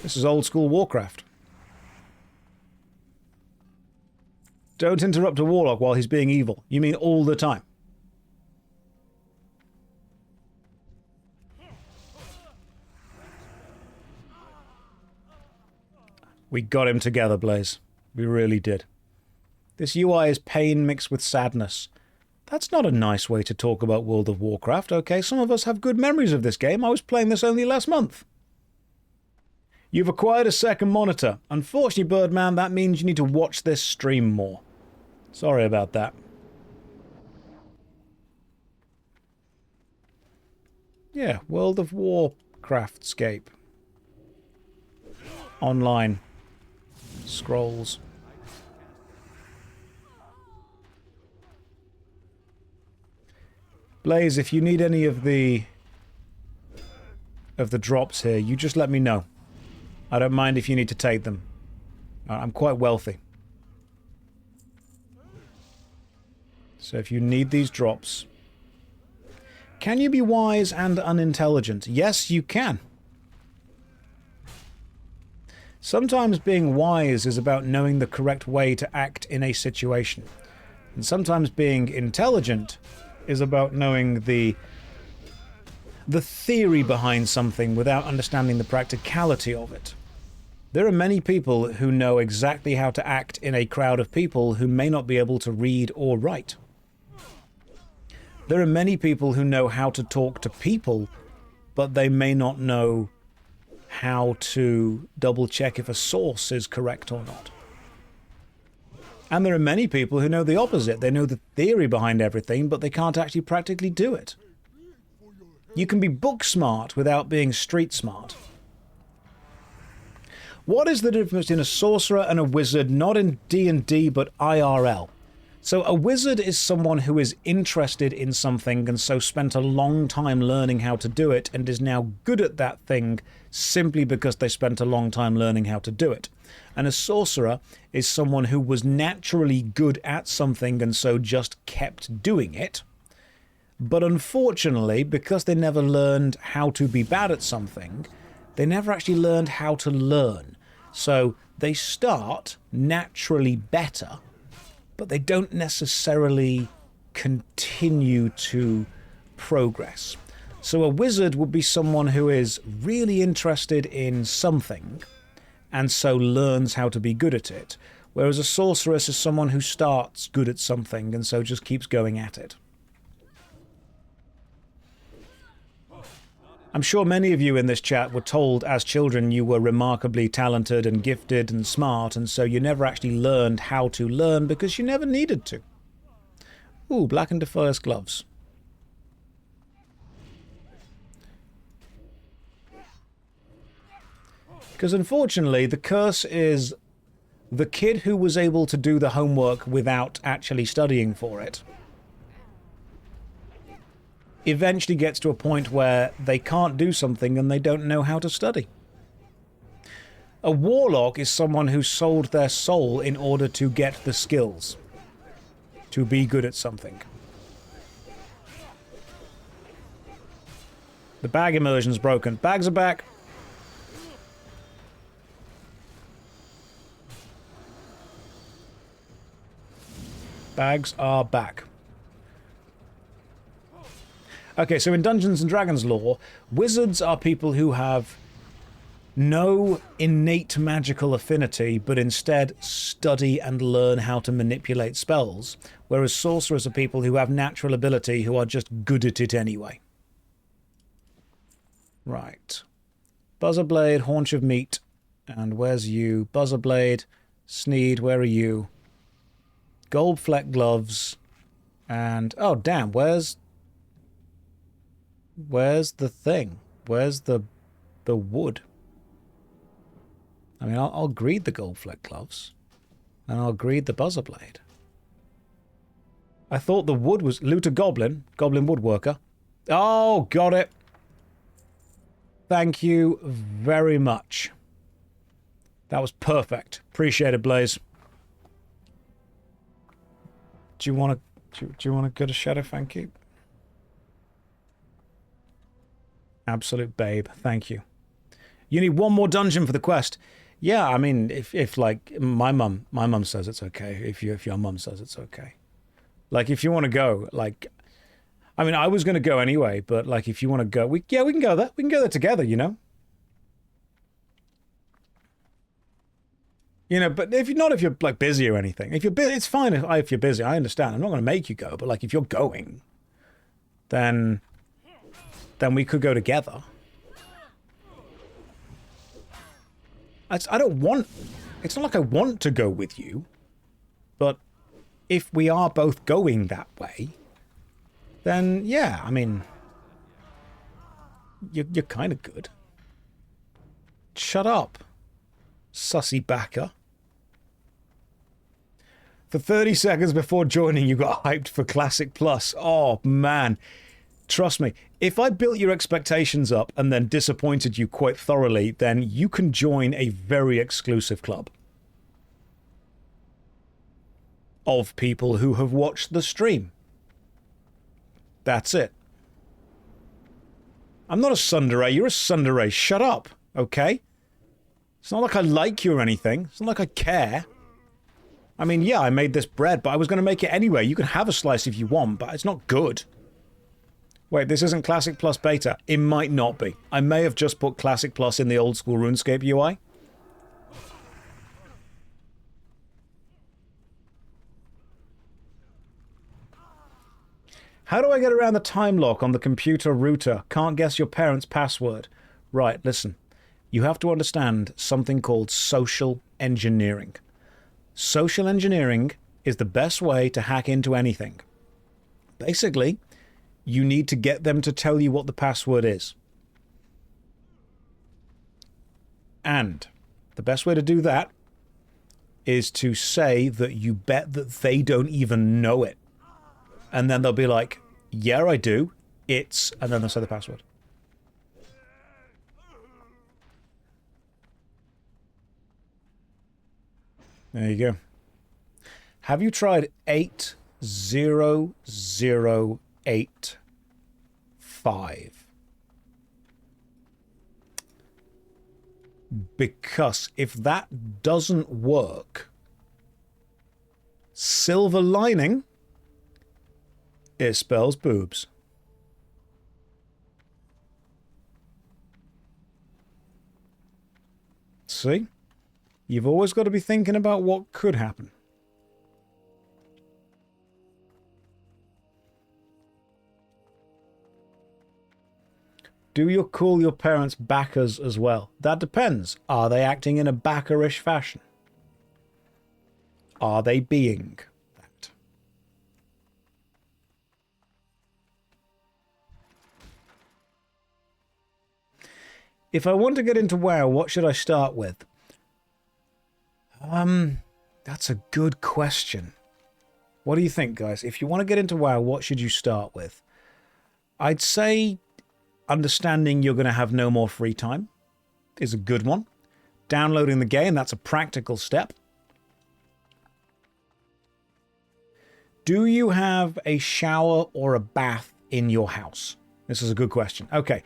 This is old school Warcraft. Don't interrupt a warlock while he's being evil. You mean all the time. We got him together, Blaze. We really did. This UI is pain mixed with sadness. That's not a nice way to talk about World of Warcraft, okay? Some of us have good memories of this game. I was playing this only last month. You've acquired a second monitor. Unfortunately, Birdman, that means you need to watch this stream more. Sorry about that. Yeah, World of Warcraftscape. Online. Scrolls. Blaze, if you need any of the drops here, you just let me know. I don't mind if you need to take them. I'm quite wealthy. So if you need these drops... Can you be wise and unintelligent? Yes, you can. Sometimes being wise is about knowing the correct way to act in a situation. And sometimes being intelligent is about knowing the theory behind something without understanding the practicality of it. There are many people who know exactly how to act in a crowd of people who may not be able to read or write. There are many people who know how to talk to people, but they may not know how to double-check if a source is correct or not. And there are many people who know the opposite. They know the theory behind everything, but they can't actually practically do it. You can be book smart without being street smart. What is the difference between a sorcerer and a wizard, not in D&D, but IRL? So a wizard is someone who is interested in something and so spent a long time learning how to do it and is now good at that thing simply because they spent a long time learning how to do it. And a sorcerer is someone who was naturally good at something and so just kept doing it. But unfortunately, because they never learned how to be bad at something, they never actually learned how to learn. So they start naturally better, but they don't necessarily continue to progress. So a wizard would be someone who is really interested in something and so learns how to be good at it, whereas a sorceress is someone who starts good at something and so just keeps going at it. I'm sure many of you in this chat were told as children you were remarkably talented and gifted and smart, and so you never actually learned how to learn because you never needed to. Ooh, Black and Defias gloves. Because unfortunately, the curse is the kid who was able to do the homework without actually studying for it eventually gets to a point where they can't do something and they don't know how to study. A warlock is someone who sold their soul in order to get the skills, to be good at something. The bag immersion's broken. Bags are back. Bags are back. Okay, so in Dungeons & Dragons lore, wizards are people who have no innate magical affinity, but instead study and learn how to manipulate spells, whereas sorcerers are people who have natural ability who are just good at it anyway. Right. Buzzerblade, Haunch of Meat, and where's you? Buzzerblade, Sneed, where are you? Gold Fleck Gloves, and... oh, damn, where's the thing? Where's the wood? I mean, I'll greed the Gold Fleck Gloves. And I'll greed the Buzzerblade. I thought the wood was... Looter Goblin. Goblin Woodworker. Oh, got it. Thank you very much. That was perfect. Appreciate it, Blaze. Do you want to go to Shadow Fankeep? Absolute babe. Thank you. You need one more dungeon for the quest. Yeah, I mean, if like my mum says it's okay. If your mum says it's okay. Like if you want to go, like, I mean, I was going to go anyway, but like if you want to go, we can go there. We can go there together, you know. You know, but if you're like busy or anything. If you're busy, it's fine if you're busy. I understand. I'm not going to make you go, but like if you're going, then we could go together. I don't want... It's not like I want to go with you, but if we are both going that way, then yeah, I mean, you're kind of good. Shut up, sussy backer. For 30 seconds before joining, you got hyped for Classic Plus. Oh, man. Trust me, if I built your expectations up and then disappointed you quite thoroughly, then you can join a very exclusive club of people who have watched the stream. That's it. I'm not a tsundere, you're a tsundere. Shut up, okay? It's not like I like you or anything. It's not like I care. I mean, yeah, I made this bread, but I was going to make it anyway. You can have a slice if you want, but it's not good. Wait, this isn't Classic Plus Beta. It might not be. I may have just put Classic Plus in the old school RuneScape UI. How do I get around the time lock on the computer router? Can't guess your parents' password. Right, listen. You have to understand something called social engineering. Social engineering is the best way to hack into anything. Basically, you need to get them to tell you what the password is. And the best way to do that is to say that you bet that they don't even know it. And then they'll be like, yeah, I do. It's... And then they'll say the password. There you go. Have you tried 8008? Because if that doesn't work, silver lining, it spells boobs. See? You've always got to be thinking about what could happen. Do you call your parents backers as well? That depends. Are they acting in a backerish fashion? Are they being that? If I want to get into WoW, what should I start with? That's a good question. What do you think, guys? If you want to get into WoW, what should you start with? I'd say understanding you're going to have no more free time is a good one. Downloading the game, that's a practical step. Do you have a shower or a bath in your house? This is a good question. Okay.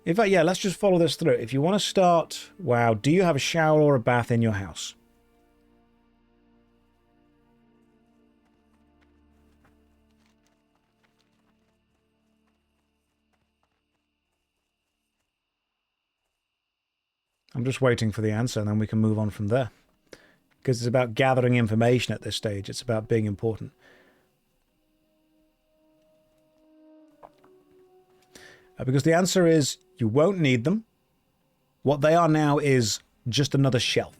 In fact, yeah, let's just follow this through. If you want to start WoW, do you have a shower or a bath in your house? I'm just waiting for the answer, and then we can move on from there. Because it's about gathering information at this stage. It's about being important. Because the answer is you won't need them. What they are now is just another shelf.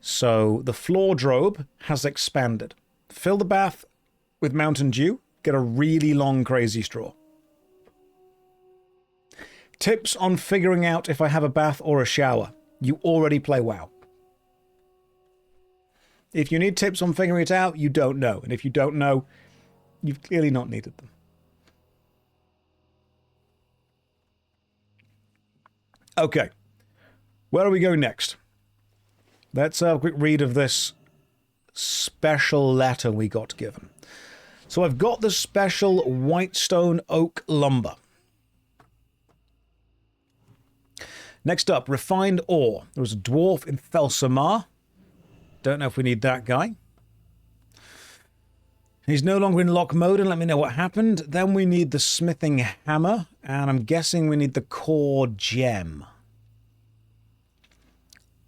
So the floor drobe has expanded. Fill the bath with Mountain Dew. Get a really long crazy straw. Tips on figuring out if I have a bath or a shower. You already play WoW. If you need tips on figuring it out, you don't know. And if you don't know, you've clearly not needed them. Okay. Where are we going next? Let's have a quick read of this special letter we got given. So I've got the special whitestone oak lumber. Next up, refined ore. There was a dwarf in Thelsamar. Don't know if we need that guy. He's no longer in lock mode, and let me know what happened. Then we need the smithing hammer, and I'm guessing we need the core gem.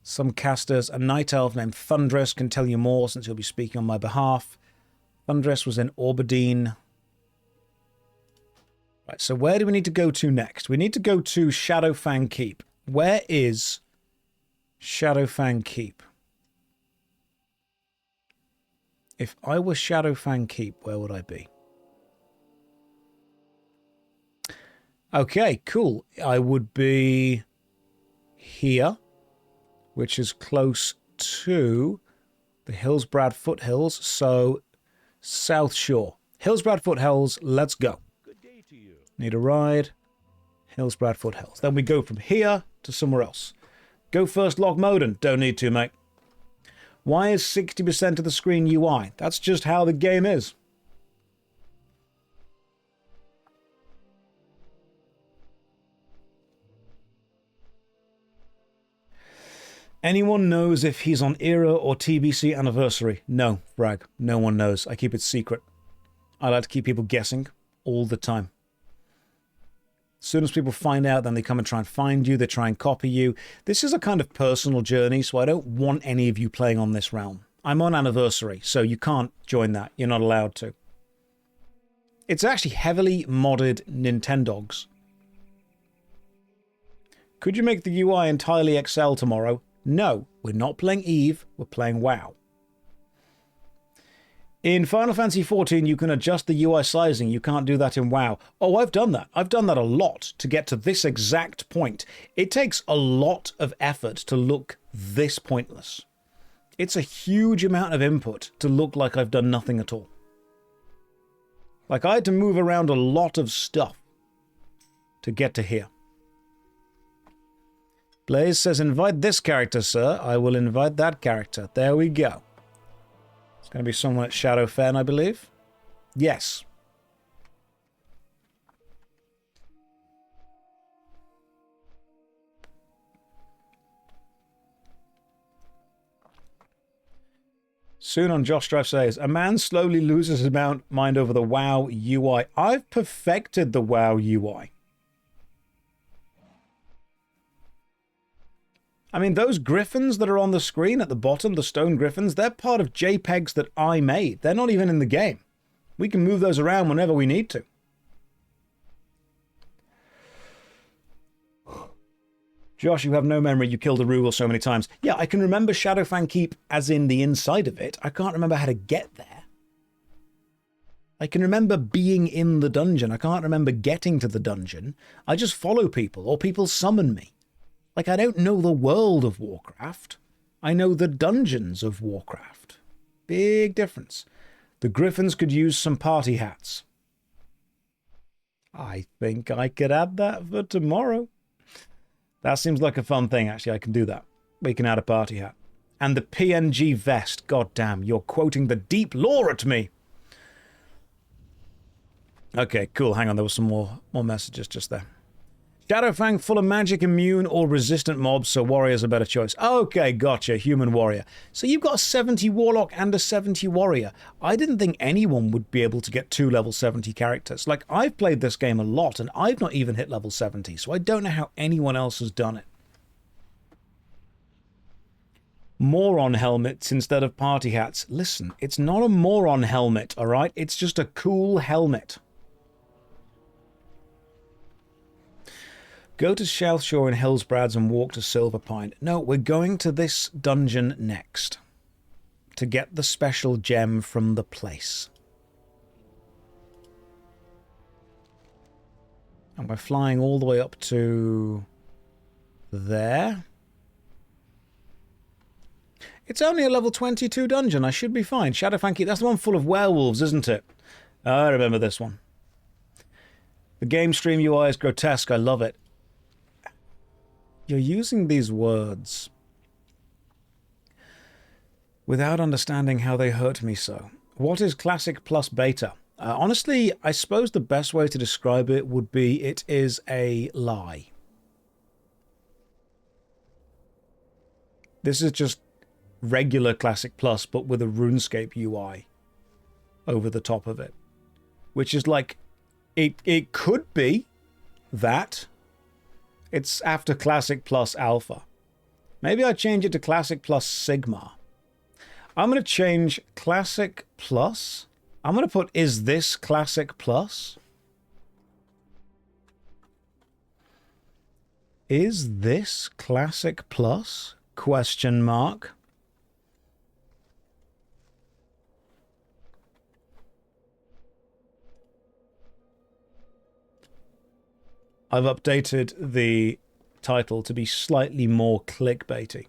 Some casters, a night elf named Thundress can tell you more since he'll be speaking on my behalf. Thundress was in Orbadine. Right, so where do we need to go to next? We need to go to Shadowfang Keep. Where is Shadowfang Keep? If I were Shadowfang Keep, where would I be? Okay, cool. I would be here, which is close to the Hillsbrad Foothills, so South Shore. Hillsbrad Foothills, let's go. Good day to you. Need a ride. Hillsbrad Foothills. Then we go from here to somewhere else. Go first, Lochmoden. Don't need to, mate. Why is 60% of the screen UI? That's just how the game is. Anyone knows if he's on Era or TBC anniversary? No, brag. No one knows. I keep it secret. I like to keep people guessing all the time. As soon as people find out, then they come and try and find you. They try and copy you. This is a kind of personal journey, so I don't want any of you playing on this realm. I'm on anniversary, so you can't join that. You're not allowed to. It's actually heavily modded Nintendogs. Could you make the UI entirely Excel tomorrow? No, we're not playing Eve, we're playing WoW. In Final Fantasy XIV, you can adjust the UI sizing. You can't do that in WoW. Oh, I've done that. I've done that a lot to get to this exact point. It takes a lot of effort to look this pointless. It's a huge amount of input to look like I've done nothing at all. Like, I had to move around a lot of stuff to get to here. Blaze says, invite this character, sir. I will invite that character. There we go. It's going to be someone at Shadowfen, I believe. Yes. Soon on JoshStrifeSays, a man slowly loses his mind over the WoW UI. I've perfected the WoW UI. I mean, those griffins that are on the screen at the bottom, the stone griffins, they're part of JPEGs that I made. They're not even in the game. We can move those around whenever we need to. Josh, you have no memory. You killed a Rugal so many times. Yeah, I can remember Shadowfang Keep as in the inside of it. I can't remember how to get there. I can remember being in the dungeon. I can't remember getting to the dungeon. I just follow people, or people summon me. Like, I don't know the world of Warcraft. I know the dungeons of Warcraft. Big difference. The Griffins could use some party hats. I think I could add that for tomorrow. That seems like a fun thing, actually. I can do that. We can add a party hat. And the PNG vest. God damn, you're quoting the deep lore at me. Okay, cool. Hang on, there was some more messages just there. Shadowfang full of magic, immune, or resistant mobs, so warrior's a better choice. Okay, gotcha, human warrior. So you've got a 70 warlock and a 70 warrior. I didn't think anyone would be able to get 2 level 70 characters. Like, I've played this game a lot, and I've not even hit level 70, so I don't know how anyone else has done it. Moron helmets instead of party hats. Listen, it's not a moron helmet, alright? It's just a cool helmet. Go to South Shore in Hillsbrads and walk to Silverpine. No, we're going to this dungeon next. To get the special gem from the place. And we're flying all the way up to there. It's only a level 22 dungeon. I should be fine. Shadowfang Keep, that's the one full of werewolves, isn't it? I remember this one. The game stream UI is grotesque. I love it. You're using these words without understanding how they hurt me so. What is classic plus beta? Honestly, I suppose the best way to describe it would be it is a lie. This is just regular classic plus, but with a RuneScape UI over the top of it. Which is like, it could be that. It's after Classic plus Alpha. Maybe I change it to Classic plus Sigma. I'm going to change Classic plus. I'm going to put, is this Classic plus? Is this Classic plus? Question mark. I've updated the title to be slightly more clickbaity.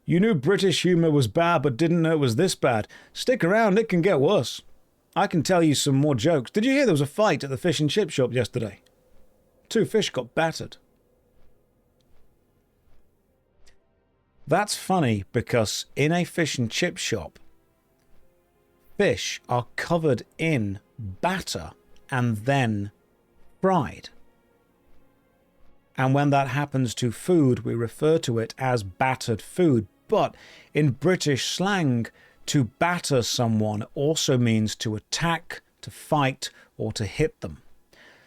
You knew British humour was bad but didn't know it was this bad. Stick around, it can get worse. I can tell you some more jokes. Did you hear there was a fight at the fish and chip shop yesterday? 2 fish got battered. That's funny because in a fish and chip shop, fish are covered in batter and then fried. And when that happens to food, we refer to it as battered food. But in British slang, to batter someone also means to attack, to fight, or to hit them.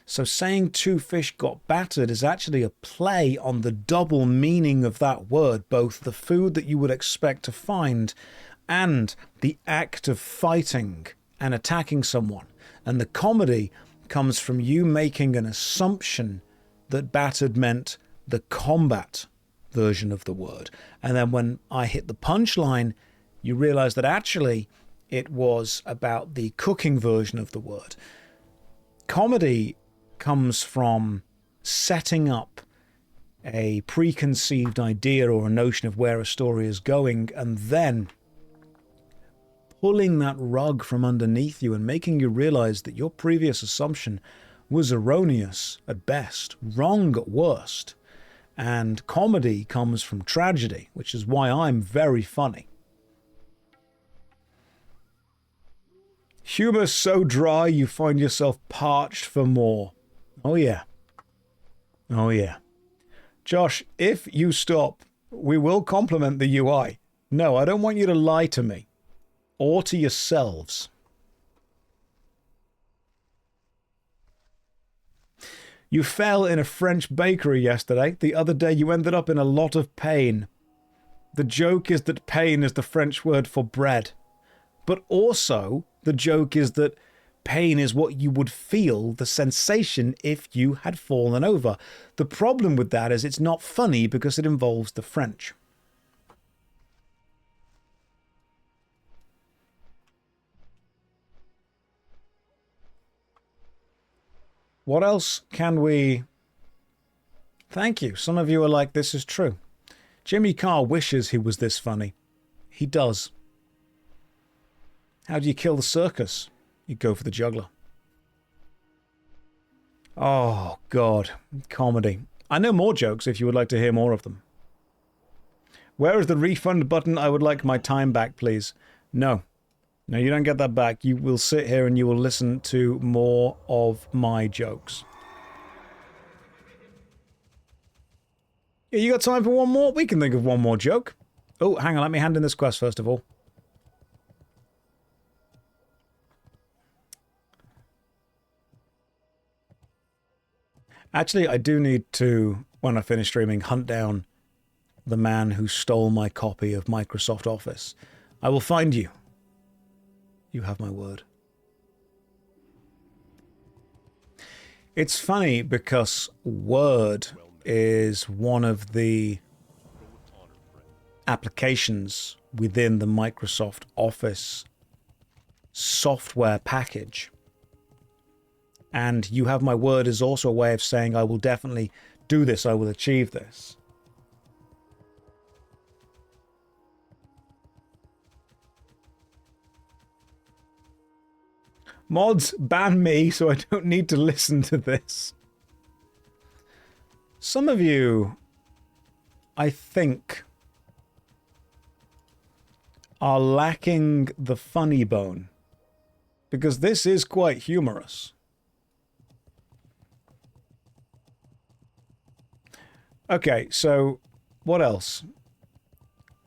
So saying 2 fish got battered is actually a play on the double meaning of that word, both the food that you would expect to find and the act of fighting and attacking someone. And the comedy comes from you making an assumption that battered meant the combat version of the word. And then when I hit the punchline, you realize that actually it was about the cooking version of the word. Comedy comes from setting up a preconceived idea or a notion of where a story is going and then pulling that rug from underneath you and making you realize that your previous assumption was erroneous at best, wrong at worst. And comedy comes from tragedy, which is why I'm very funny. Humor so dry you find yourself parched for more. Oh yeah. Oh yeah. Josh, if you stop, we will compliment the UI. No, I don't want you to lie to me. Or to yourselves. You fell in a French bakery yesterday. The other day you ended up in a lot of pain. The joke is that pain is the French word for bread. But also, the joke is that pain is what you would feel, the sensation, if you had fallen over. The problem with that is it's not funny because it involves the French. What else can we... Thank you. Some of you are like, this is true. Jimmy Carr wishes he was this funny. He does. How do you kill the circus? You go for the juggler. Oh, God. Comedy. I know more jokes if you would like to hear more of them. Where is the refund button? I would like my time back, please. No. No, you don't get that back. You will sit here and you will listen to more of my jokes. Yeah, you got time for one more? We can think of one more joke. Oh, hang on. Let me hand in this quest first of all. Actually, I do need to, when I finish streaming, hunt down the man who stole my copy of Microsoft Office. I will find you. You have my word. It's funny because Word is one of the applications within the Microsoft Office software package. And you have my word is also a way of saying I will definitely do this, I will achieve this. Mods, ban me so I don't need to listen to this. Some of you, I think, are lacking the funny bone. Because this is quite humorous. Okay, so what else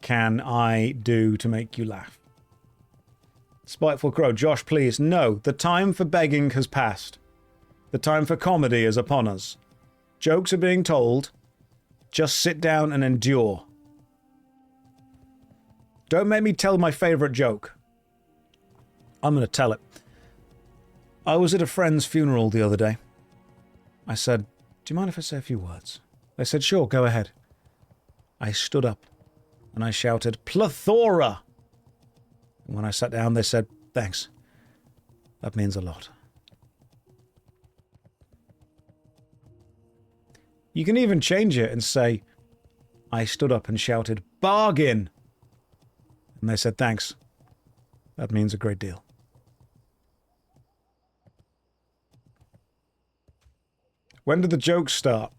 can I do to make you laugh? Spiteful Crow, Josh, please. No, the time for begging has passed. The time for comedy is upon us. Jokes are being told. Just sit down and endure. Don't make me tell my favourite joke. I'm going to tell it. I was at a friend's funeral the other day. I said, do you mind if I say a few words? They said, sure, go ahead. I stood up and I shouted, plethora! And when I sat down, they said, thanks. That means a lot. You can even change it and say, I stood up and shouted, bargain! And they said, thanks. That means a great deal. When did the jokes start?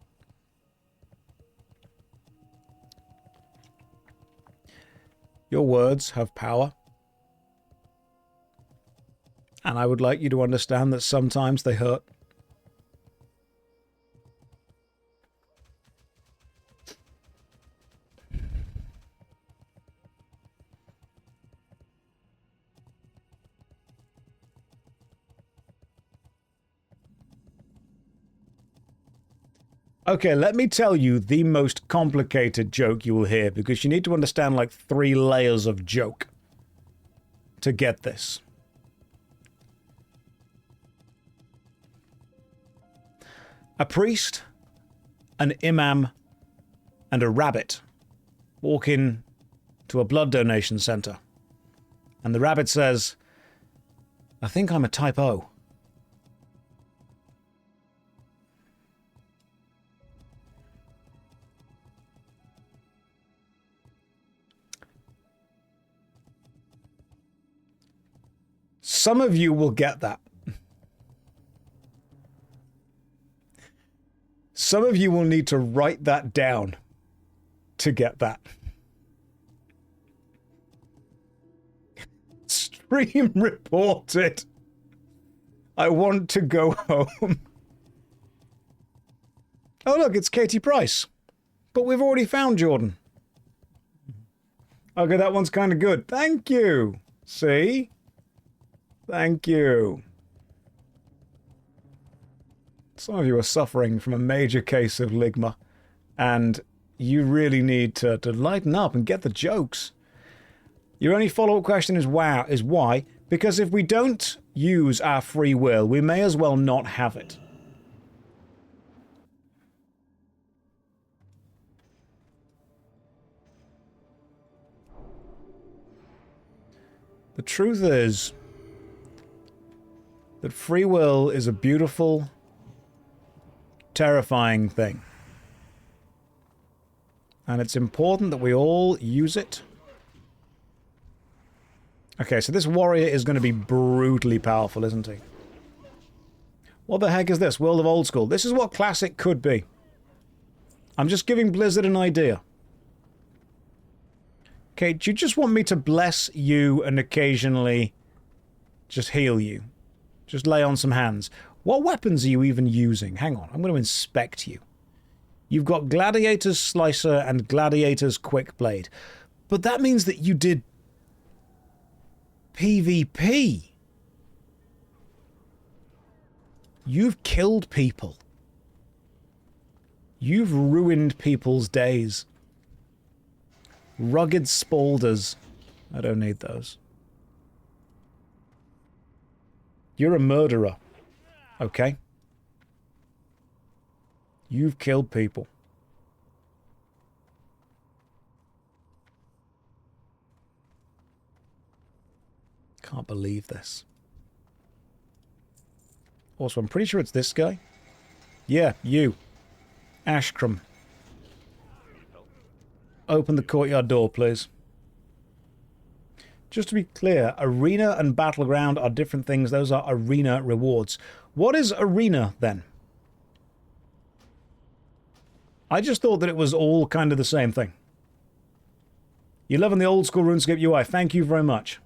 Your words have power. And I would like you to understand that sometimes they hurt. Okay, let me tell you the most complicated joke you will hear, because you need to understand like 3 layers of joke to get this. A priest, an imam, and a rabbit walk in to a blood donation center. And the rabbit says, I think I'm a type O. Some of you will get that. Some of you will need to write that down to get that. Stream reported. I want to go home. Oh look, it's Katie Price. But we've already found Jordan. Okay, that one's kind of good. Thank you. See? Thank you. Some of you are suffering from a major case of ligma, and you really need to lighten up and get the jokes. Your only follow-up question is why? Because if we don't use our free will, we may as well not have it. The truth is that free will is a beautiful, terrifying thing. And it's important that we all use it. Okay, so this warrior is going to be brutally powerful, isn't he? What the heck is this? World of Old School. This is what Classic could be. I'm just giving Blizzard an idea. Okay, do you just want me to bless you and occasionally just heal you? Just lay on some hands. What weapons are you even using? Hang on, I'm going to inspect you. You've got Gladiator's Slicer and Gladiator's Quick Blade. But that means that you did PvP. You've killed people. You've ruined people's days. Rugged Spalders. I don't need those. You're a murderer. Okay? You've killed people. Can't believe this. Also, I'm pretty sure it's this guy. Yeah, you. Ashcrom. Open the courtyard door, please. Just to be clear, arena and battleground are different things. Those are arena rewards. What is arena, then? I just thought that it was all kind of the same thing. You live in the old school RuneScape UI. Thank you very much.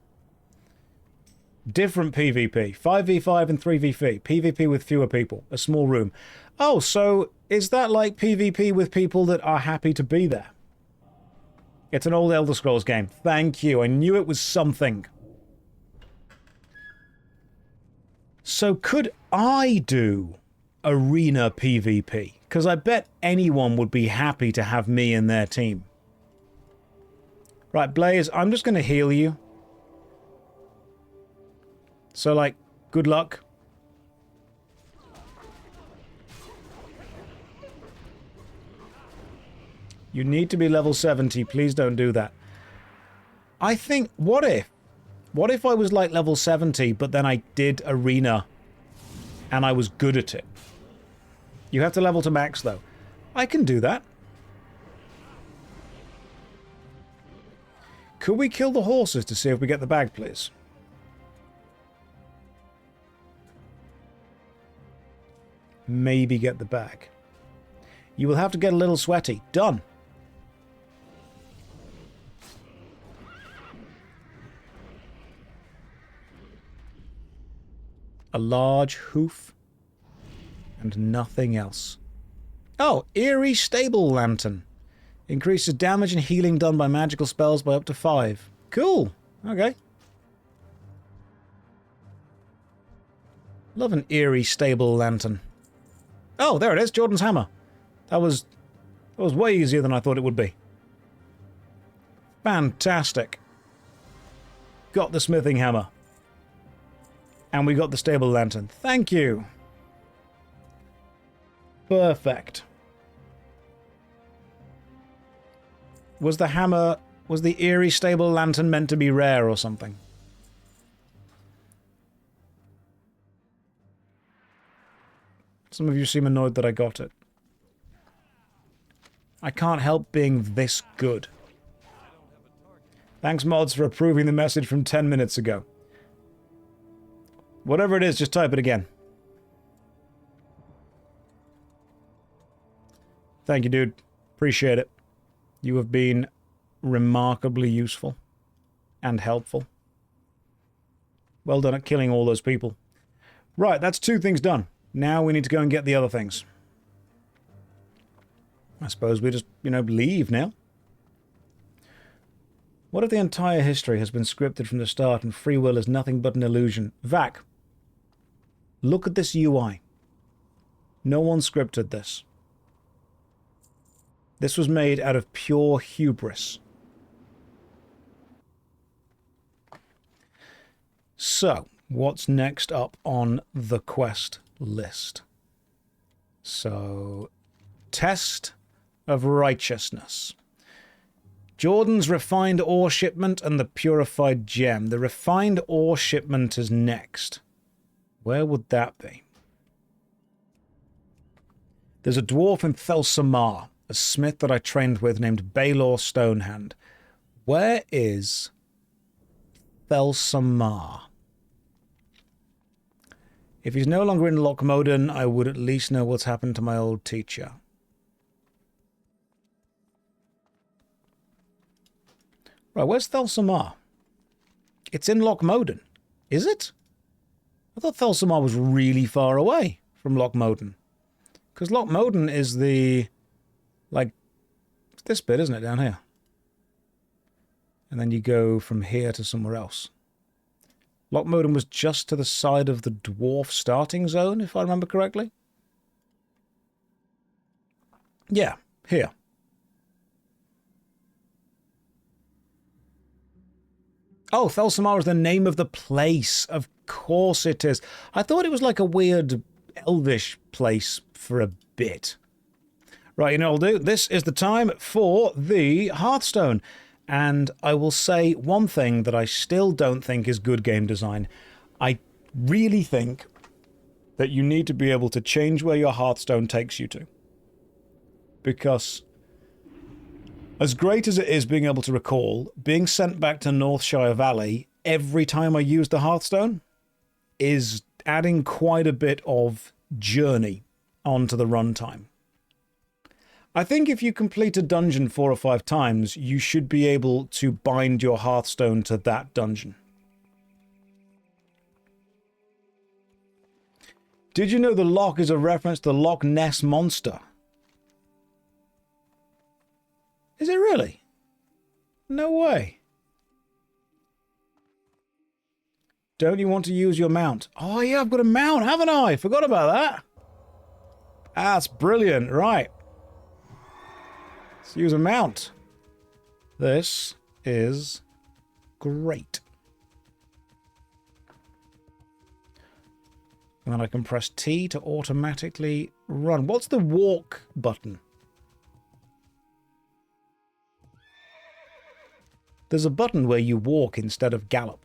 Different PvP. 5v5 and 3v3. PvP with fewer people. A small room. Oh, so is that like PvP with people that are happy to be there? It's an old Elder Scrolls game. Thank you. I knew it was something. So could I do arena PvP. Because I bet anyone would be happy to have me in their team. Right, Blaze, I'm just going to heal you. So, like, good luck. You need to be level 70. Please don't do that. I think, what if I was like level 70, but then I did arena and I was good at it? You have to level to max, though. I can do that. Could we kill the horses to see if we get the bag, please? Maybe get the bag. You will have to get a little sweaty. Done. A large hoof. And nothing else. Oh, Eerie Stable Lantern. Increases damage and healing done by magical spells by up to 5. Cool. Okay. Love an Eerie Stable Lantern. Oh, there it is. Jordan's hammer. That was way easier than I thought it would be. Fantastic. Got the smithing hammer. And we got the stable lantern. Thank you. Perfect. Was the hammer... Was the Eerie Stable Lantern meant to be rare or something? Some of you seem annoyed that I got it. I can't help being this good. Thanks, mods, for approving the message from 10 minutes ago. Whatever it is, just type it again. Thank you, dude. Appreciate it. You have been remarkably useful and helpful. Well done at killing all those people. Right, that's 2 things done. Now we need to go and get the other things. I suppose we just, leave now. What if the entire history has been scripted from the start and free will is nothing but an illusion? Vac, look at this UI. No one scripted this. This was made out of pure hubris. So, what's next up on the quest list? So, Test of Righteousness. Jordan's refined ore shipment and the purified gem. The refined ore shipment is next. Where would that be? There's a dwarf in Thelsamar, a smith that I trained with named Baelor Stonehand. Where is Thelsamar? If he's no longer in Lochmoden, I would at least know what's happened to my old teacher. Right, where's Thelsamar? It's in Lochmoden. Is it? I thought Thelsamar was really far away from Lochmoden. Because Lochmoden is the... like, this bit, isn't it, down here? And then you go from here to somewhere else. Lochmoden was just to the side of the dwarf starting zone, if I remember correctly. Yeah, here. Oh, Thelsamar is the name of the place. Of course it is. I thought it was like a weird elvish place for a bit. Right, you know what I'll do? This is the time for the Hearthstone. And I will say one thing that I still don't think is good game design. I really think that you need to be able to change where your Hearthstone takes you to. Because as great as it is being able to recall, being sent back to Northshire Valley every time I use the Hearthstone is adding quite a bit of journey onto the runtime. I think if you complete a dungeon 4 or 5 times, you should be able to bind your Hearthstone to that dungeon. Did you know the lock is a reference to the Loch Ness Monster? Is it really? No way. Don't you want to use your mount? Oh yeah, I've got a mount, haven't I? Forgot about that. That's brilliant. Right. Let's use a mount. This is great. And then I can press T to automatically run. What's the walk button? There's a button where you walk instead of gallop.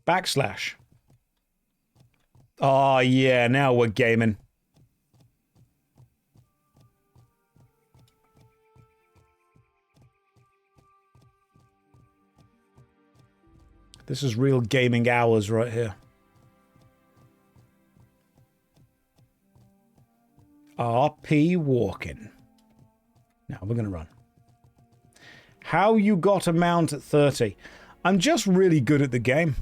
Backslash. Oh, yeah, now we're gaming. This is real gaming hours right here. RP walking. Now we're going to run. How you got a mount at 30? I'm just really good at the game.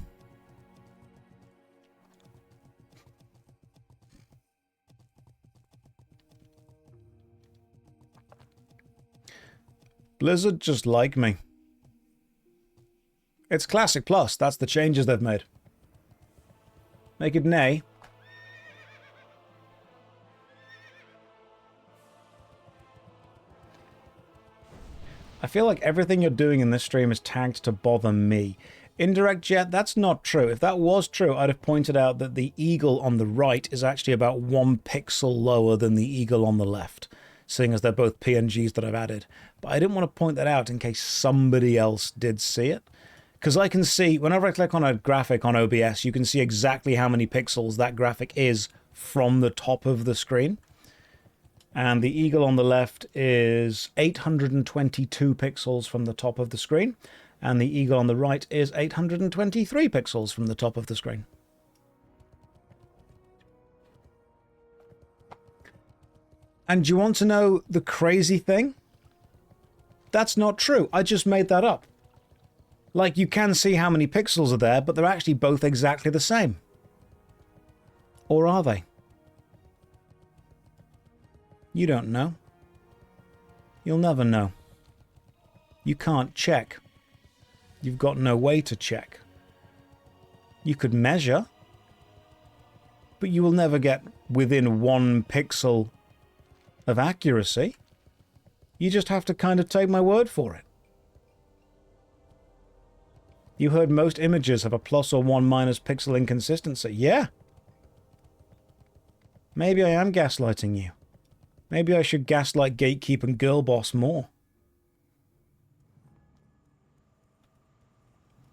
Blizzard just like me. It's Classic Plus. That's the changes they've made. Make it nay. I feel like everything you're doing in this stream is tagged to bother me. Indirect jet, that's not true. If that was true, I'd have pointed out that the eagle on the right is actually about 1 pixel lower than the eagle on the left, seeing as they're both PNGs that I've added. But I didn't want to point that out in case somebody else did see it. Because I can see, whenever I click on a graphic on OBS, you can see exactly how many pixels that graphic is from the top of the screen. And the eagle on the left is 822 pixels from the top of the screen. And the eagle on the right is 823 pixels from the top of the screen. And do you want to know the crazy thing? That's not true. I just made that up. Like, you can see how many pixels are there, but they're actually both exactly the same. Or are they? You don't know. You'll never know. You can't check. You've got no way to check. You could measure, but you will never get within 1 pixel of accuracy. You just have to kind of take my word for it. You heard most images have a plus or 1 minus pixel inconsistency. Yeah. Maybe I am gaslighting you. Maybe I should gaslight Gatekeep and Girlboss more.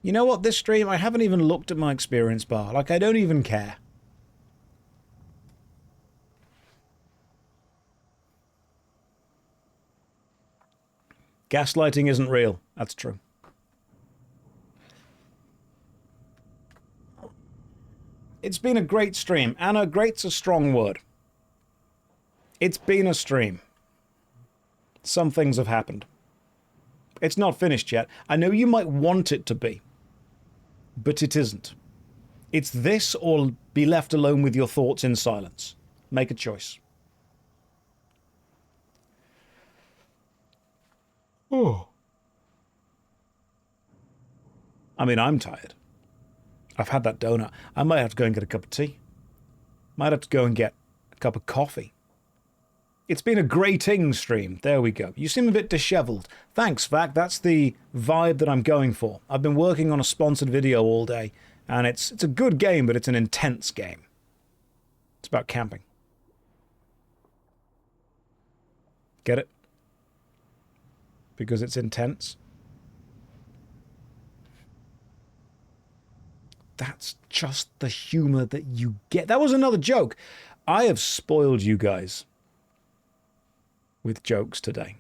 You know what, this stream, I haven't even looked at my experience bar. Like, I don't even care. Gaslighting isn't real. That's true. It's been a great stream. Anna, great's a strong word. It's been a stream. Some things have happened. It's not finished yet. I know you might want it to be, but it isn't. It's this or be left alone with your thoughts in silence. Make a choice. Oh. I mean, I'm tired. I've had that donut. I might have to go and get a cup of tea. Might have to go and get a cup of coffee. It's been a grating stream. There we go. You seem a bit disheveled. Thanks, Vac. That's the vibe that I'm going for. I've been working on a sponsored video all day, and it's a good game, but it's an intense game. It's about camping. Get it? Because it's intense. That's just the humor that you get. That was another joke. I have spoiled you guys with jokes today.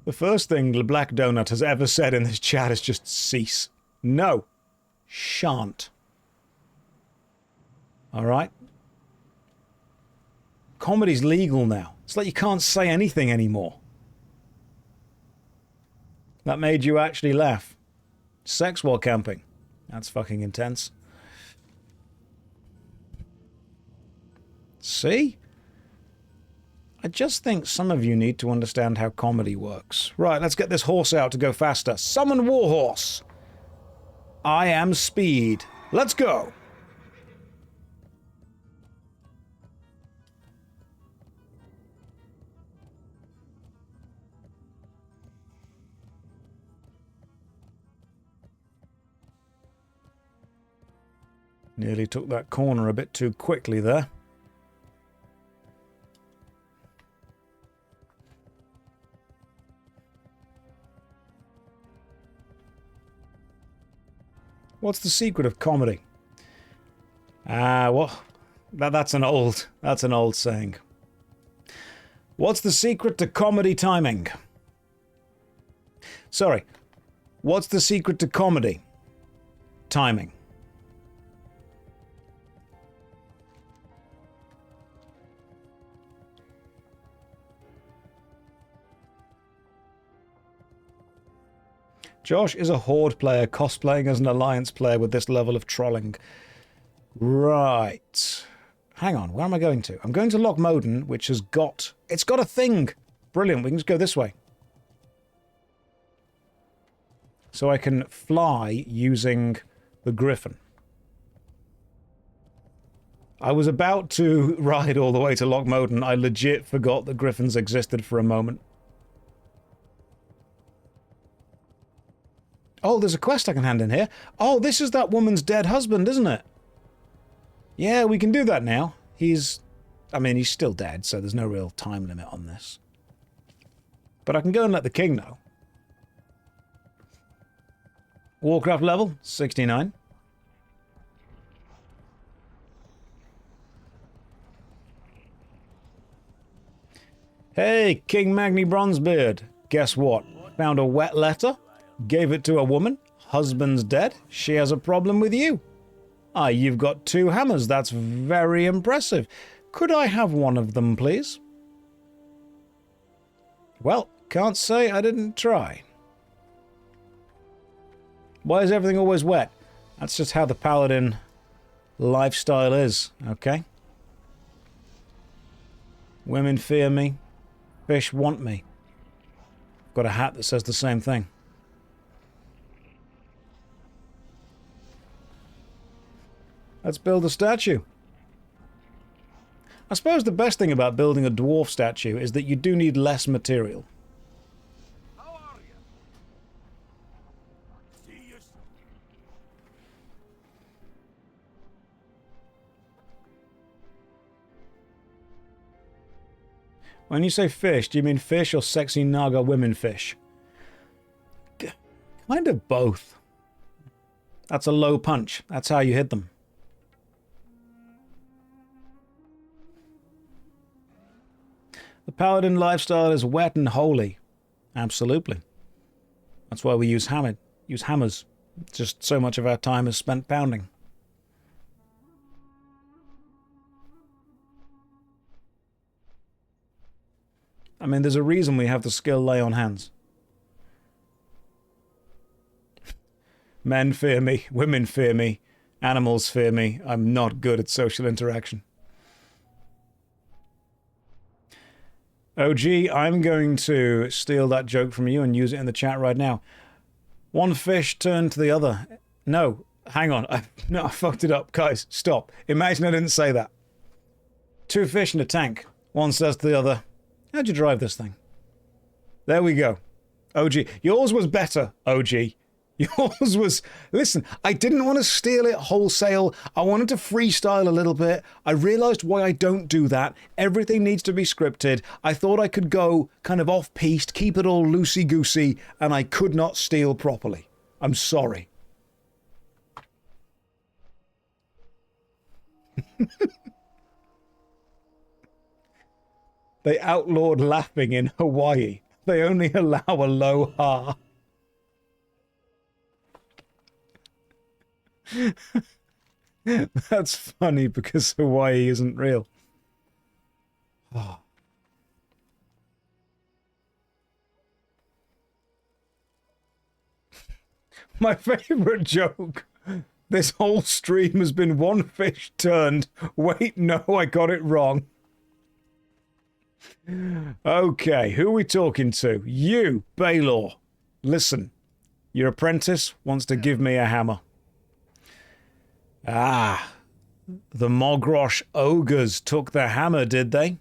The first thing the Black Donut has ever said in this chat is just cease. No. Shan't. Alright? Comedy's legal now. It's like you can't say anything anymore. That made you actually laugh. Sex while camping. That's fucking intense. See? I just think some of you need to understand how comedy works. Right, let's get this horse out to go faster. Summon Warhorse! I am speed. Let's go! Nearly took that corner a bit too quickly there. What's the secret of comedy? Well, that's an old saying. What's the secret to comedy timing? Sorry. What's the secret to comedy timing? Josh is a Horde player cosplaying as an Alliance player with this level of trolling. Right. Hang on, where am I going to? I'm going to Lochmoden, which has got... It's got a thing! Brilliant, we can just go this way. So I can fly using the Griffin. I was about to ride all the way to Lochmoden. I legit forgot that Griffins existed for a moment. Oh, there's a quest I can hand in here. Oh, this is that woman's dead husband, isn't it? Yeah, we can do that now. He's still dead, so there's no real time limit on this. But I can go and let the king know. Warcraft level, 69. Hey, King Magni Bronzebeard. Guess what? Found a wet letter. Gave it to a woman. Husband's dead. She has a problem with you. Ah, you've got 2 hammers. That's very impressive. Could I have one of them, please? Well, can't say I didn't try. Why is everything always wet? That's just how the paladin lifestyle is, okay? Women fear me. Fish want me. Got a hat that says the same thing. Let's build a statue. I suppose the best thing about building a dwarf statue is that you do need less material. How are you? See you soon. When you say fish, do you mean fish or sexy Naga women fish? Kind of both. That's a low punch. That's how you hit them. The paladin lifestyle is wet and holy. Absolutely. That's why we use hammers. Just so much of our time is spent pounding. I mean, there's a reason we have the skill lay on hands. Men fear me, women fear me, animals fear me. I'm not good at social interaction. OG, I'm going to steal that joke from you and use it in the chat right now. One fish turned to the other. No, hang on. I fucked it up. Guys, stop. Imagine I didn't say that. 2 fish in a tank. One says to the other, how'd you drive this thing? There we go. OG. Yours was better, OG. Yours was... Listen, I didn't want to steal it wholesale. I wanted to freestyle a little bit. I realised why I don't do that. Everything needs to be scripted. I thought I could go kind of off-piste, keep it all loosey-goosey, and I could not steal properly. I'm sorry. They outlawed laughing in Hawaii. They only allow a low ha. That's funny because Hawaii isn't real. Oh. My favourite joke. This whole stream has been one fish turned. Wait, no, I got it wrong. Okay, who are we talking to? You, Baylor. Listen, your apprentice wants to give me a hammer. Ah, the Mogrosh ogres took the hammer, did they?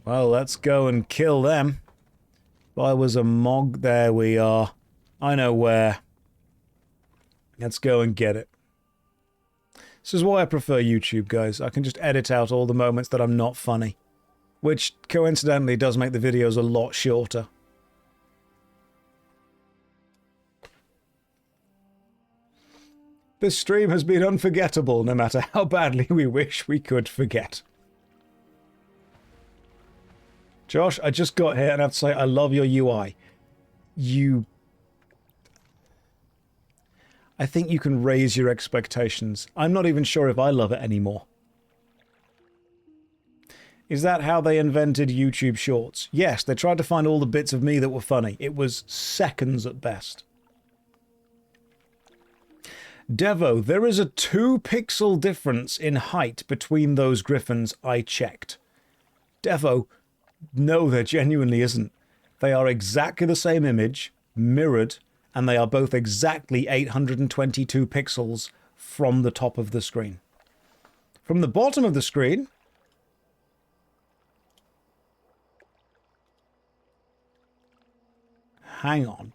Well, let's go and kill them. If I was a Mog, there we are. I know where. Let's go and get it. This is why I prefer YouTube, guys. I can just edit out all the moments that I'm not funny. Which, coincidentally, does make the videos a lot shorter. This stream has been unforgettable, no matter how badly we wish we could forget. Josh, I just got here and I have to say I love your UI. I think you can raise your expectations. I'm not even sure if I love it anymore. Is that how they invented YouTube Shorts? Yes, they tried to find all the bits of me that were funny. It was seconds at best. Devo, there is a 2-pixel difference in height between those griffins I checked. Devo, no, there genuinely isn't. They are exactly the same image, mirrored, and they are both exactly 822 pixels from the top of the screen. From the bottom of the screen... Hang on.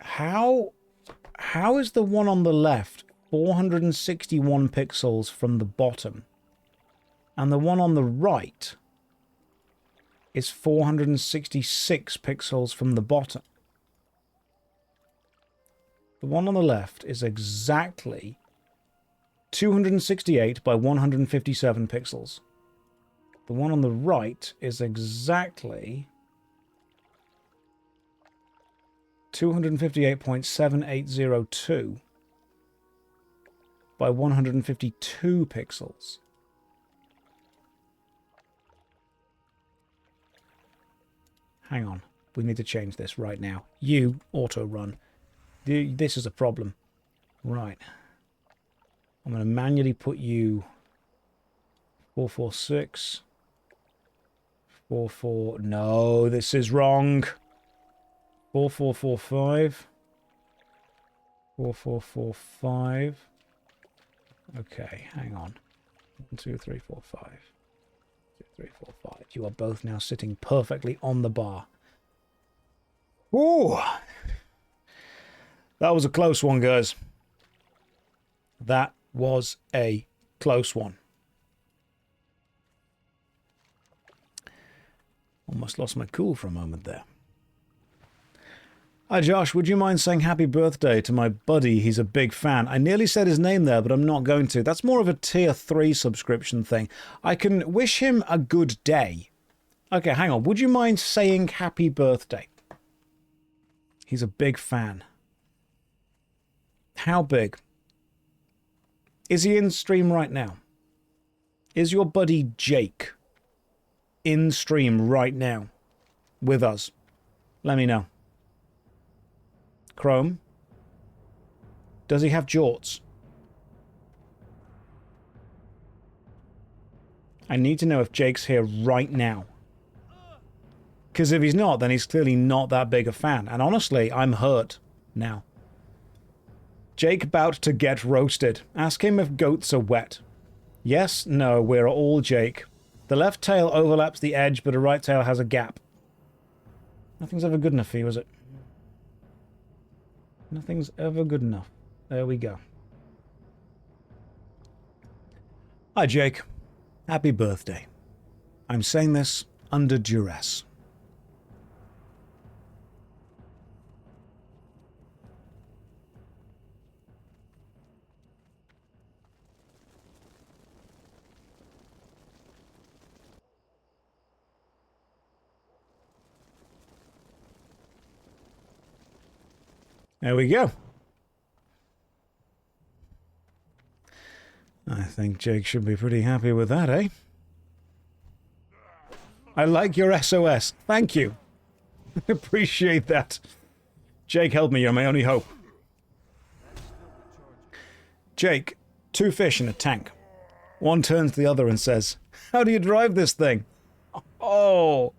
How is the one on the left 461 pixels from the bottom, and the one on the right is 466 pixels from the bottom? The one on the left is exactly 268 by 157 pixels. The one on the right is exactly 258.7802 by 152 pixels. Hang on. We need to change this right now. You, auto run. This is a problem. Right. I'm going to manually put you 446. 44. No, this is wrong. 4445. 4445. Okay, hang on. 1, 2, 3, 4, 5. 2, 3, 4, 5. You are both now sitting perfectly on the bar. Ooh! That was a close one, guys. That was a close one. Almost lost my cool for a moment there. Hi Josh, would you mind saying happy birthday to my buddy? He's a big fan. I nearly said his name there, but I'm not going to. That's more of a tier 3 subscription thing. I can wish him a good day. Okay, hang on. Would you mind saying happy birthday? He's a big fan. How big? Is he in stream right now? Is your buddy Jake in stream right now with us? Let me know. Chrome? Does he have jorts? I need to know if Jake's here right now. Because if he's not, then he's clearly not that big a fan. And honestly, I'm hurt now. Jake about to get roasted. Ask him if goats are wet. Yes, no, we're all Jake. The left tail overlaps the edge, but the right tail has a gap. Nothing's ever good enough for you, is it? Nothing's ever good enough. There we go. Hi, Jake. Happy birthday. I'm saying this under duress. There we go. I think Jake should be pretty happy with that, eh? I like your SOS. Thank you. Appreciate that. Jake, help me. You're my only hope. Jake, 2 fish in a tank. One turns to the other and says, "How do you drive this thing?" Oh.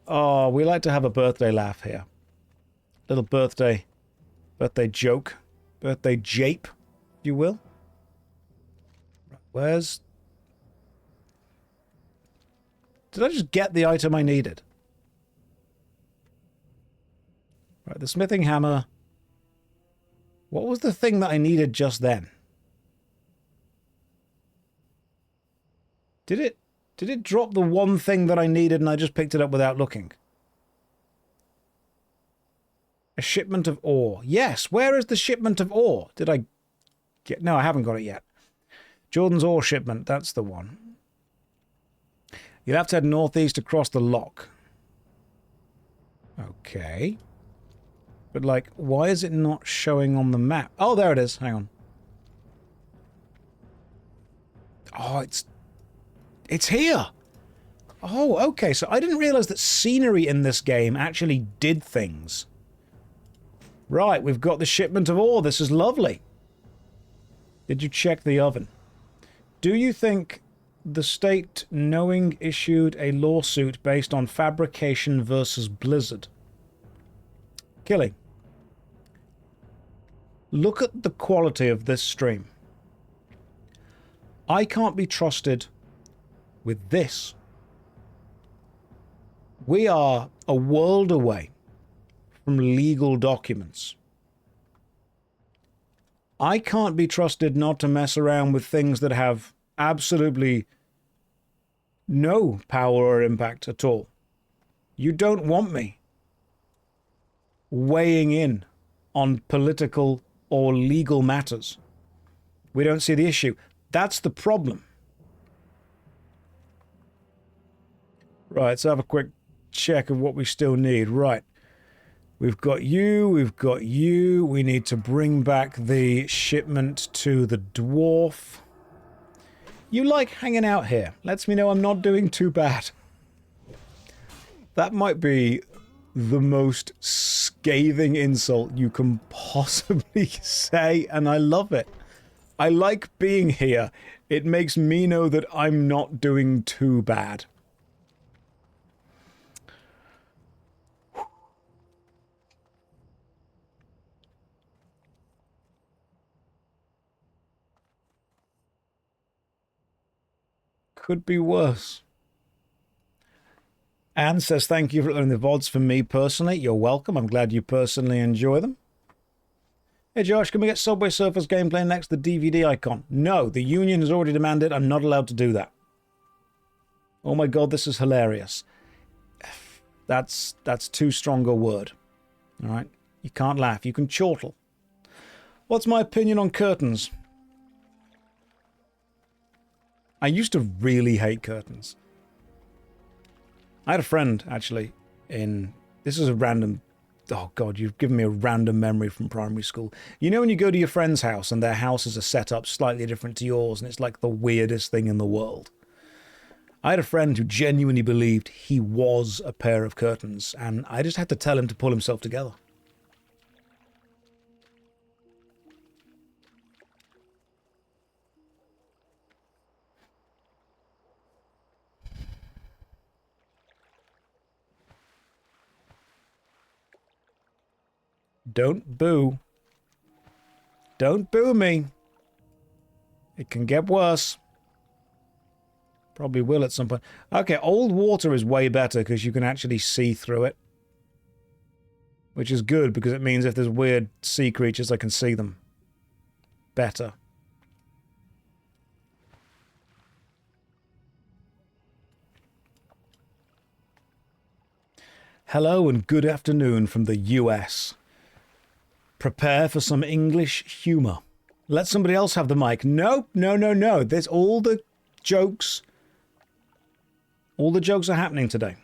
Oh, we like to have a birthday laugh here. Little birthday joke. Birthday jape, if you will. Where's... Did I just get the item I needed? Right, the smithing hammer. What was the thing that I needed just then? Did it drop the one thing that I needed and I just picked it up without looking? A shipment of ore. Yes, where is the shipment of ore? Did I get... No, I haven't got it yet. Jordan's ore shipment, that's the one. You'll have to head northeast across the lock. Okay. But, like, why is it not showing on the map? Oh, there it is. Hang on. Oh, it's here. Oh, okay. So I didn't realize that scenery in this game actually did things. Right, we've got the shipment of ore. This is lovely. Did you check the oven? Do you think the state knowing issued a lawsuit based on fabrication versus Blizzard? Killing. Look at the quality of this stream. I can't be trusted with this. We are a world away from legal documents. I can't be trusted not to mess around with things that have absolutely no power or impact at all. You don't want me weighing in on political or legal matters. We don't see the issue. That's the problem. Right, let's have a quick check of what we still need. Right. We've got you, we've got you. We need to bring back the shipment to the dwarf. You like hanging out here. Lets me know I'm not doing too bad. That might be the most scathing insult you can possibly say, and I love it. I like being here. It makes me know that I'm not doing too bad. Could be worse. Anne says, thank you for learning the VODs for me personally. You're welcome. I'm glad you personally enjoy them. Hey, Josh, can we get Subway Surfers gameplay next to the DVD icon? No, the union has already demanded. I'm not allowed to do that. Oh my god, this is hilarious. That's too strong a word. All right? You can't laugh. You can chortle. What's my opinion on curtains? I used to really hate curtains. I had a friend, actually, in... This is a random... Oh, God, you've given me a random memory from primary school. You know when you go to your friend's house and their houses are set up slightly different to yours and it's like the weirdest thing in the world? I had a friend who genuinely believed he was a pair of curtains, and I just had to tell him to pull himself together. Don't boo. Don't boo me. It can get worse. Probably will at some point. Okay, old water is way better because you can actually see through it. Which is good because it means if there's weird sea creatures, I can see them better. Hello and good afternoon from the US. Prepare for some English humour. Let somebody else have the mic. No, no, no, no. There's all the jokes. All the jokes are happening today.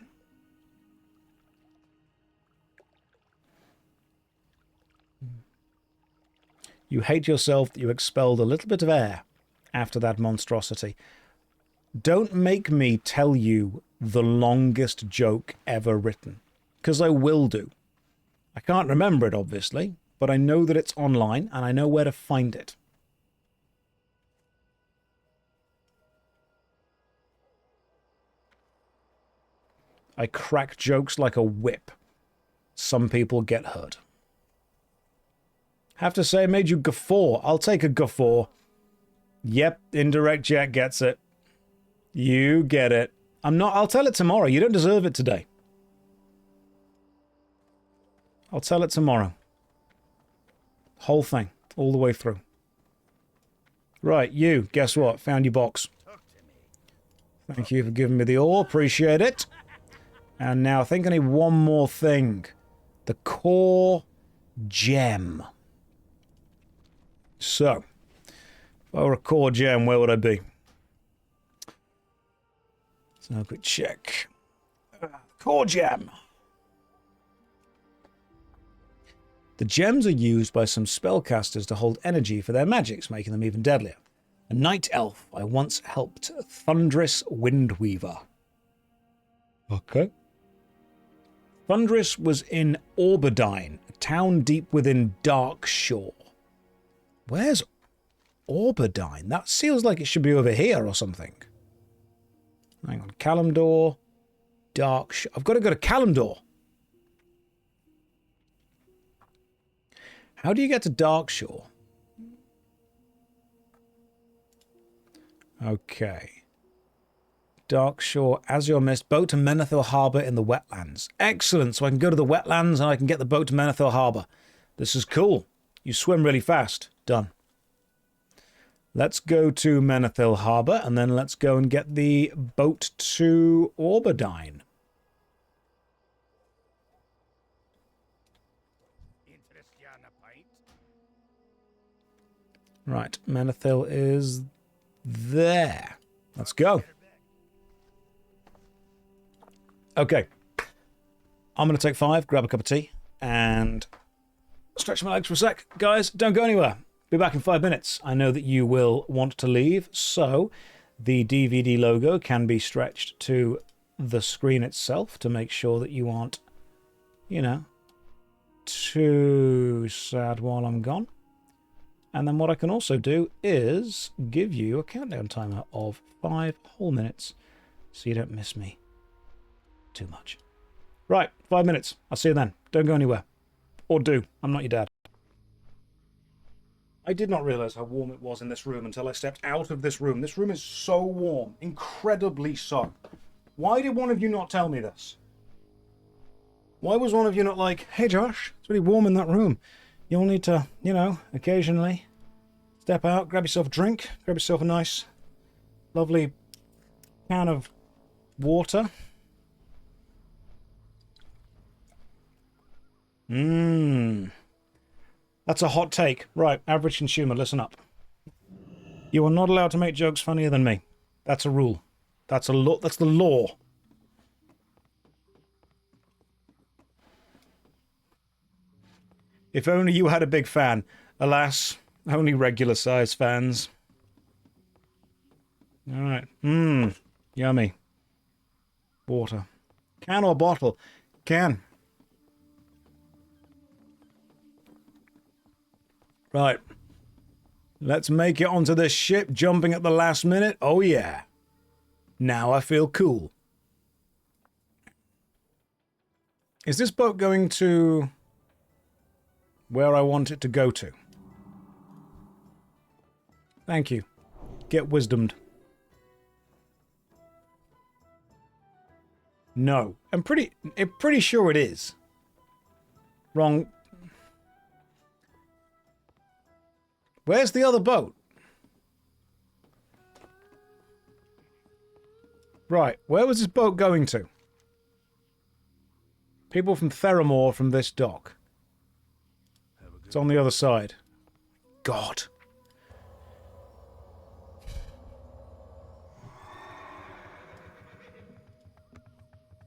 You hate yourself that you expelled a little bit of air after that monstrosity. Don't make me tell you the longest joke ever written, because I will do. I can't remember it, obviously, but I know that it's online and I know where to find it. I crack jokes like a whip. Some people get hurt. Have to say, I made you guffaw. I'll take a guffaw. Yep, indirect jet gets it. You get it. I'll tell it tomorrow. You don't deserve it today. I'll tell it tomorrow. Whole thing. All the way through. Right, you. Guess what? Found your box. Thank you for giving me the ore. Appreciate it. And now I think I need one more thing. The core gem. So, if I were a core gem, where would I be? Let's have a quick check. Core gem. The gems are used by some spellcasters to hold energy for their magics, making them even deadlier. A night elf I once helped, Thundress Windweaver. Okay. Thundress was in Orberdine, a town deep within Darkshore. Where's Orberdine? That feels like it should be over here or something. Hang on. Kalimdor. Darkshore. I've got to go to Kalimdor. How do you get to Darkshore? Okay. Darkshore, Azure Mist, boat to Menethil Harbour in the wetlands. Excellent. So I can go to the wetlands and I can get the boat to Menethil Harbour. This is cool. You swim really fast. Done. Let's go to Menethil Harbour and then let's go and get the boat to Orberdine. Right, Menethil is there. Let's go. Okay. I'm going to take 5, grab a cup of tea, and stretch my legs for a sec. Guys, don't go anywhere. Be back in 5 minutes. I know that you will want to leave, so the DVD logo can be stretched to the screen itself to make sure that you aren't, you know, too sad while I'm gone. And then what I can also do is give you a countdown timer of 5 whole minutes so you don't miss me too much. Right, 5 minutes. I'll see you then. Don't go anywhere. Or do. I'm not your dad. I did not realize how warm it was in this room until I stepped out of this room. This room is so warm. Incredibly so. Why did one of you not tell me this? Why was one of you not like, hey Josh, it's really warm in that room. You'll need to, you know, occasionally step out, grab yourself a drink, grab yourself a nice, lovely can of water. That's a hot take. Right, average consumer, listen up. You are not allowed to make jokes funnier than me. That's a rule. That's a law. That's the law. If only you had a big fan. Alas, only regular-sized fans. Alright. Yummy. Water. Can or bottle? Can. Right. Let's make it onto this ship, jumping at the last minute. Oh yeah. Now I feel cool. Is this boat going to where I want it to go to? Thank you. Get wisdomed. No. I'm pretty sure it is. Wrong. Where's the other boat? Right, where was this boat going to? People from Theramore from this dock. It's on the other side. God.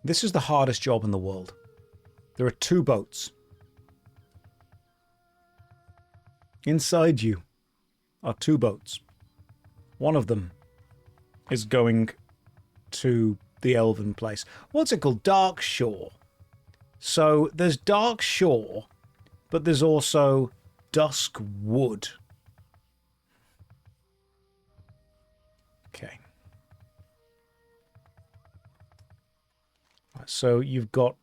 This is the hardest job in the world. There are 2 boats. Inside you are 2 boats. One of them is going to the Elven place. What's it called? Darkshore. So there's Darkshore, but there's also Duskwood. Okay. So you've got...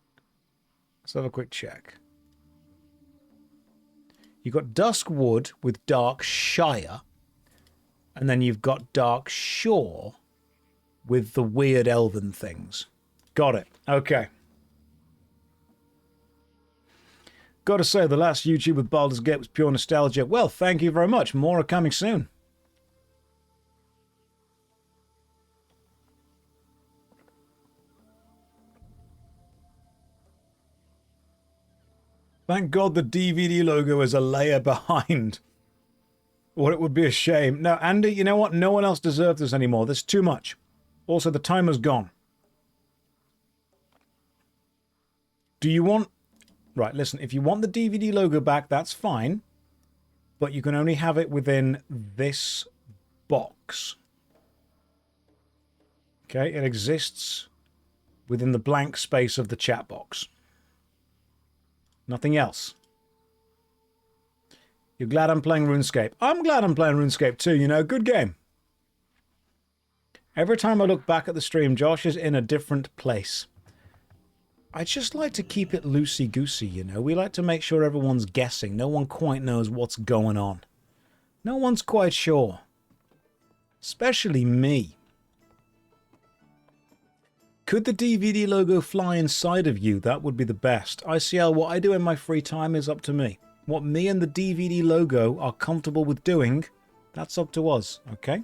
Let's have a quick check. You've got Duskwood with Darkshire. And then you've got Darkshore with the weird elven things. Got it. Okay. Gotta say, the last YouTube with Baldur's Gate was pure nostalgia. Well, thank you very much. More are coming soon. Thank God the DVD logo is a layer behind. Or it would be a shame. No, Andy, you know what? No one else deserves this anymore. There's too much. Also, the timer's gone. Do you want... Right, listen, if you want the DVD logo back, that's fine. But you can only have it within this box. Okay, it exists within the blank space of the chat box. Nothing else. You're glad I'm playing RuneScape. I'm glad I'm playing RuneScape too, you know, good game. Every time I look back at the stream, Josh is in a different place. I just like to keep it loosey-goosey, you know. We like to make sure everyone's guessing. No one quite knows what's going on. No one's quite sure. Especially me. Could the DVD logo fly inside of you? That would be the best. ICL, what I do in my free time is up to me. What me and the DVD logo are comfortable with doing, that's up to us, okay?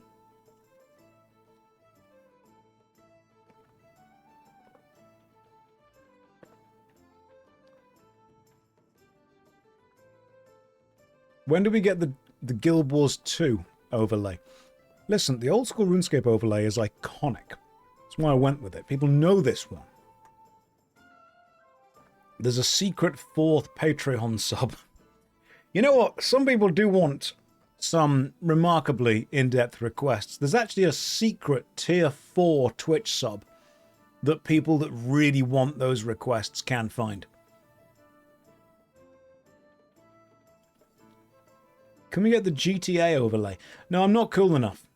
When do we get the Guild Wars 2 overlay? Listen, the old school RuneScape overlay is iconic. That's why I went with it. People know this one. There's a secret 4th Patreon sub. You know what? Some people do want some remarkably in-depth requests. There's actually a secret tier 4 Twitch sub that people that really want those requests can find. Can we get the GTA overlay? No, I'm not cool enough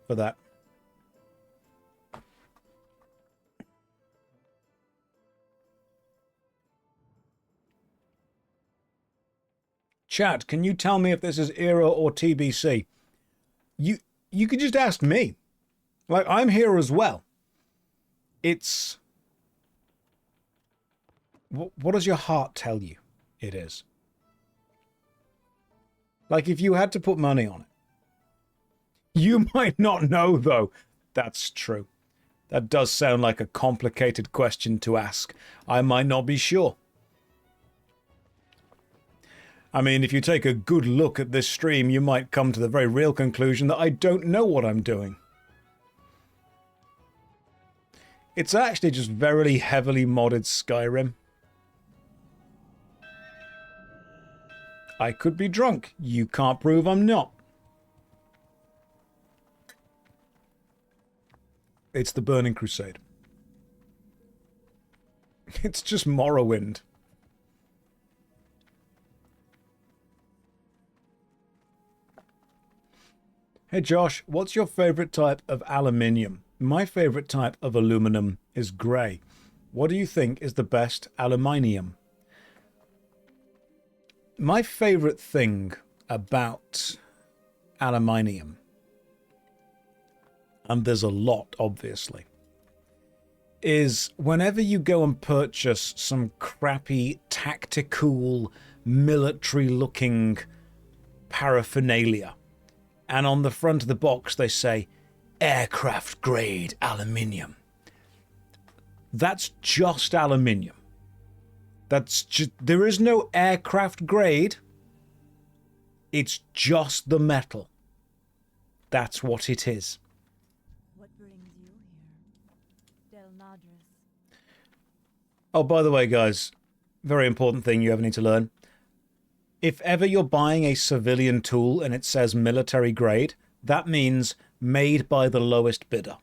for that. Chat, can you tell me if this is era or TBC? You could just ask me. Like, I'm here as well. It's... What does your heart tell you it is? Like, if you had to put money on it. You might not know, though. That's true. That does sound like a complicated question to ask. I might not be sure. I mean, if you take a good look at this stream, you might come to the very real conclusion that I don't know what I'm doing. It's actually just very heavily modded Skyrim. I could be drunk. You can't prove I'm not. It's the Burning Crusade. It's just Morrowind. Hey Josh, what's your favorite type of aluminium? My favorite type of aluminum is grey. What do you think is the best aluminium? My favorite thing about aluminium, and there's a lot obviously, is whenever you go and purchase some crappy tactical military looking paraphernalia, and on the front of the box they say aircraft grade aluminium. That's just aluminium. That's just, there is no aircraft grade. It's just the metal. That's what it is. What brings you here? Del Nadris. Oh, by the way, guys, very important thing you ever need to learn. If ever you're buying a civilian tool and it says military grade, that means made by the lowest bidder.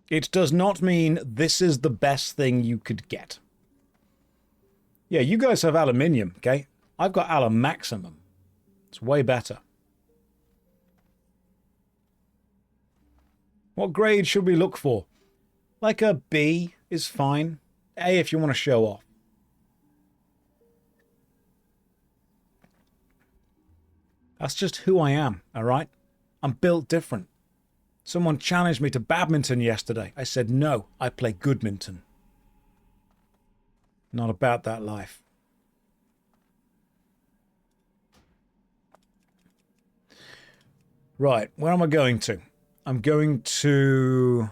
It does not mean this is the best thing you could get. Yeah, you guys have aluminium, okay? I've got alum maximum. It's way better. What grade should we look for? Like a B is fine. A if you want to show off. That's just who I am, alright? I'm built different. Someone challenged me to badminton yesterday. I said, no, I play goodminton. Not about that life. Right, where am I going to? I'm going to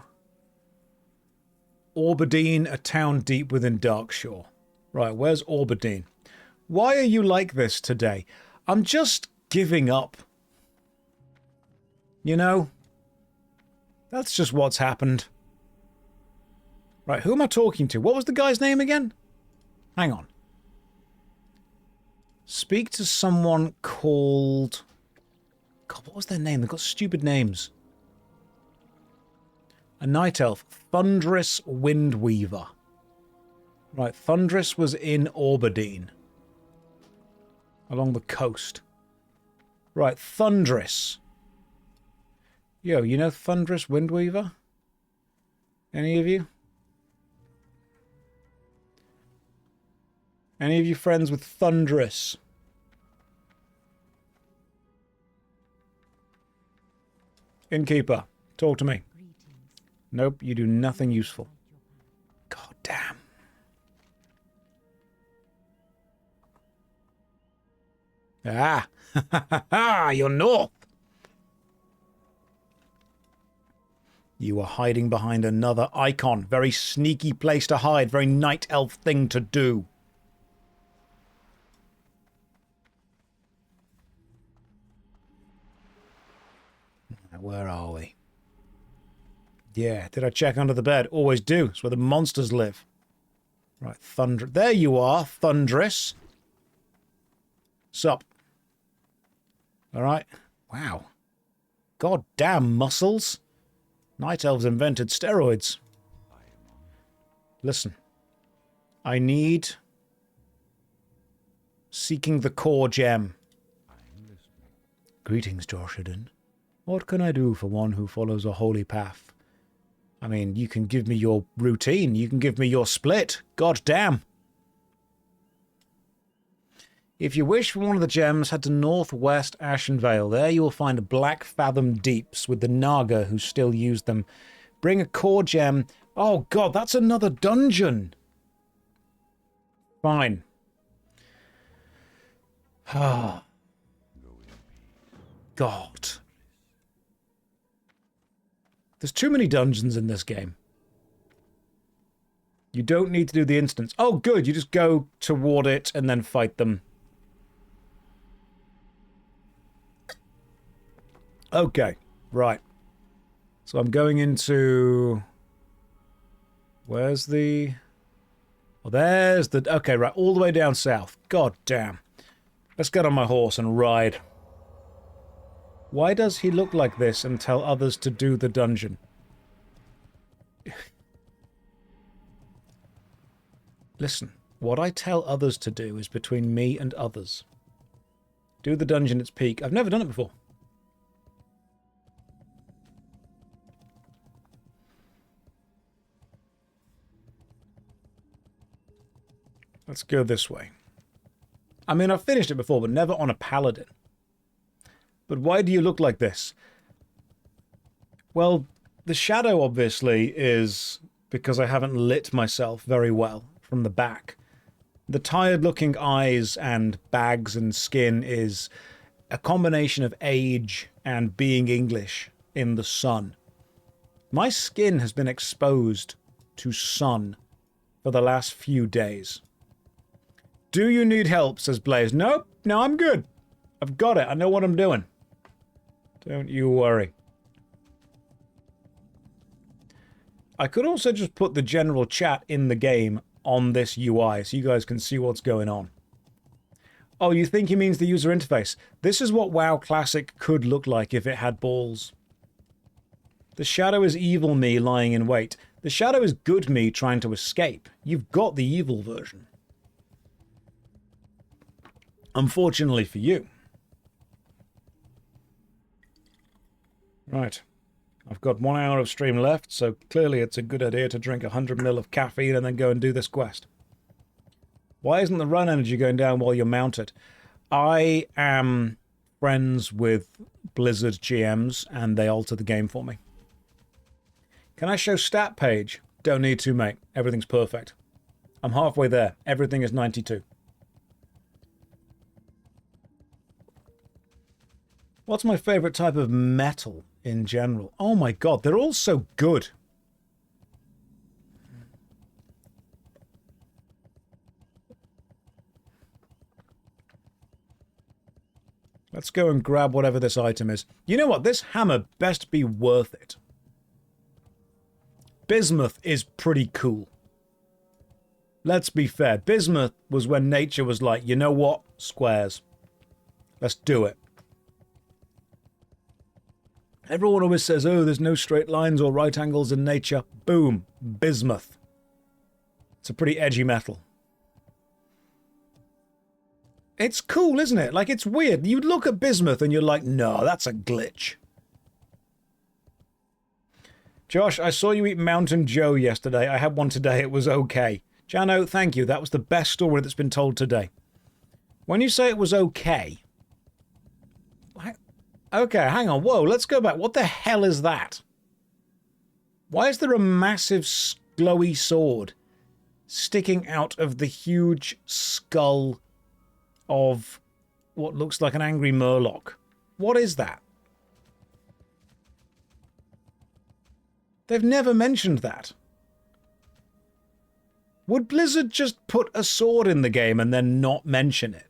Auberdean, a town deep within Darkshore. Right, where's Auberdean? Why are you like this today? I'm just giving up. You know? That's just what's happened. Right, who am I talking to? What was the guy's name again? Hang on. Speak to someone called... God, what was their name? They've got stupid names. A night elf. Thunderous Windweaver. Right, Thunderous was in Auberdean. Along the coast. Right, Thunderous. Yo, you know Thunderous Windweaver? Any of you? Any of you friends with Thunderous? Innkeeper, talk to me. Nope, you do nothing useful. God damn. Ah, ha, you're north. You are hiding behind another icon. Very sneaky place to hide. Very night elf thing to do. Where are we? Yeah, did I check under the bed? Always do. It's where the monsters live. Right, Thunder. There you are, Thunderous. Sup? Alright. Wow. God damn muscles. Night elves invented steroids. Listen. I need... Seeking the core gem. Greetings, Josh'den. What can I do for one who follows a holy path? I mean, you can give me your routine. You can give me your split. God damn. If you wish for one of the gems, head to northwest Ashenvale. There you will find Black Fathom Deeps with the Naga who still use them. Bring a core gem. Oh, God, that's another dungeon. Fine. Ah. God. There's too many dungeons in this game. You don't need to do the instance. Oh, good. You just go toward it and then fight them. Okay. Right. So I'm going into... Where's the... Oh, there's the... Okay, right. All the way down south. God damn. Let's get on my horse and ride. Why does he look like this and tell others to do the dungeon? Listen, what I tell others to do is between me and others. Do the dungeon at its peak. I've never done it before. Let's go this way. I mean, I've finished it before, but never on a paladin. But why do you look like this? Well, the shadow, obviously, is because I haven't lit myself very well from the back. The tired-looking eyes and bags and skin is a combination of age and being English in the sun. My skin has been exposed to sun for the last few days. Do you need help, says Blaze. Nope, no, I'm good. I've got it. I know what I'm doing. Don't you worry. I could also just put the general chat in the game on this UI so you guys can see what's going on. Oh, you think he means the user interface? This is what WoW Classic could look like if it had balls. The shadow is evil me lying in wait. The shadow is good me trying to escape. You've got the evil version. Unfortunately for you. Right. I've got 1 hour of stream left, so clearly it's a good idea to drink 100 ml of caffeine and then go and do this quest. Why isn't the run energy going down while you're mounted? I am friends with Blizzard GMs, and they alter the game for me. Can I show stat page? Don't need to, mate. Everything's perfect. I'm halfway there. Everything is 92. What's my favorite type of metal in general? Oh my god, they're all so good. Let's go and grab whatever this item is. You know what? This hammer best be worth it. Bismuth is pretty cool. Let's be fair. Bismuth was when nature was like, you know what? Squares. Let's do it. Everyone always says, oh, there's no straight lines or right angles in nature. Boom. Bismuth. It's a pretty edgy metal. It's cool, isn't it? Like, it's weird. You look at bismuth and you're like, no, that's a glitch. Josh, I saw you eat Mountain Joe yesterday. I had one today. It was okay. Jano, thank you. That was the best story that's been told today. When you say it was okay... Okay, hang on. Whoa, let's go back. What the hell is that? Why is there a massive glowy sword sticking out of the huge skull of what looks like an angry murloc? What is that? They've never mentioned that. Would Blizzard just put a sword in the game and then not mention it?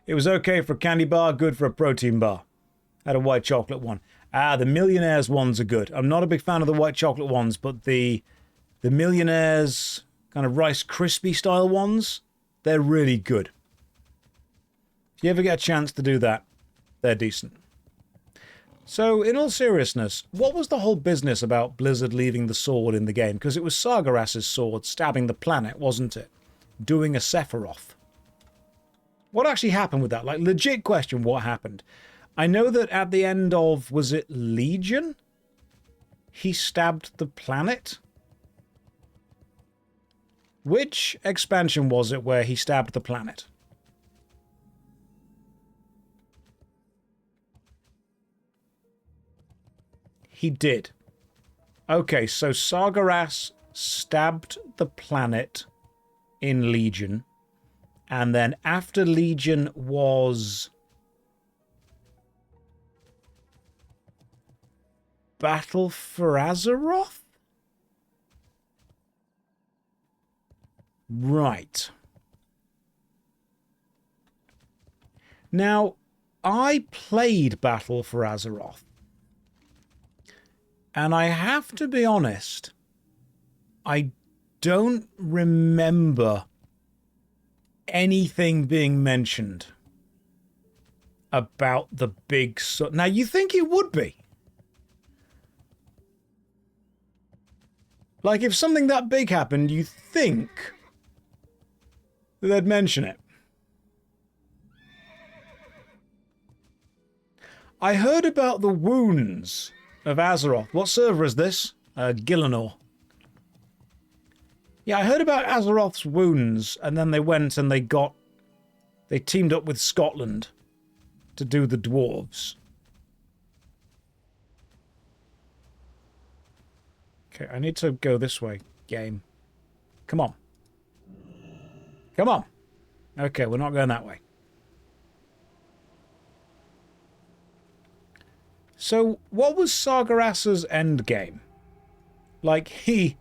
It was okay for a candy bar, good for a protein bar. I had a white chocolate one. Ah, the Millionaires ones are good. I'm not a big fan of the white chocolate ones, but the Millionaires kind of Rice Krispie style ones, they're really good. If you ever get a chance to do that, they're decent. So, in all seriousness, what was the whole business about Blizzard leaving the sword in the game? Because it was Sargeras's sword stabbing the planet, wasn't it? Doing a Sephiroth. What actually happened with that? Like, legit question, what happened? I know that at the end of, was it Legion? He stabbed the planet? Which expansion was it where he stabbed the planet? He did. Okay, so Sargeras stabbed the planet in Legion. And then after Legion was Battle for Azeroth? Right. Now, I played Battle for Azeroth. And I have to be honest, I don't remember anything being mentioned about the big sword. Now, you think it would be. Like, if something that big happened, you think that they'd mention it. I heard about the wounds of Azeroth. What server is this? Gillinor. Yeah, I heard about Azeroth's wounds, and then they went and they teamed up with Scotland to do the dwarves. Okay, I need to go this way, game. Come on. Come on. Okay, we're not going that way. So, what was Sargeras's endgame? Like, he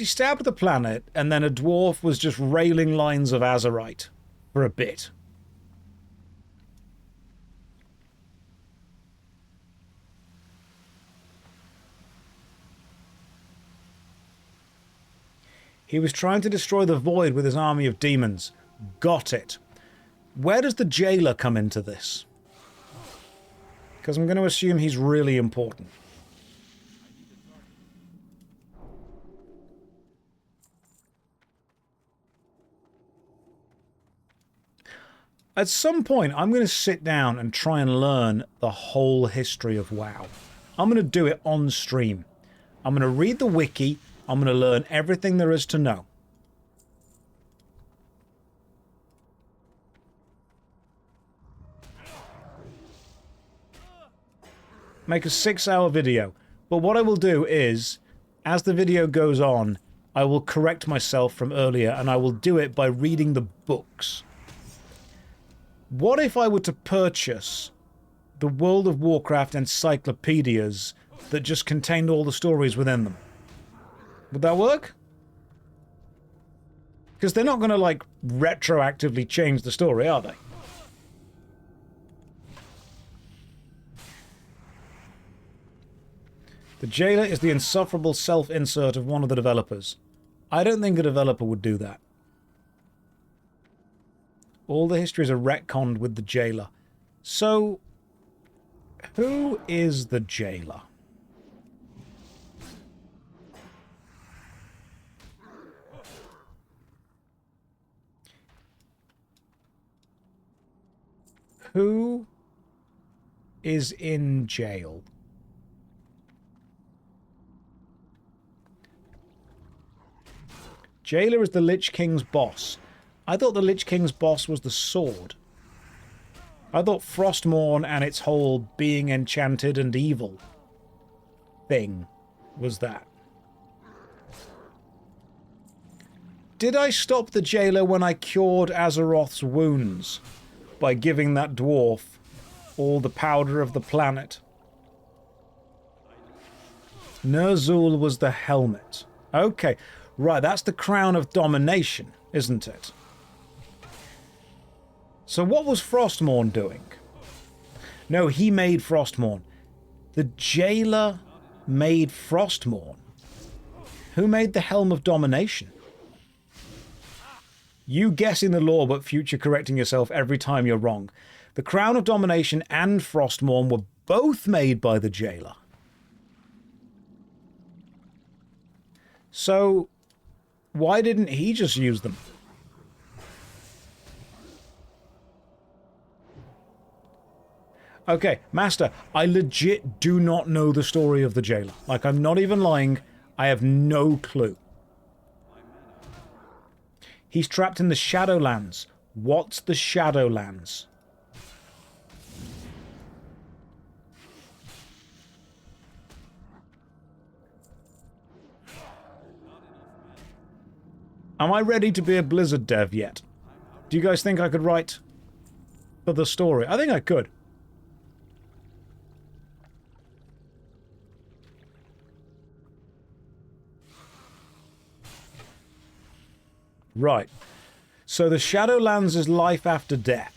stabbed the planet, and then a dwarf was just railing lines of Azerite for a bit. He was trying to destroy the void with his army of demons. Got it. Where does the jailer come into this? Because I'm going to assume he's really important. At some point, I'm going to sit down and try and learn the whole history of WoW. I'm going to do it on stream. I'm going to read the wiki. I'm going to learn everything there is to know. Make a 6-hour video. But what I will do is, as the video goes on, I will correct myself from earlier, and I will do it by reading the books. What if I were to purchase the World of Warcraft encyclopedias that just contained all the stories within them? Would that work? Because they're not going to, like, retroactively change the story, are they? The jailer is the insufferable self-insert of one of the developers. I don't think a developer would do that. All the histories are retconned with the jailer. So, who is the jailer? Who is in jail? Jailer is the Lich King's boss. I thought the Lich King's boss was the sword. I thought Frostmourne and its whole being enchanted and evil thing was that. Did I stop the jailer when I cured Azeroth's wounds by giving that dwarf all the powder of the planet? Ner'zhul was the helmet. Okay. Right, that's the crown of domination, isn't it? So what was Frostmourne doing? No, he made Frostmourne. The jailer made Frostmourne. Who made the Helm of Domination? You guessing the lore but future correcting yourself every time you're wrong. The Crown of Domination and Frostmourne were both made by the jailer. So why didn't he just use them? Okay, Master, I legit do not know the story of the jailer. Like, I'm not even lying. I have no clue. He's trapped in the Shadowlands. What's the Shadowlands? Am I ready to be a Blizzard dev yet? Do you guys think I could write for the story? I think I could. Right. So the Shadowlands is life after death.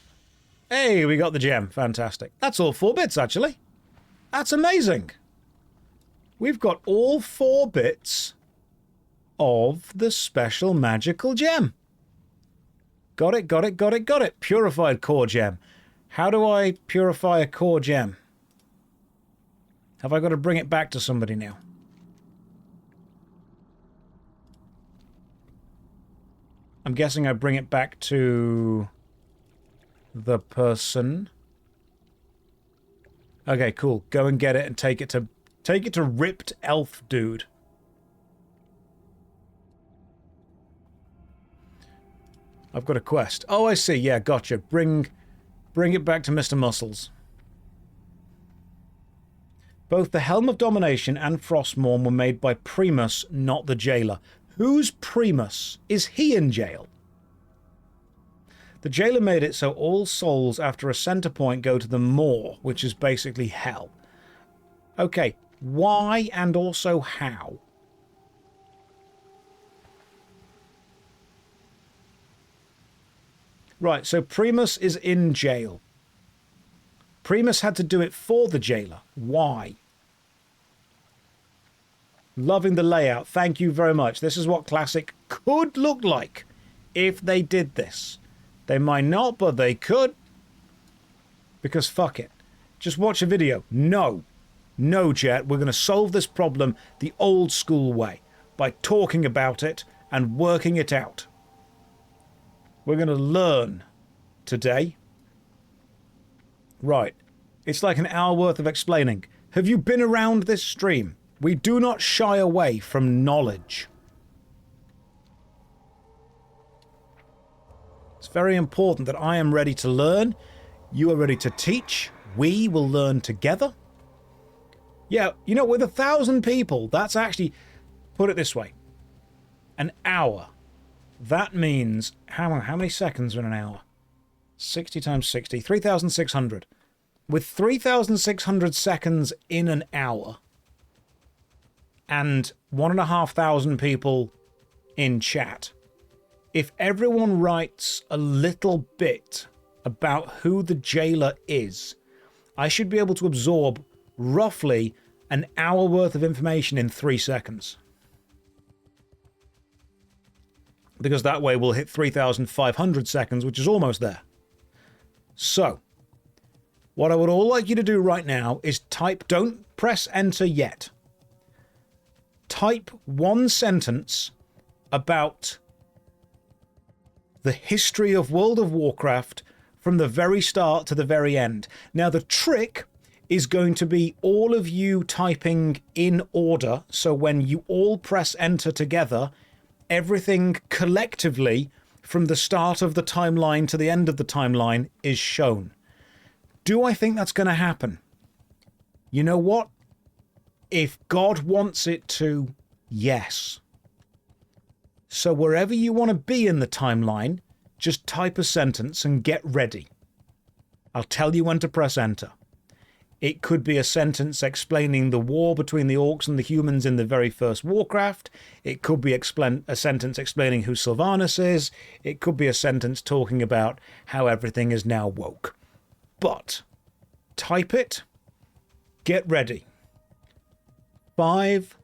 Hey, we got the gem. Fantastic. That's all 4 bits, actually. That's amazing. We've got all 4 bits of the special magical gem. Got it, got it, got it, got it. Purified core gem. How do I purify a core gem? Have I got to bring it back to somebody now? I'm guessing I bring it back to the person. Okay, cool. Go and get it and take it to Ripped Elf Dude. I've got a quest. Oh, I see. Yeah, gotcha. Bring it back to Mr. Muscles. Both the Helm of Domination and Frostmourne were made by Primus, not the jailer. Who's Primus? Is he in jail? The jailer made it so all souls after a center point go to the Maw, which is basically hell. Okay, why and also how? Right, so Primus is in jail. Primus had to do it for the jailer. Why? Loving the layout. Thank you very much. This is what Classic could look like if they did this. They might not, but they could. Because fuck it. Just watch a video. No. No, Jet. We're going to solve this problem the old school way. By talking about it and working it out. We're going to learn today Right. It's like an hour worth of explaining. Have you been around this stream? We do not shy away from knowledge. It's very important that I am ready to learn. You are ready to teach. We will learn together. Yeah, you know, with 1,000 people, that's actually... Put it this way. An hour. That means... How many seconds are in an hour? 60 times 60. 3,600. With 3,600 seconds in an hour... and 1,500 people in chat... If everyone writes a little bit about who the jailer is, I should be able to absorb roughly an hour worth of information in 3 seconds. Because that way we'll hit 3,500 seconds, which is almost there. So, what I would all like you to do right now is type, don't press enter yet. Type one sentence about the history of World of Warcraft from the very start to the very end. Now, the trick is going to be all of you typing in order, so when you all press enter together, everything collectively from the start of the timeline to the end of the timeline is shown. Do I think that's going to happen? You know what? If God wants it to, yes. So wherever you want to be in the timeline, just type a sentence and get ready. I'll tell you when to press enter. It could be a sentence explaining the war between the orcs and the humans in the very first Warcraft. It could be a sentence explaining who Sylvanas is. It could be a sentence talking about how everything is now woke. But type it. Get ready. 5,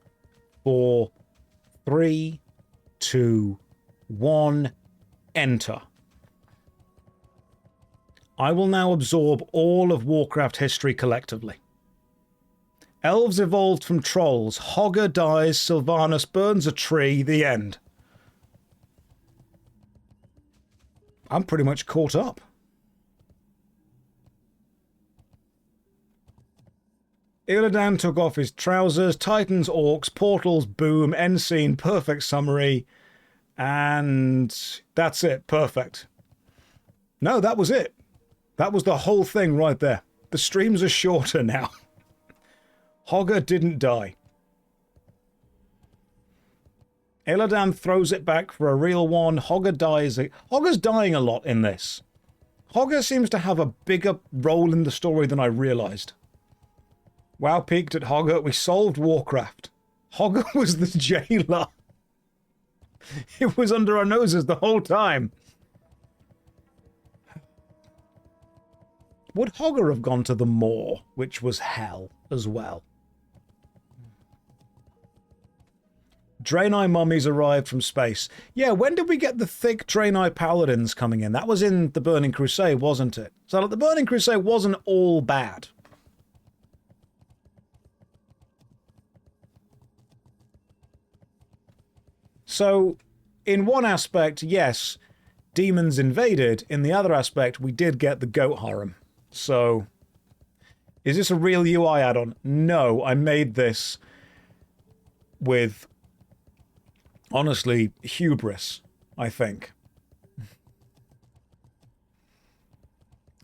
4, 3, 2, 1, enter. I will now absorb all of Warcraft history collectively. Elves evolved from trolls. Hogger dies. Sylvanas burns a tree. The end. I'm pretty much caught up. Illidan took off his trousers. Titans, orcs, portals, boom, end scene, perfect summary. And that's it. Perfect. No, that was it. That was the whole thing right there. The streams are shorter now. Hogger didn't die. Illidan throws it back for a real one. Hogger dies. Hogger's dying a lot in this. Hogger seems to have a bigger role in the story than I realised. WoW peaked at Hogger. We solved Warcraft. Hogger was the jailer. It was under our noses the whole time. Would Hogger have gone to the Moor, which was hell as well? Draenei mummies arrived from space. Yeah, when did we get the thick Draenei paladins coming in? That was in the Burning Crusade, wasn't it? So the Burning Crusade wasn't all bad. So, in one aspect, yes, demons invaded. In the other aspect, we did get the goat harem. So, is this a real UI add-on? No, I made this with, honestly, hubris, I think.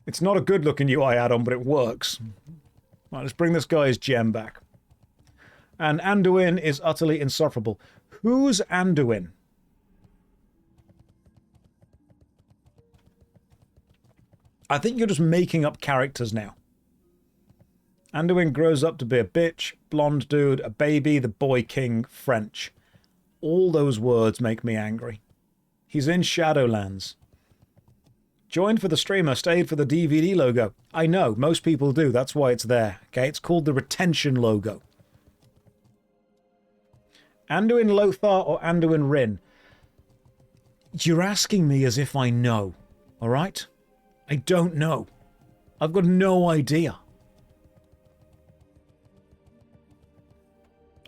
It's not a good-looking UI add-on, but it works. Right, let's bring this guy's gem back. And Anduin is utterly insufferable. Who's Anduin? I think you're just making up characters now. Anduin grows up to be a bitch, blonde dude, a baby, the boy king, French. All those words make me angry. He's in Shadowlands. Joined for the streamer, stayed for the DVD logo. I know, most people do, that's why it's there. Okay, it's called the retention logo. Anduin Lothar or Anduin Rin? You're asking me as if I know, alright? I don't know. I've got no idea.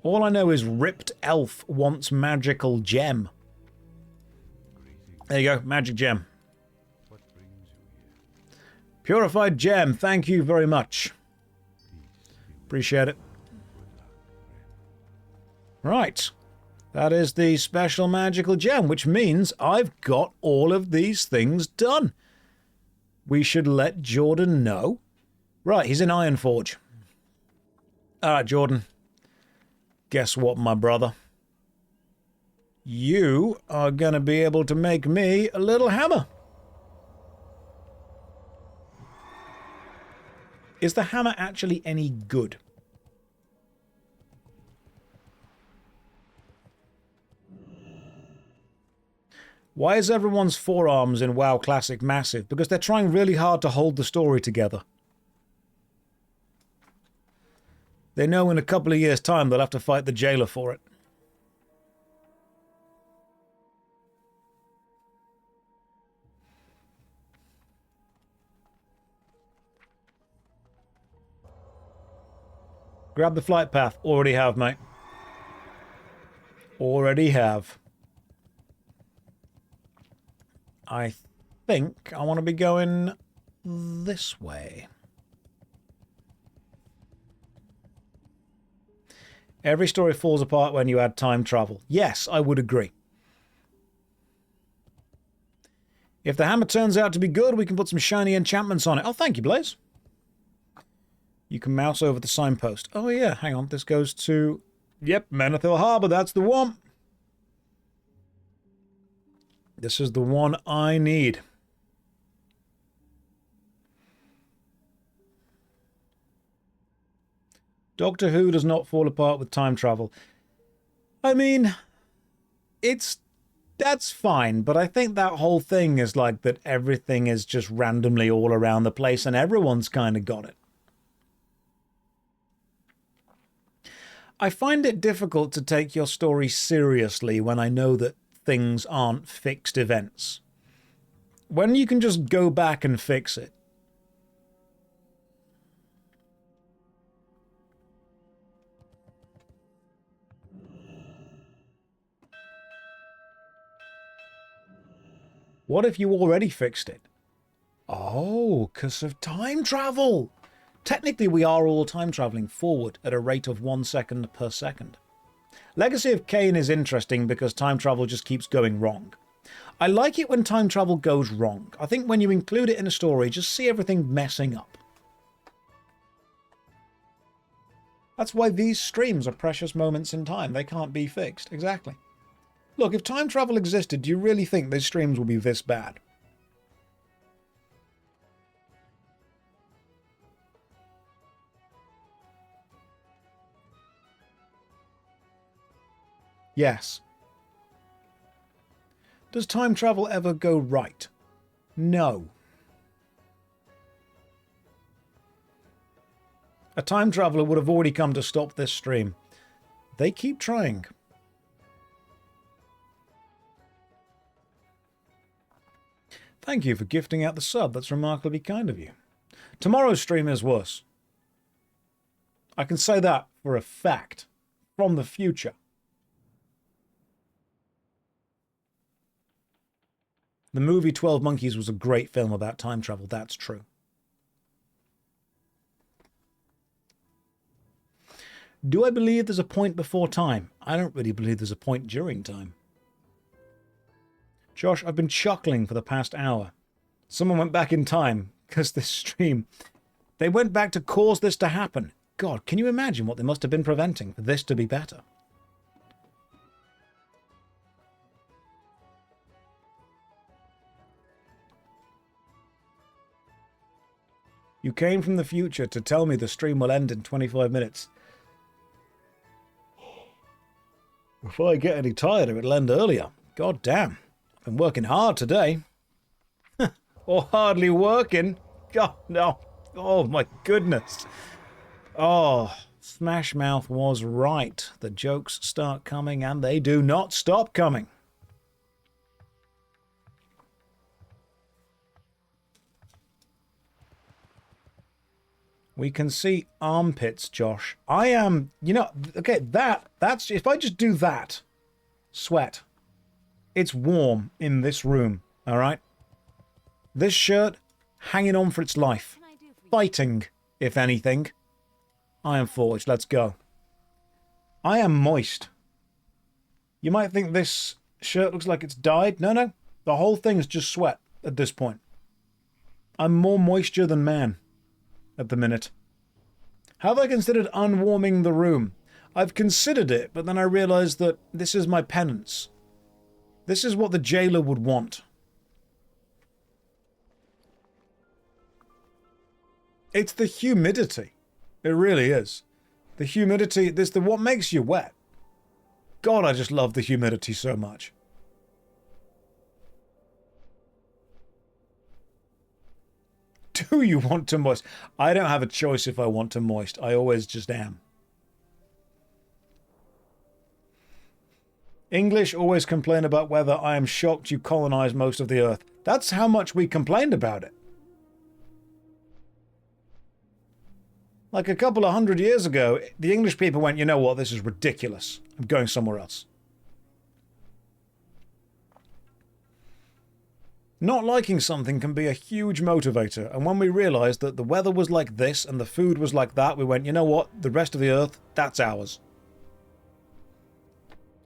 All I know is Ripped Elf wants magical gem. There you go, magic gem. Purified gem, thank you very much. Appreciate it. Right. That is the special magical gem, which means I've got all of these things done. We should let Jordan know. Right, he's in Ironforge. Alright, Jordan. Guess what, my brother? You are going to be able to make me a little hammer. Is the hammer actually any good? Why is everyone's forearms in WoW Classic massive? Because they're trying really hard to hold the story together. They know in a couple of years' time they'll have to fight the jailer for it. Grab the flight path. Already have, mate. Already have. I think I want to be going this way. Every story falls apart when you add time travel. Yes, I would agree. If the hammer turns out to be good, we can put some shiny enchantments on it. Oh, thank you, Blaze. You can mouse over the signpost. Oh, yeah, hang on. This goes to... Yep, Menethil Harbour. That's the one. This is the one I need. Doctor Who does not fall apart with time travel. I mean, that's fine, but I think that whole thing is like that everything is just randomly all around the place and everyone's kind of got it. I find it difficult to take your story seriously when I know that things aren't fixed events. When you can just go back and fix it. What if you already fixed it? Oh, because of time travel! Technically, we are all time traveling forward at a rate of 1 second per second. Legacy of Kain is interesting because time travel just keeps going wrong. I like it when time travel goes wrong. I think when you include it in a story, just see everything messing up. That's why these streams are precious moments in time. They can't be fixed. Exactly. Look, if time travel existed, do you really think these streams will be this bad? Yes. Does time travel ever go right? No. A time traveler would have already come to stop this stream. They keep trying. Thank you for gifting out the sub. That's remarkably kind of you. Tomorrow's stream is worse. I can say that for a fact. From the future. The movie 12 Monkeys was a great film about time travel. That's true. Do I believe there's a point before time? I don't really believe there's a point during time. Josh, I've been chuckling for the past hour. Someone went back in time because this stream... They went back to cause this to happen. God, can you imagine what they must have been preventing for this to be better? You came from the future to tell me the stream will end in 25 minutes. If I get any tireder, it'll end earlier. God damn. I've been working hard today. Or hardly working. God, no. Oh, my goodness. Oh, Smashmouth was right. The jokes start coming and they do not stop coming. We can see armpits, Josh. I am, you know, okay, that's, if I just do that, sweat. It's warm in this room, all right? This shirt hanging on for its life. What can I do for you? Fighting, if anything. Iron Forge, let's go. I am moist. You might think this shirt looks like it's dyed. No, no. The whole thing's just sweat at this point. I'm more moisture than man at the minute. Have I considered unwarming the room? I've considered it, but then I realised that this is my penance. This is what the jailer would want. It's the humidity. It really is. The humidity, what makes you wet. God, I just love the humidity so much. Do you want to moist? I don't have a choice if I want to moist. I always just am. English always complain about weather. I am shocked you colonized most of the earth. That's how much we complained about it. Like a couple of 100 years ago, the English people went, you know what, this is ridiculous. I'm going somewhere else. Not liking something can be a huge motivator, and when we realised that the weather was like this and the food was like that, we went, you know what, the rest of the earth, that's ours.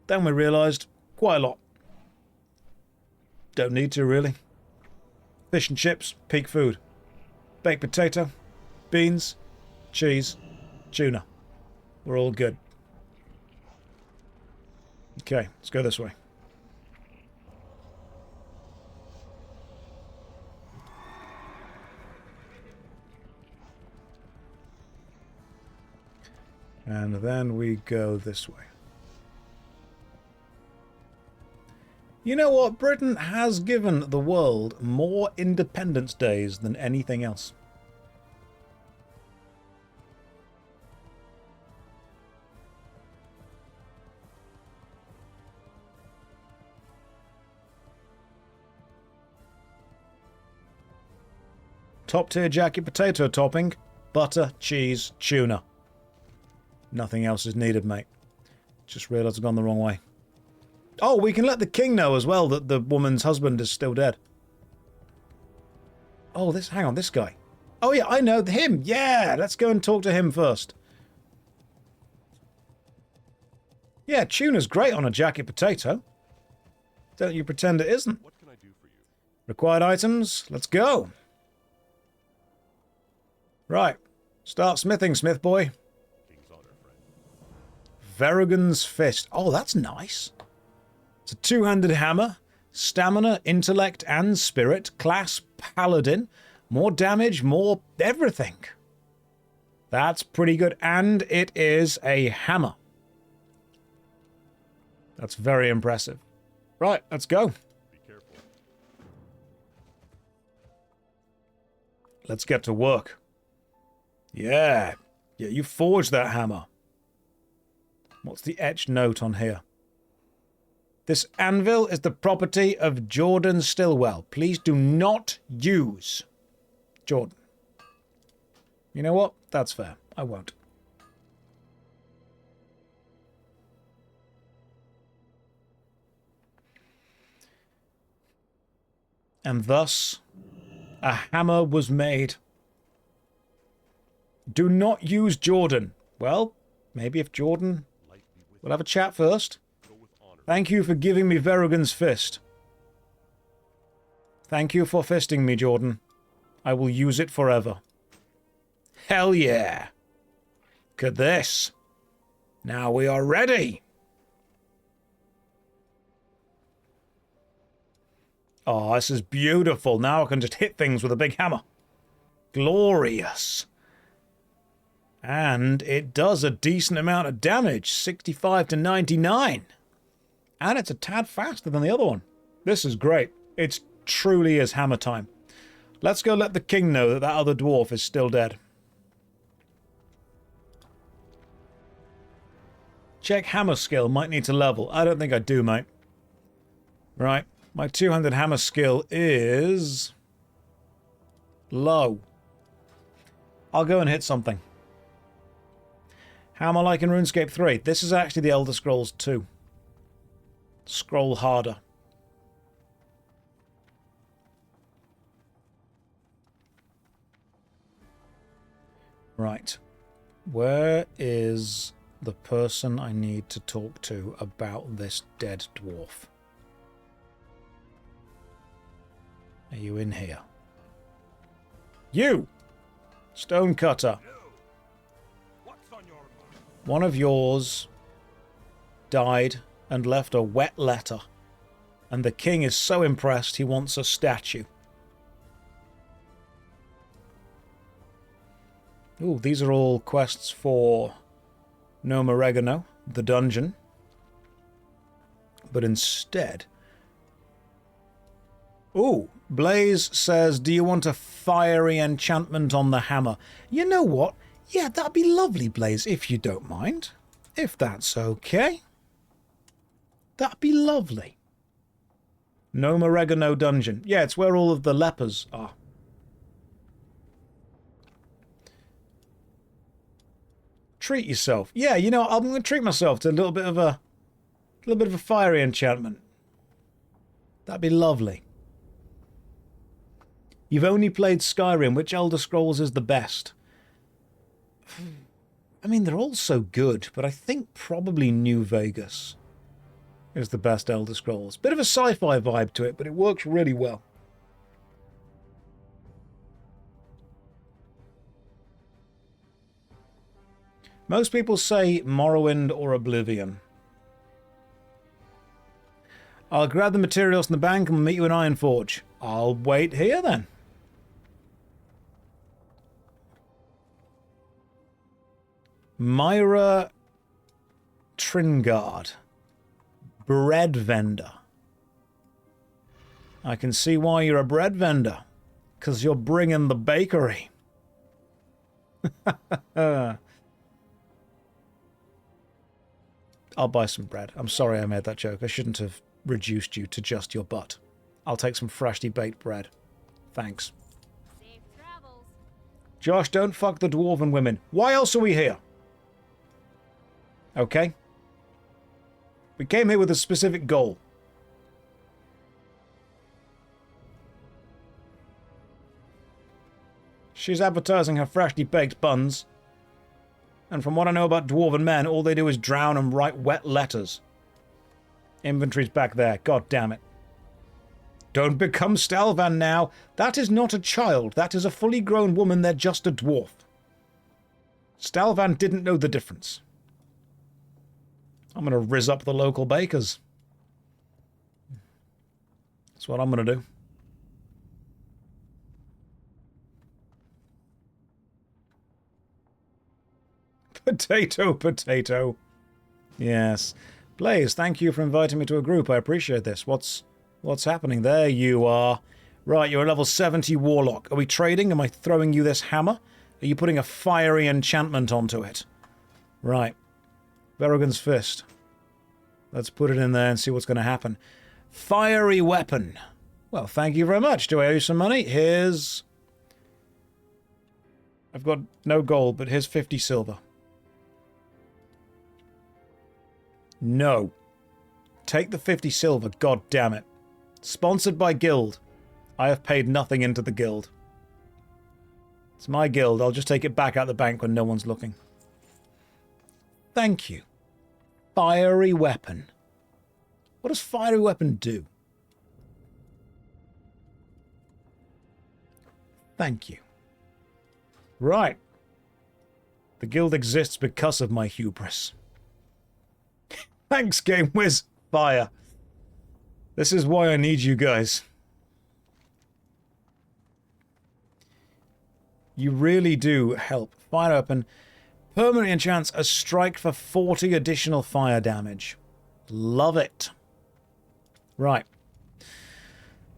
Then we realised quite a lot. Don't need to, really. Fish and chips, peak food. Baked potato, beans, cheese, tuna. We're all good. Okay, let's go this way. And then we go this way. You know what? Britain has given the world more Independence Days than anything else. Top tier jacket potato topping, butter, cheese, tuna. Nothing else is needed, mate. Just realised I've gone the wrong way. Oh, we can let the king know as well that the woman's husband is still dead. Oh, hang on, this guy. Oh yeah, I know him. Yeah, let's go and talk to him first. Yeah, tuna's great on a jacket potato. Don't you pretend it isn't. What can I do for you? Required items, let's go. Right, start smithing, smith boy. King's honor, friend. Verrugan's Fist. Oh, that's nice. It's a two-handed hammer. Stamina, intellect, and spirit. Class paladin. More damage, more everything. That's pretty good. And it is a hammer. That's very impressive. Right, let's go. Be careful. Let's get to work. Yeah. Yeah, you forged that hammer. What's the etched note on here? This anvil is the property of Jordan Stillwell. Please do not use Jordan. You know what? That's fair. I won't. And thus, a hammer was made. Do not use Jordan. Well, maybe if Jordan... We'll have a chat first. Thank you for giving me Verrugan's Fist. Thank you for fisting me, Jordan. I will use it forever. Hell yeah. Look at this. Now we are ready. Oh, this is beautiful. Now I can just hit things with a big hammer. Glorious. And it does a decent amount of damage. 65 to 99. And it's a tad faster than the other one. This is great. It truly is hammer time. Let's go let the king know that that other dwarf is still dead. Check hammer skill. Might need to level. I don't think I do, mate. Right. My two-handed hammer skill is... low. I'll go and hit something. How am I like in RuneScape 3? This is actually the Elder Scrolls 2. Scroll harder. Right. Where is the person I need to talk to about this dead dwarf? Are you in here? You! Stonecutter. What's on your mind? One of yours died and left a wet letter. And the king is so impressed he wants a statue. Ooh, these are all quests for Gnome Oregano, the dungeon. But instead... Ooh, Blaze says, do you want a fiery enchantment on the hammer? You know what? Yeah, that'd be lovely, Blaze, if you don't mind. If that's okay. That'd be lovely. Gnome Oregano dungeon. Yeah, it's where all of the lepers are. Treat yourself. Yeah, you know, I'm going to treat myself to a little bit of a fiery enchantment. That'd be lovely. You've only played Skyrim. Which Elder Scrolls is the best? I mean, they're all so good, but I think probably New Vegas is the best Elder Scrolls. Bit of a sci-fi vibe to it, but it works really well. Most people say Morrowind or Oblivion. I'll grab the materials from the bank and we'll meet you in Ironforge. I'll wait here then. Myra Tringard. Bread vendor. I can see why you're a bread vendor. 'Cause you're bringing the bakery. I'll buy some bread. I'm sorry I made that joke. I shouldn't have reduced you to just your butt. I'll take some freshly baked bread. Thanks. Safe travels. Josh, don't fuck the dwarven women. Why else are we here? Okay? We came here with a specific goal. She's advertising her freshly baked buns. And from what I know about dwarven men, all they do is drown and write wet letters. Inventory's back there. God damn it. Don't become Stalvan now. That is not a child. That is a fully grown woman. They're just a dwarf. Stalvan didn't know the difference. I'm going to rizz up the local bakers. That's what I'm going to do. Potato, potato. Yes. Blaze, thank you for inviting me to a group. I appreciate this. What's happening? There you are. Right, you're a level 70 warlock. Are we trading? Am I throwing you this hammer? Are you putting a fiery enchantment onto it? Right. Verrogan's Fist. Let's put it in there and see what's going to happen. Fiery weapon. Well, thank you very much. Do I owe you some money? Here's... I've got no gold, but here's 50 silver. No. Take the 50 silver, god damn it. Sponsored by Guild. I have paid nothing into the Guild. It's my guild. I'll just take it back out the bank when no one's looking. Thank you. Fiery weapon. What does fiery weapon do? Thank you. Right. The guild exists because of my hubris. Thanks, Game Wiz. Fire. This is why I need you guys. You really do help. Fire weapon. Permanently enchants a strike for 40 additional fire damage. Love it. Right.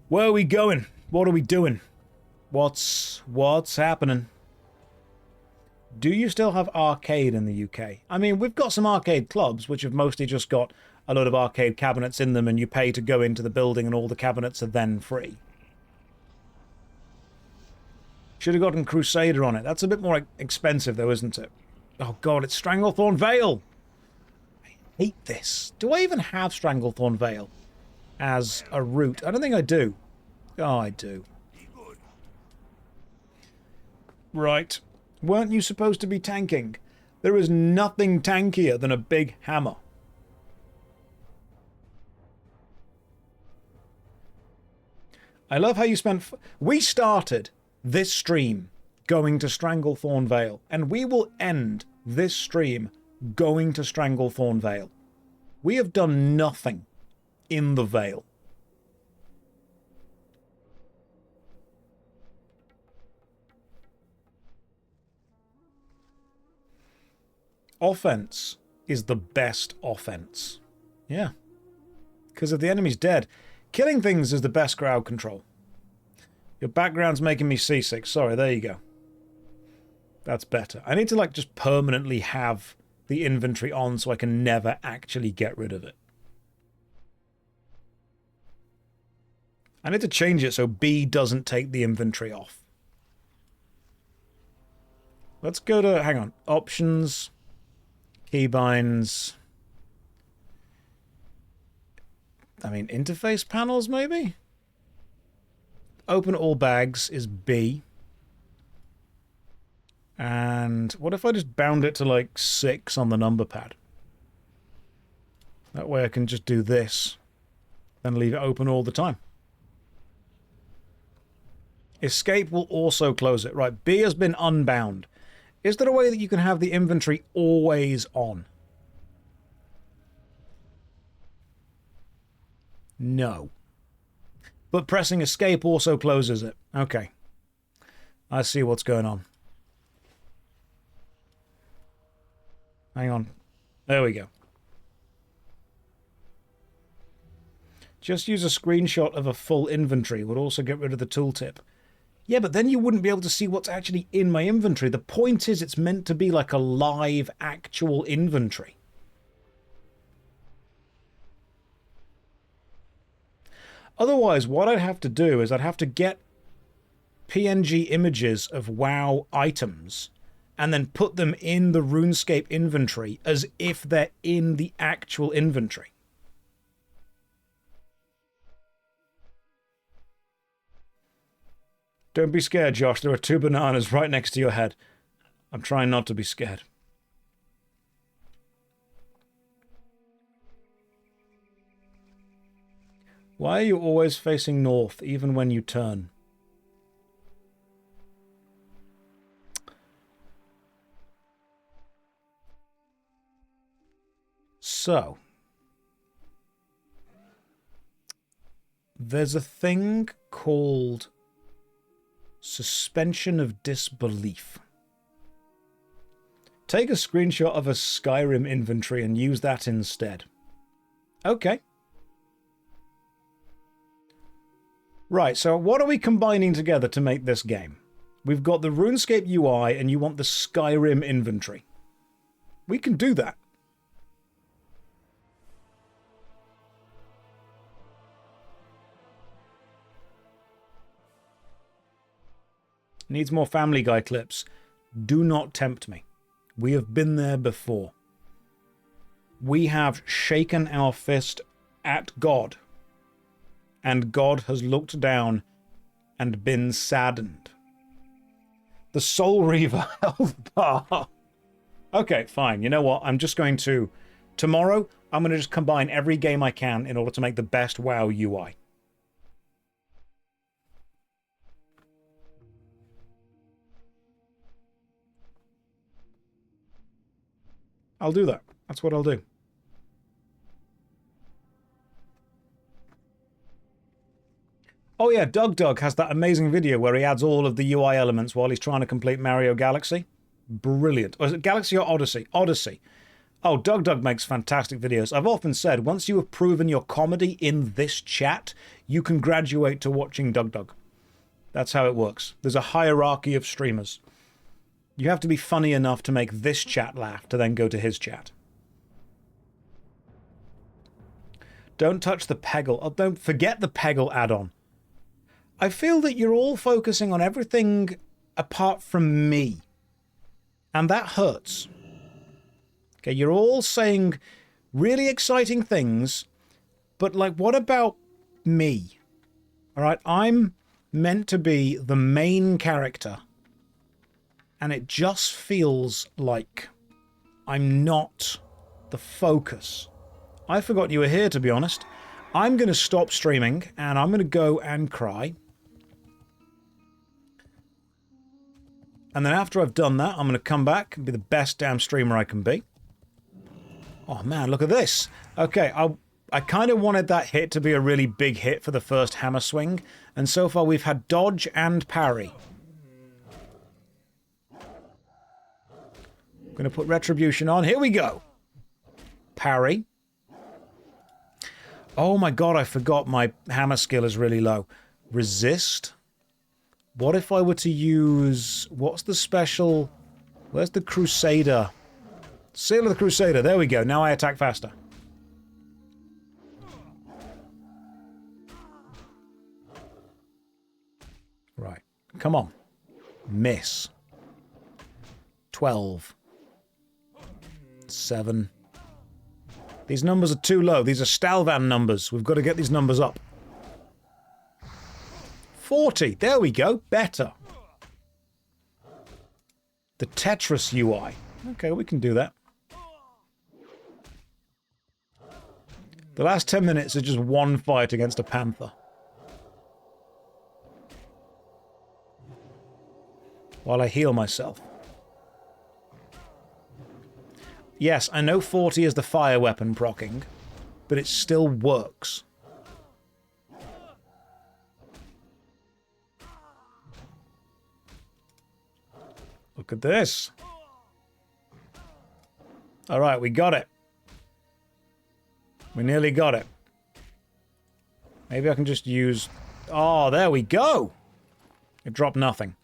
Where are we going? What are we doing? What's happening? Do you still have arcade in the UK? I mean, we've got some arcade clubs, which have mostly just got a load of arcade cabinets in them, and you pay to go into the building, and all the cabinets are then free. Should have gotten Crusader on it. That's a bit more expensive, though, isn't it? Oh, God, it's Stranglethorn Vale. I hate this. Do I even have Stranglethorn Vale as a route? I don't think I do. Oh, I do. Right. Weren't you supposed to be tanking? There is nothing tankier than a big hammer. I love how you spent... We started this stream going to Stranglethorn Vale, and we will end this stream going to Stranglethorn Vale. We have done nothing in the Vale. Offense is the best offense. Yeah. Because if the enemy's dead, killing things is the best crowd control. Your background's making me seasick. Sorry, there you go. That's better. I need to, like, just permanently have the inventory on so I can never actually get rid of it. I need to change it so B doesn't take the inventory off. Let's go to... Hang on. Options... Keybinds. I mean, interface panels, maybe? Open all bags is B. And what if I just bound it to, like, 6 on the number pad? That way I can just do this, then leave it open all the time. Escape will also close it. Right, B has been unbound. Is there a way that you can have the inventory always on? No. But pressing escape also closes it. Okay. I see what's going on. Hang on. There we go. Just use a screenshot of a full inventory would also get rid of the tooltip. Yeah, but then you wouldn't be able to see what's actually in my inventory. The point is it's meant to be like a live, actual inventory. Otherwise, what I'd have to do is I'd have to get PNG images of WoW items and then put them in the RuneScape inventory as if they're in the actual inventory. Don't be scared, Josh. There are 2 bananas right next to your head. I'm trying not to be scared. Why are you always facing north, even when you turn? So, there's a thing called suspension of disbelief. Take a screenshot of a Skyrim inventory and use that instead. Okay. Right, so what are we combining together to make this game? We've got the RuneScape UI and you want the Skyrim inventory. We can do that. Needs more Family Guy clips. Do not tempt me. We have been there before. We have shaken our fist at God. And God has looked down and been saddened. The Soul Reaver health bar. Okay, fine. You know what? I'm just going to... Tomorrow, I'm going to just combine every game I can in order to make the best WoW UI. I'll do that. That's what I'll do. Oh yeah, Doug has that amazing video where he adds all of the UI elements while he's trying to complete Mario Galaxy. Brilliant. Or is it Galaxy or Odyssey? Odyssey. Oh, Doug makes fantastic videos. I've often said, once you have proven your comedy in this chat, you can graduate to watching Doug. That's how it works. There's a hierarchy of streamers. You have to be funny enough to make this chat laugh to then go to his chat. Don't touch the Peggle. Oh, don't forget the Peggle add-on. I feel that you're all focusing on everything apart from me. And that hurts. Okay, you're all saying really exciting things, but like, what about me? All right, I'm meant to be the main character. and it just feels like I'm not the focus. I forgot you were here, to be honest. I'm going to stop streaming, and I'm going to go and cry. And then after I've done that, I'm going to come back and be the best damn streamer I can be. Oh man, look at this. Okay, I kind of wanted that hit to be a really big hit for the first hammer swing, and so far we've had dodge and parry. I'm going to put retribution on. Here we go. Parry. Oh my god, I forgot my hammer skill is really low. Resist. What if I were to use... What's the special... Where's the Crusader? Seal of the Crusader. There we go. Now I attack faster. Right. Come on. Miss. 12. 7. These numbers are too low. These are Stalvan numbers. We've got to get these numbers up. 40. There we go. Better. The Tetris UI. Okay, we can do that. The last 10 minutes are just one fight against a panther. While I heal myself. Yes, I know 40 is the fire weapon proccing, but it still works. Look at this. Alright, we got it. We nearly got it. Maybe I can just use... Oh, there we go! It dropped nothing.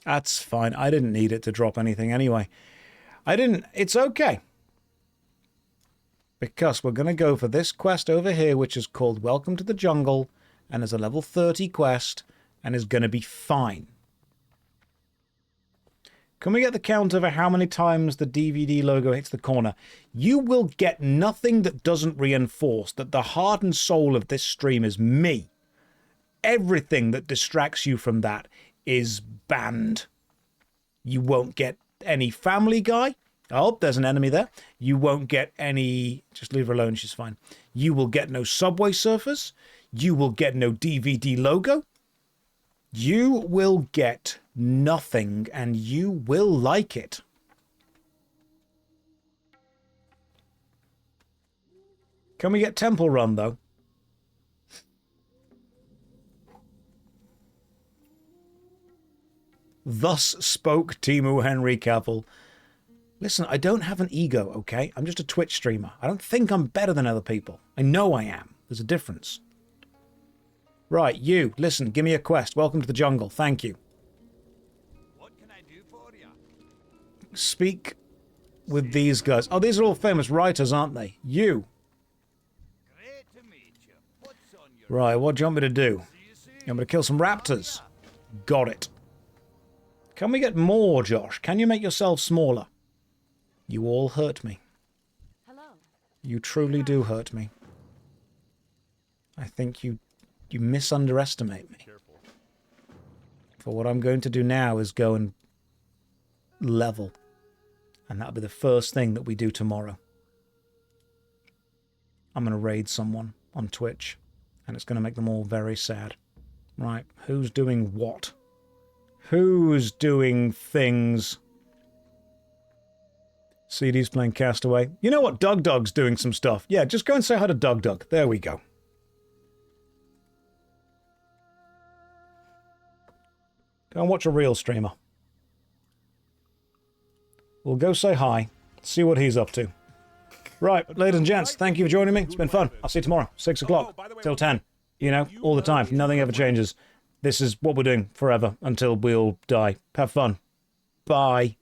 That's fine. I didn't need it to drop anything anyway. I didn't... It's okay. Because we're going to go for this quest over here, which is called Welcome to the Jungle, and is a level 30 quest, and is going to be fine. Can we get the count over how many times the DVD logo hits the corner? You will get nothing that doesn't reinforce that the heart and soul of this stream is me. Everything that distracts you from that is banned. You won't get any Family Guy. Oh, there's an enemy there. You won't get any... Just leave her alone, she's fine. You will get no Subway Surfers. You will get no DVD logo. You will get nothing, and you will like it. Can we get Temple Run, though? Thus spoke Temu Henry Cavill. Listen, I don't have an ego, okay? I'm just a Twitch streamer. I don't think I'm better than other people. I know I am. There's a difference. Right, you, listen, give me a quest. Welcome to the jungle. Thank you. What can I do for you? Speak with these guys. Oh, these are all famous writers, aren't they? You. Great to meet you. What's on your... Right, what do you want me to do? See you soon. I'm going to kill some raptors. Got it. Can we get more, Josh? Can you make yourself smaller? You all hurt me. Hello. You truly do hurt me. I think you misunderestimate me. Careful. For what I'm going to do now is go and level. And that'll be the first thing that we do tomorrow. I'm going to raid someone on Twitch. And it's going to make them all very sad. Right, who's doing what? Who's doing things? CD's playing Castaway. You know what? Doug Dog's doing some stuff. Yeah, just go and say hi to Doug Dog. There we go. Go and watch a real streamer. We'll go say hi. See what he's up to. Right, ladies and gents, thank you for joining me. It's been fun. I'll see you tomorrow, 6 o'clock, till 10. You know, all the time. Nothing ever changes. This is what we're doing forever until we all die. Have fun. Bye.